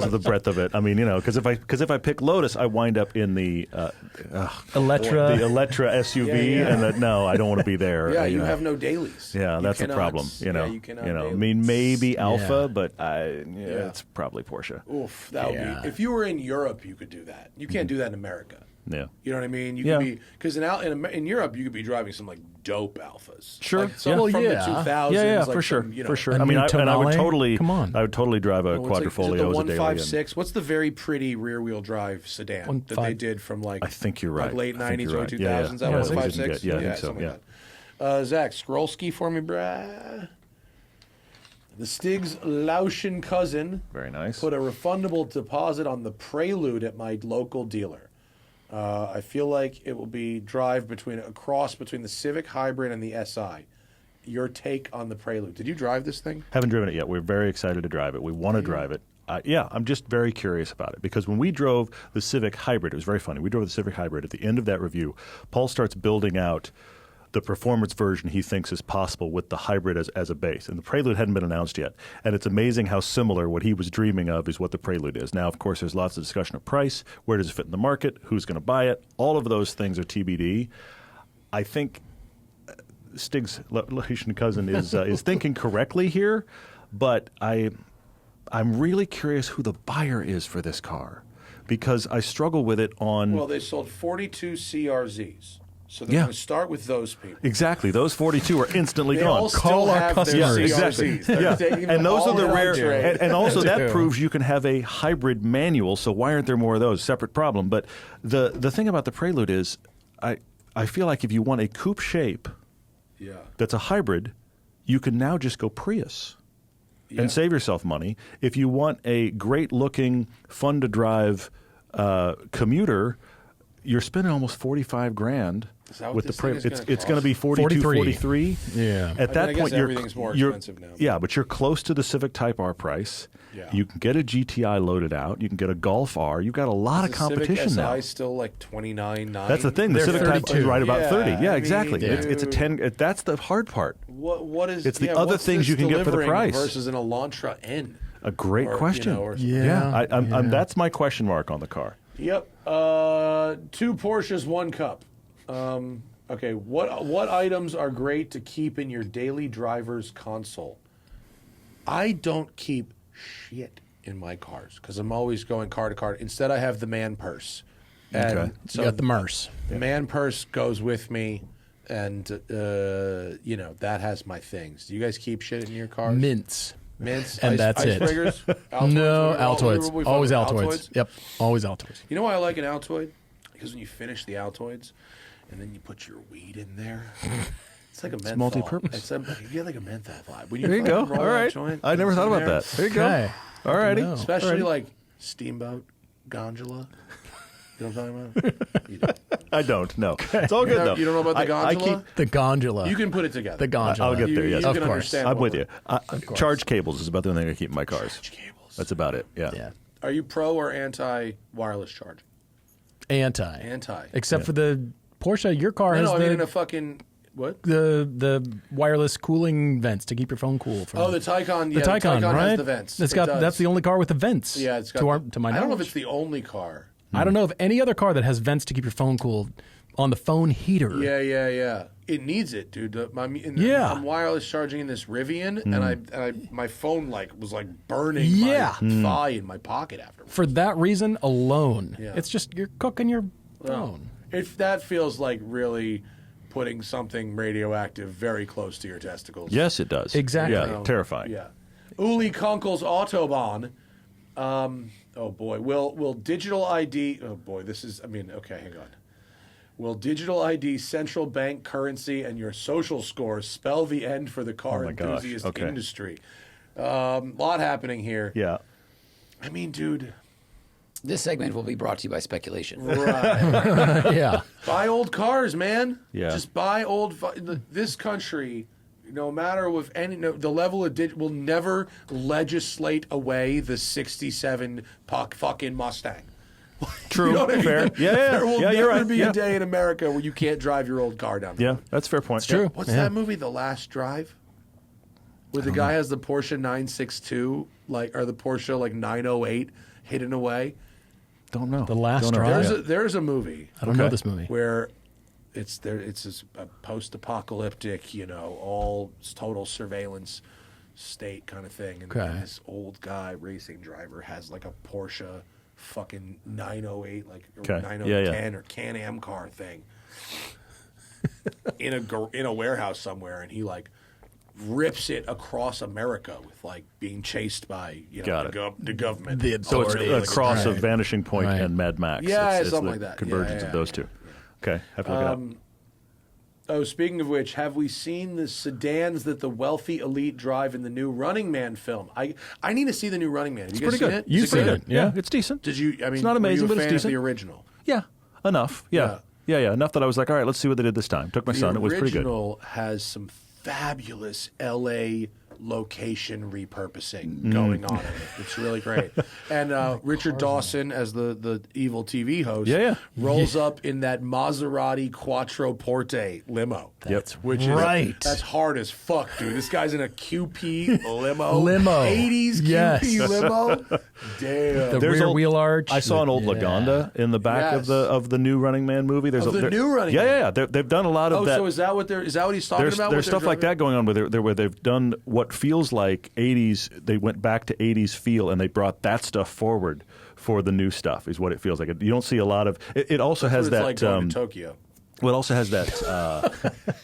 of the breadth of it. I mean, because if I pick Lotus, I wind up in the Electra. the Electra SUV, Yeah. and no, I don't want to be there. Yeah, you you know. have no dailies. Yeah, You that's the cannot- problem. Yeah, you cannot. I dailies. mean, maybe Alpha, Yeah. but it's probably Porsche. Oof, that would Yeah. be. If you were in Europe, you could do that. You can't do that in America. Yeah. You know what I mean? You Yeah. could be because in Europe you could be driving some like dope Alphas. Sure. Like, some Yeah. from Well, the yeah. 2000s. Yeah, like for sure, some, you know, for sure. a I mean, new and I would Tonale? totally, Come on. I would totally drive a What's quadrifoglio the as a daily. 156? What's the very pretty rear-wheel drive sedan that they 1.5. did from like? I think you're right. Like late I think 90s, you're early right. 2000s. Yeah, That yeah. was Yeah, 156. yeah, I think so, something yeah. like that. Zach, scroll ski for me, brah. The Stig's Lauschen cousin Very nice. put a refundable deposit on the Prelude at my local dealer. I feel like it will be a cross between the Civic Hybrid and the SI. Your take on the Prelude? Did you drive this thing? Haven't driven it yet. We're very excited to drive it. We want to drive it. Yeah, I'm just very curious about it because when we drove the Civic Hybrid, it was very funny. We drove the Civic Hybrid. At the end of that review, Paul starts building out the performance version he thinks is possible with the hybrid as a base. And the Prelude hadn't been announced yet. And it's amazing how similar what he was dreaming of is what the Prelude is. Now, of course, there's lots of discussion of price. Where does it fit in the market? Who's going to buy it? All of those things are TBD. I think Stig's Lautian cousin is thinking correctly here, but I'm really curious who the buyer is for this car because I struggle with it on... Well, they sold 42 CRZs. So they're Yeah. going to start with those people. Exactly. Those 42 are instantly They gone. all still Call our have their customers. CRZs. Exactly. They're Yeah. taking them And those all are the on rare. trade. And also that do. proves you can have a hybrid manual. So why aren't there more of those? Separate problem. But the thing about the Prelude is, I feel like if you want a coupe shape Yeah. that's a hybrid, you can now just go Prius. Yeah. And save yourself money. If you want a great-looking, fun-to-drive commuter, you're spending almost 45 grand Is that what with the this thing Prius. is gonna It's going to be cost? 42, 43. 43. Yeah. At that I guess point, you're everything's more you're- expensive now. Yeah, but you're close to the Civic Type R price. Yeah. You can get a GTI loaded out. You can get a Golf R. You've got a lot of The competition Civic now. SI still like 29.9. That's the thing. The They're Civic Type is 32. right about Yeah, 30. Yeah, I exactly. mean, It's a dude. 10. That's the hard part. What is? It's the other what's things this you can get for the delivering price. versus an Elantra N. A great Or, you question. know, or- Yeah. I'm that's my question mark on the car. Yep. 2 Porsches, 1 Cup. Okay. What items are great to keep in your daily driver's console? I don't keep shit in my cars because I'm always going car to car. Instead, I have the man purse. And Okay. You got the Merce. The man purse goes with me, and that has my things. Do you guys keep shit in your cars? Mints. Mints, And that's it. Icebreakers? Altoids, No, whatever. Altoids. We Always fuck with Altoids. Yep. Always Altoids. You know why I like an Altoid? Because when you finish the Altoids, and then you put your weed in there, it's like a menthol. multi-purpose. You get like a menthol vibe. When There you fucking go. roll All that right. joint, I never it's thought in about there. that. There you Okay. go. All righty. know. Especially like Steamboat, Gondola. You know what I'm talking about? You do. I don't. No. It's all good though. You don't know about the I gondola? keep. The gondola. You can put it together. the gondola. I'll get there, yes. You Of can course. understand I'm what with we're- you. Charge cables is about the only thing I keep in my cars. Cables. That's about it. Yeah. Yeah. Are you pro or anti wireless charge? Anti. Anti. Except for the Porsche, your car No, has I the, mean in a fucking what? the wireless cooling vents to keep your phone cool. From Oh, the Taycan. Yeah, the Taycan, right? has the vents. It's It got does. that's the only car with the vents. Yeah, it's got. to my I don't know if knowledge. it's the only car. I don't know of any other car that has vents to keep your phone cool on the phone heater. Yeah. It needs it, dude. Yeah. I'm wireless charging in this Rivian, and I my phone was burning Yeah. my thigh in my pocket afterwards. For that reason alone, Yeah. it's just you're cooking your phone. If that feels like really putting something radioactive very close to your testicles. Yes, it does. Exactly. Yeah. Terrifying. Yeah. Uli Kunkel's Autobahn. Oh boy, will digital ID? Oh boy, this is. I mean, okay, hang on. Will digital ID, central bank currency, and your social scores spell the end for the car enthusiast industry? Lot happening here. Yeah. I mean, dude. This segment will be brought to you by speculation. Right. Yeah. Buy old cars, man. Yeah. Just buy old. This country, no matter with the level of will never legislate away the '67 fucking Mustang. True. You know what I mean? Fair. Yeah. There will yeah, never you're right. be yeah. a day in America where you can't drive your old car down the Yeah, road. that's a fair point. It's true. What's that movie, The Last Drive? Where the guy has the Porsche 962, or the Porsche 908 hidden away. Don't know. The Last Don't know. Drive. There's a movie I don't know this movie. where it's a post-apocalyptic, all total surveillance state kind of thing, and Okay. this old guy racing driver has like a Porsche fucking 908 or Okay. 9010 or Can-Am car thing in a warehouse somewhere, and he rips it across America with being chased by Got the government. So it's a cross of Vanishing Point Right. and Mad Max. Yeah, it's something the like that. Convergence Yeah, of those yeah, two. Okay, have to look it up. Oh, speaking of which, have we seen the sedans that the wealthy elite drive in the new Running Man film? I need to see the new Running Man. Have you guys Pretty seen good. it? You've Is it seen good? it. Yeah. It's decent. Did you? I mean, it's not amazing, were but you a it's fan decent. of the original? Yeah, enough. Yeah, enough that I was like, all right, let's see what they did this time. Took my son. It was pretty good. The original has some fabulous L.A. location repurposing going on in it. It's really great. And Richard Dawson, as the evil TV host, rolls up in that Maserati Quattroporte limo. That's Which right. That's hard as fuck, dude. This guy's in a QP limo. 80s QP Yes. limo. Damn. The There's rear a- wheel arch. I saw an old Lagonda in the back Yes. of the new Running Man movie. There's Of the new Running Man? Yeah. They've done a lot of that. So is that what he's talking about? There's stuff like that going on where they've done what feels like 80s. They went back to 80s feel and they brought that stuff forward for the new stuff. Is what it feels like. You don't see a lot of. It also That's has what it's that. like going to Tokyo. Well, it also has that.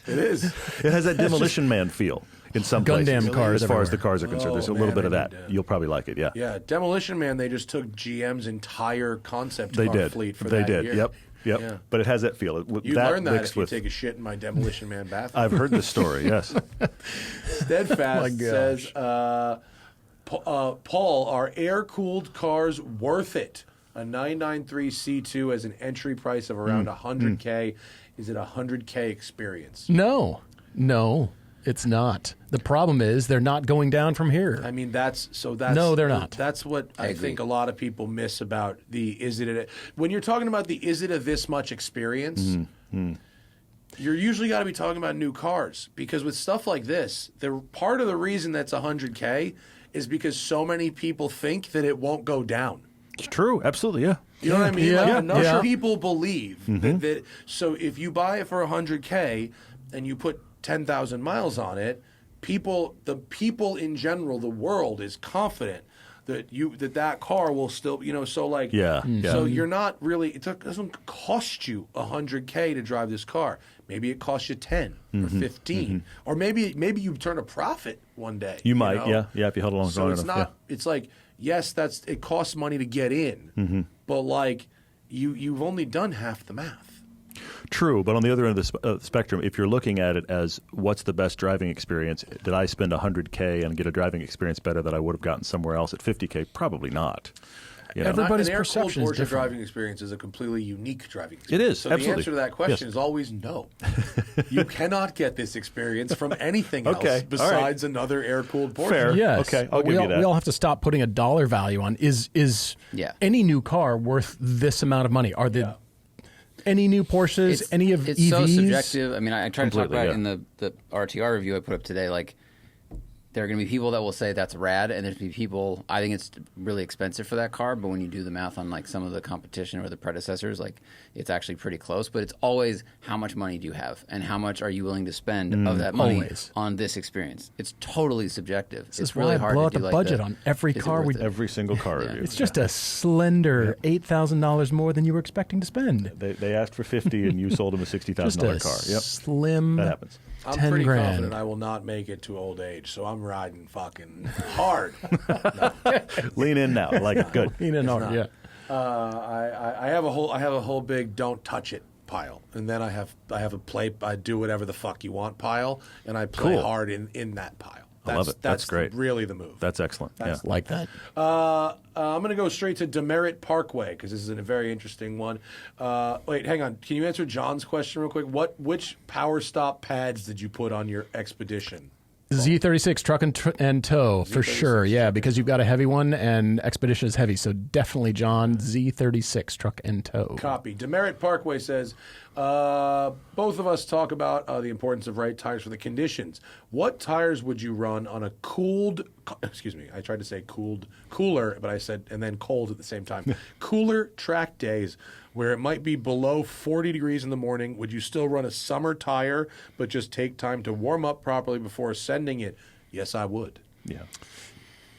It is. It has that Demolition Man feel in some Gundam places. cars as far as the everywhere. cars are concerned. There's a Oh, little man, bit of I that. need to- You'll probably like it. Yeah. Yeah, Demolition Man, they just took GM's entire concept They car did. fleet for They that did. year. Yep. Yeah. But it has that feel. You learn that mixed if you with. take a shit in my Demolition Man bathroom. I've heard this story. Yes. Steadfast gosh. says, Paul, are air-cooled cars worth it? A 993 C2 has an entry price of around $100K. Is it a $100K experience? No, it's not. The problem is they're not going down from here. I mean, that's No, they're not. That's what I agree. think a lot of people miss about when you're talking about the is it a this much experience, you're usually got to be talking about new cars, because with stuff like this, part of the reason that's $100K is because so many people think that it won't go down. It's true. Absolutely. Yeah. You know what I mean? Yeah, Like, enough yeah. people believe that. So if you buy it for $100K and you put 10,000 miles on it, the people in general, the world is confident that that car will still, so like, Yeah. So you're not really. It doesn't cost you $100K to drive this car. Maybe it costs you 10 or 15, or maybe you turn a profit one day. You might. know? Yeah. If you hold along So long it's enough. not. It's like, yes, it costs money to get in, but like you've only done half the math. True, but on the other end of the spectrum, if you're looking at it as what's the best driving experience, did I spend $100K and get a driving experience better that I would have gotten somewhere else at $50K? Probably not. You know? Everybody's An air-cooled perception is Porsche different. driving experience is a completely unique driving experience. It is, So absolutely. the answer to that question Yes. is always no. You cannot get this experience from anything Okay, all else right. besides another air-cooled Porsche. Fair. Yes. Okay, I'll we give all, you that. We all have to stop putting a dollar value on is Yeah. any new car worth this amount of money? Are the any new Porsches, any of it's EVs? so subjective. I mean, I tried to talk Completely, about it yeah. in the RTR review I put up today. Like, there are going to be people that will say that's rad, and there's going to be people, I think it's really expensive for that car, but when you do the math on like some of the competition or the predecessors, like it's actually pretty close. But it's always how much money do you have, and how much are you willing to spend of that money Always. on this experience? It's totally subjective. This it's is really why I hard blow to out do the like budget on every is it car worth we- it? Every single car review. It's just a slender $8,000 more than you were expecting to spend. They asked for 50 and you sold them a $60,000 Just a car. Yep. slim That happens. I'm 10 pretty grand. confident I will not make it to old age, so I'm riding fucking hard. Lean in now. Like it. Good. Lean in hard, yeah. I have a whole big don't touch it pile, and then I have a play. I do whatever the fuck you want pile, and I play Cool. hard in that pile. I love it. That's great. Really the move. That's excellent. Yeah. Like that. I'm going to go straight to Demerit Parkway because this is a very interesting one. Wait, hang on. Can you answer John's question real quick? Which power stop pads did you put on your Expedition? Z36 truck and tow for sure, yeah, because you've got a heavy one and Expedition is heavy, so definitely John, Z36 truck and tow. Copy. Demerit Parkway says, both of us talk about the importance of right tires for the conditions. What tires would you run on a I tried to say cooler, but I said, and then cold at the same time. Cooler track days where it might be below 40 degrees in the morning. Would you still run a summer tire, but just take time to warm up properly before sending it? Yes, I would.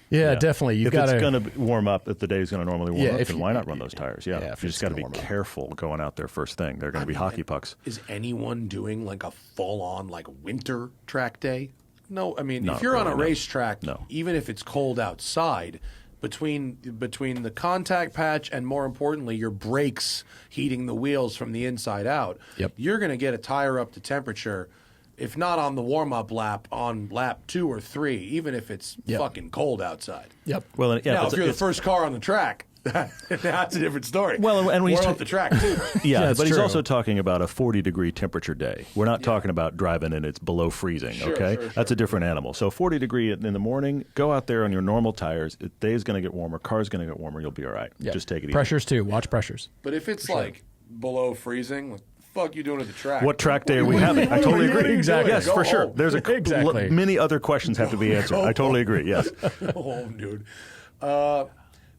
Yeah, definitely. You've if got it's going to warm up, if the day's going to normally warm up, if then why not run those tires? Yeah, if you it's just got to gonna be warm up. careful going out there first thing. They're going to be hockey pucks. Is anyone doing like a full-on like winter track day? No, I mean, Not if you're on a really, no. racetrack, No. even if it's cold outside, between the contact patch and more importantly your brakes heating the wheels from the inside out, Yep. you're going to get a tire up to temperature, if not on the warm-up lap, on lap 2 or 3, even if it's Yep. fucking cold outside. Yep. Well, yeah, Now, but if you're the it's- first car on the track, that's a different story. Well, and when he's warm up the track too. Yeah, That's but he's true. also talking about a 40-degree temperature day. We're not talking about driving and it's below freezing, Sure, okay? sure, That's a different animal. So 40-degree in the morning, go out there on your normal tires. The day's going to get warmer, car's going to get warmer, you'll be all right. Yeah. Just take it easy. Pressures too. Watch pressures. But if it's like below freezing, what the fuck you doing at the track? What track day are we having? I totally agree. Exactly. Yes, Go for sure. home. There's Exactly. many other questions have to be answered. I totally agree, yes. Oh, dude.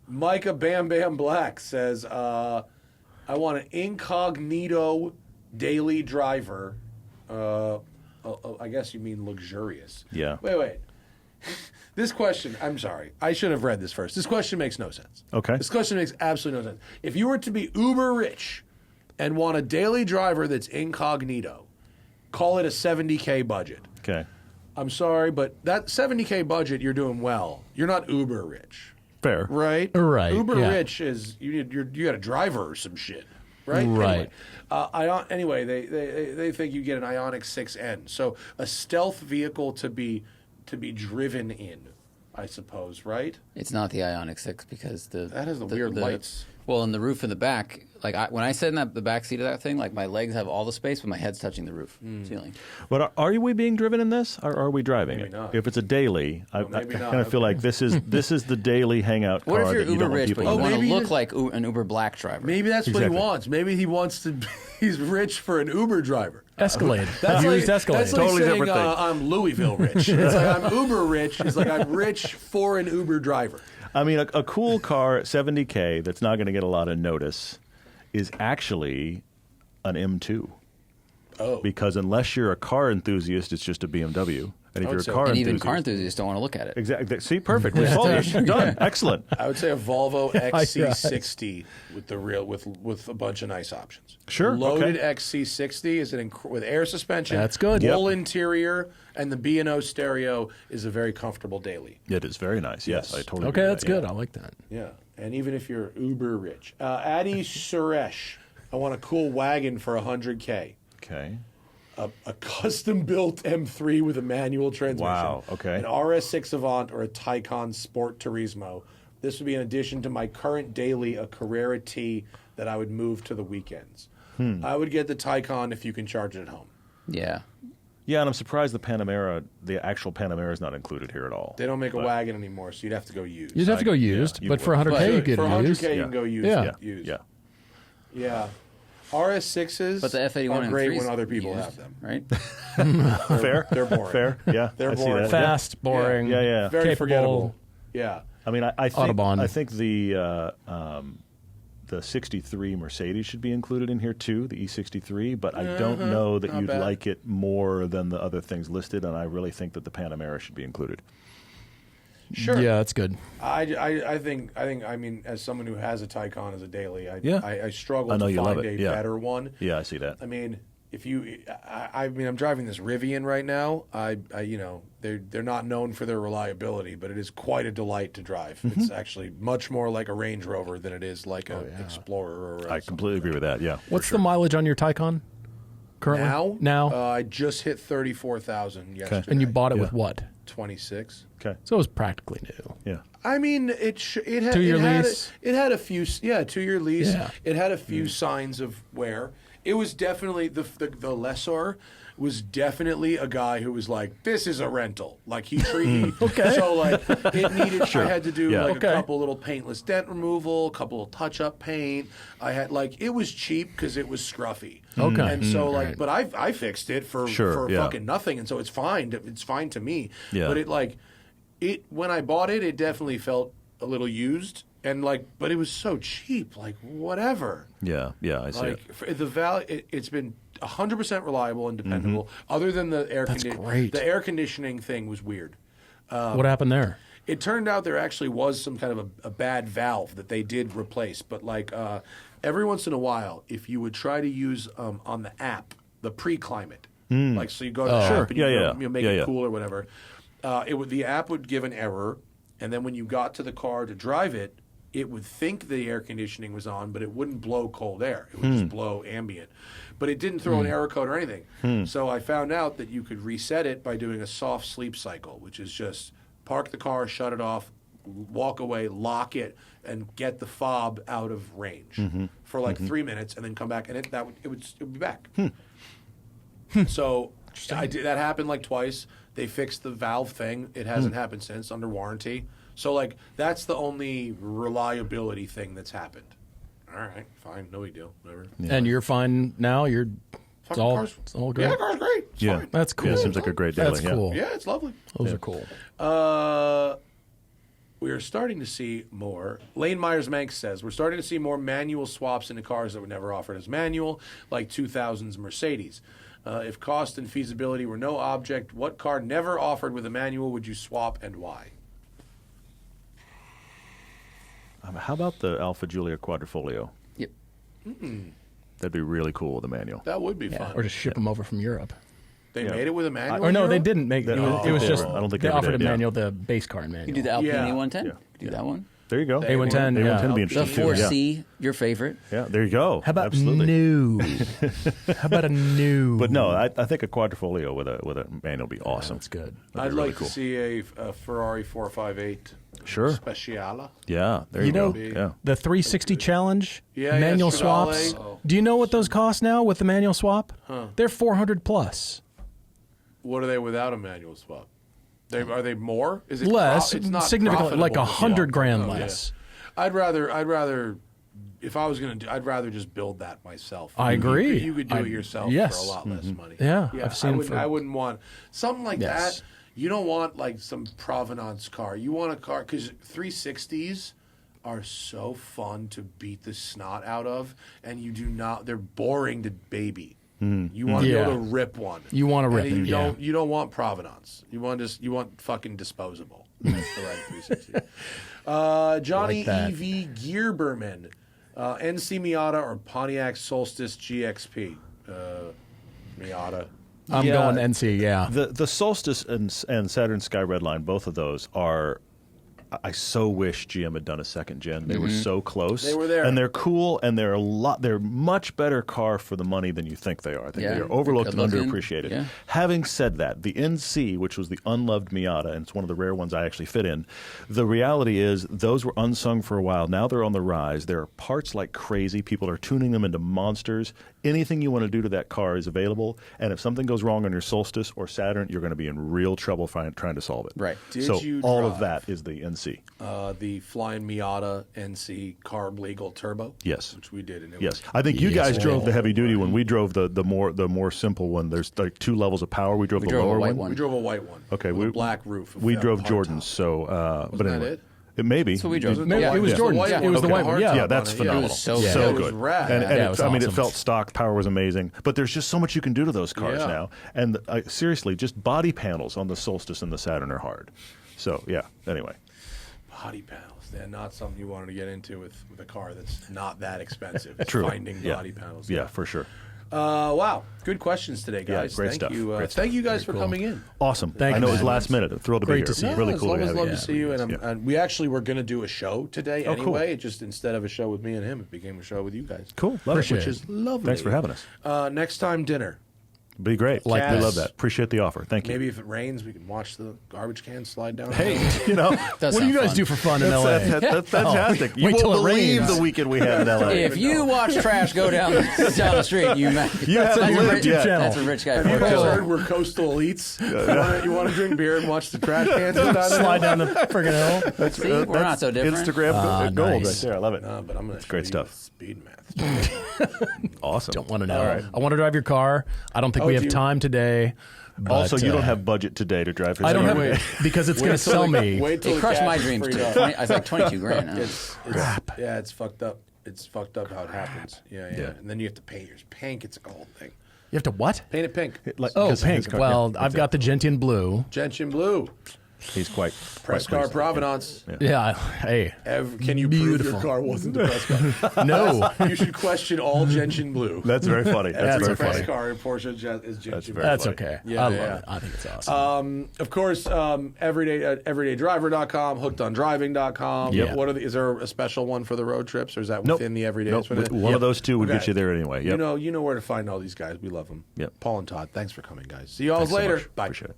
Micah Bam Bam Black says, I want an incognito daily driver. I guess you mean luxurious. Yeah. Wait. This question, I'm sorry. I should have read this first. This question makes no sense. Okay. This question makes absolutely no sense. If you were to be uber rich and want a daily driver that's incognito, call it a $70K budget. Okay. I'm sorry, but that $70K budget, you're doing well. You're not uber rich. Fair. Right? Right, Uber yeah. rich is you got a driver or some shit. Right? Right. Anyway, they think you get an Ioniq 6N. So a stealth vehicle to be driven in, I suppose, right? It's not the Ioniq 6 because That has the weird lights. Well, in the roof in the back, like when I sit in the back seat of that thing, like my legs have all the space, but my head's touching the roof ceiling. But are we being driven in this, or are we driving Maybe it? not. If it's a daily, I maybe not. kind of feel like this is the daily hangout car What if you're that you uber don't want rich, people but you to want to maybe look you- like an Uber black driver? Maybe that's what Exactly. he wants. Maybe he wants to. He's rich for an Uber driver. Escalade. That's Used like, Escalade. That's like Totally saying different thing. I'm Louisville rich. It's like I'm Uber rich. It's like I'm rich for an Uber driver. I mean, a cool car at $70K that's not going to get a lot of notice is actually an M2. Oh. Because unless you're a car enthusiast, it's just a BMW. And if I you're would a say- car and enthusiast, even car enthusiasts don't want to look at it. exactly. See, perfect. We solved it. Done. Excellent. I would say a Volvo XC60 with a bunch of nice options. Sure, Loaded okay. XC60 is with air suspension. That's good. Full interior, and the B&O stereo is a very comfortable daily. It is very nice. Yes, Yes. I totally Okay, agree that's with that, good. I like that. Yeah, and even if you're uber rich, Adi Suresh, I want a cool wagon for $100K. Yeah. Okay. A custom-built M3 with a manual transmission. Wow, okay. An RS6 Avant or a Taycan Sport Turismo. This would be in addition to my current daily, a Carrera T that I would move to the weekends. I would get the Taycan if you can charge it at home. Yeah. Yeah, and I'm surprised the actual Panamera is not included here at all. They don't make a wagon anymore, so you'd have to go used. You'd have to go Yeah, used, you but for would. 100K, you But get for it 100K, used. you Yeah. can go used. Yeah. Used. Yeah. Yeah. RS6s But the F81 are great M3 's when other people used, have them. right? Fair. They're boring. Fair. Yeah. They're I see boring. that. Fast, boring. Yeah, yeah. Very capable. forgettable. Yeah. I mean, I Autobahn. think the 63 Mercedes should be included in here too, the E63, but I don't know that Not you'd bad. like it more than the other things listed, and I really think that the Panamera should be included. Sure. Yeah, that's good. I think I mean, as someone who has a Taycan as a daily, Yeah. I struggle I know to you love find it, a yeah. better one. Yeah, I see that. I mean, if you, I mean, I'm driving this Rivian right now. You know, they're not known for their reliability, but it is quite a delight to drive. It's actually much more like a Range Rover than it is like a Explorer. Or I completely agree with that. Yeah. What's the mileage on your Taycan currently? Now, I just hit 34,000 yesterday. and you bought it with what? 26. Okay. So it was practically new. Yeah. I mean, it had 2-year lease. It had a few, 2-year lease. Yeah. It had a few signs of wear. It was definitely the lessor was definitely a guy who was like, this is a rental. Like he treated Okay. So like it needed. I had to do like Okay. a couple little paintless dent removal, a couple of touch up paint. I had like it was cheap because it was scruffy. Okay. And so like, right. but I fixed it for yeah. fucking nothing, and so it's fine. It's fine to me. Yeah. But it when I bought it, it definitely felt a little used. And but it was so cheap. Like whatever. Yeah. Yeah. I see it. Like for the value, it's been 100% reliable and dependable. Other than the air conditioning, great. the air conditioning thing was weird. What happened there? It turned out there actually was some kind of a bad valve that they did replace. But every once in a while, if you would try to use on the app the pre-climate, like so you go to the app and you make it cool or whatever, the app would give an error, and then when you got to the car to drive it, it would think the air conditioning was on, but it wouldn't blow cold air. It would just blow ambient. But it didn't throw an error code or anything. So I found out that you could reset it by doing a soft sleep cycle, which is just park the car, shut it off, walk away, lock it, and get the fob out of range for like 3 minutes, and then come back, and it would be back. So that happened like twice. They fixed the valve thing. It hasn't happened since, under warranty. So, that's the only reliability thing that's happened. All right, fine, no big deal, whatever. Yeah. And you're fine now? It's all good? Yeah, the car's great. It's fine. That's cool. Yeah, it seems like a great deal. That's cool. Yeah, it's lovely. Those are cool. We are starting to see more. Lane Myers-Manx says, we're starting to see more manual swaps into cars that were never offered as manual, like 2000s Mercedes. If cost and feasibility were no object, what car never offered with a manual would you swap and why? How about the Alfa Giulia Quadrifoglio? Yep. That'd be really cool with a manual. That would be fun. Or just ship them over from Europe. They made it with a manual? Or no, Euro? they didn't make it. It was just, I don't think they ever offered did, a yeah. manual, the base car manual. You do the Alpine Yeah. A110. Yeah. Do that one. There you go. A110, yeah. A110 would be The interesting too. 4C, your favorite. Yeah, there you go. How about Absolutely. new? How about a new? But no, I think a Quadrifoglio with a manual would be awesome. That's good. I'd really like cool. to see a Ferrari 458 Sure. Speciale. Yeah, there you, You know, go. Yeah. the 360 challenge, Yeah, manual Stradale. swaps. Do you know what those cost now with the manual swap? They're 400 plus. What are they without a manual swap? Are they more? Is it Less, It's not significantly, like profitable. $100,000 Yeah. less. I'd rather. If I was going to I'd rather just build that myself. I agree. You could do it yourself yes. for a lot less money. Yeah, I've seen I wouldn't want something like Yes. that. You don't want like some provenance car. You want a car because 360s are so fun to beat the snot out of, and you do not. They're boring to baby. You want to be able to rip one. You wanna rip And it, You yeah. don't. You don't want provenance. You want fucking disposable. That's the right 360. Johnny Like that. EV Gearberman, NC Miata or Pontiac Solstice GXP. Miata. I'm Yeah. going NC, yeah. The Solstice and Saturn Sky Redline, both of those are. I so wish GM had done a second gen. They were so close. They were there. and they're cool, and they're They're much better car for the money than you think they are. I think Yeah. they're overlooked and Good looking. underappreciated. Yeah. Having said that, the NC, which was the unloved Miata, and it's one of the rare ones I actually fit in. The reality is those were unsung for a while. Now they're on the rise. There are parts like crazy. People are tuning them into monsters. Anything you want to do to that car is available. And if something goes wrong on your Solstice or Saturn, you're going to be in real trouble trying to solve it. Right. So you all drive of that is the NC. The Flying Miata NC carb legal turbo. Yes. Which we did. And it Yes, was, I think you Yes. guys drove the heavy duty one. We drove the more simple one. There's like 2 levels of power. We drove the drove a lower white one. one. we drove a white one. Okay, with we a black roof. We drove hard Jordans. top. So, but that anyway, it? may be. So we drove. Maybe Yeah. it was Yeah. Jordan. The white It was the one white with one. the Yeah, hard Yeah, top that's on it. phenomenal. It was so Yeah, so it was good. rad. And Yeah, it was I mean, it awesome. felt stock. Power was amazing. But there's just so much you can do to those cars Yeah. now. And seriously, just body panels on the Solstice and the Saturn are hard. So yeah. Anyway, Body panels. They're not something you wanted to get into with a car that's not that expensive. It's True. finding Yeah. body panels. yeah, for sure. Wow, good questions today, guys. great Thank stuff. you. Great Thank you guys for coming in. Awesome. Thank I you, know it was man. last minute. I'm thrilled to be Great here. to see you. Really It's cool to always have love you. to see you. And we actually were going to do a show today Oh, cool. anyway. Just instead of a show with me and him, it became a show with you guys. Cool. Love Appreciate it. Which is lovely. Thanks for having us. Next time, dinner. Be great. Like we this. love that. Appreciate the offer. Thank you. Maybe if it rains, we can watch the garbage can slide down. Hey, you know, Does What do you sound guys fun. do for fun in LA? that's fantastic. You Wait till won't it believe rains. the weekend we had in LA. If you watch trash go down the street, you haven't that's a lived rich, yet. That's a rich guy. Have you for guys you. heard we're coastal elites? You want to drink beer and watch the trash cans go down the Slide hill? down the friggin' hill. See, we're not so different. Instagram gold nice. right there. I love it. No, but I'm going to great stuff. Speed math. Awesome. Don't want to know. All right. I want to drive your car. I don't think Oh, we do have you- time today. But, Also, you don't have budget today to drive his I don't car. have because it's going to sell me. Wait till It the crushed cash my is dreams freed too. up. 20, I was like 22 grand. Huh? Yeah, it's fucked up. It's fucked up how it happens. Yeah. Yeah. And then you have to paint yours pink. It's a whole thing. You have to what? Paint it pink. Like, Oh, his pink. car- Well, yeah, I've got the Gentian blue. Gentian blue. He's quite Press car provenance. Yeah. Hey. Can you prove your Beautiful. car wasn't the press car? No. You should question all Gentian blue. That's very funny. That's Every very press funny. car in Porsche is Gentian blue. very That's funny. okay. Yeah, I love yeah. it. I think it's awesome. Of course, everydaydriver.com, hookedondriving.com. Yep. Is there a special one for the road trips, or is that Nope. within the everyday? Nope. One of those two would get you there anyway. Yep. You know where to find all these guys. We love them. Yep. Paul and Todd, thanks for coming, guys. See you all Thanks so later. much. Bye. Appreciate it.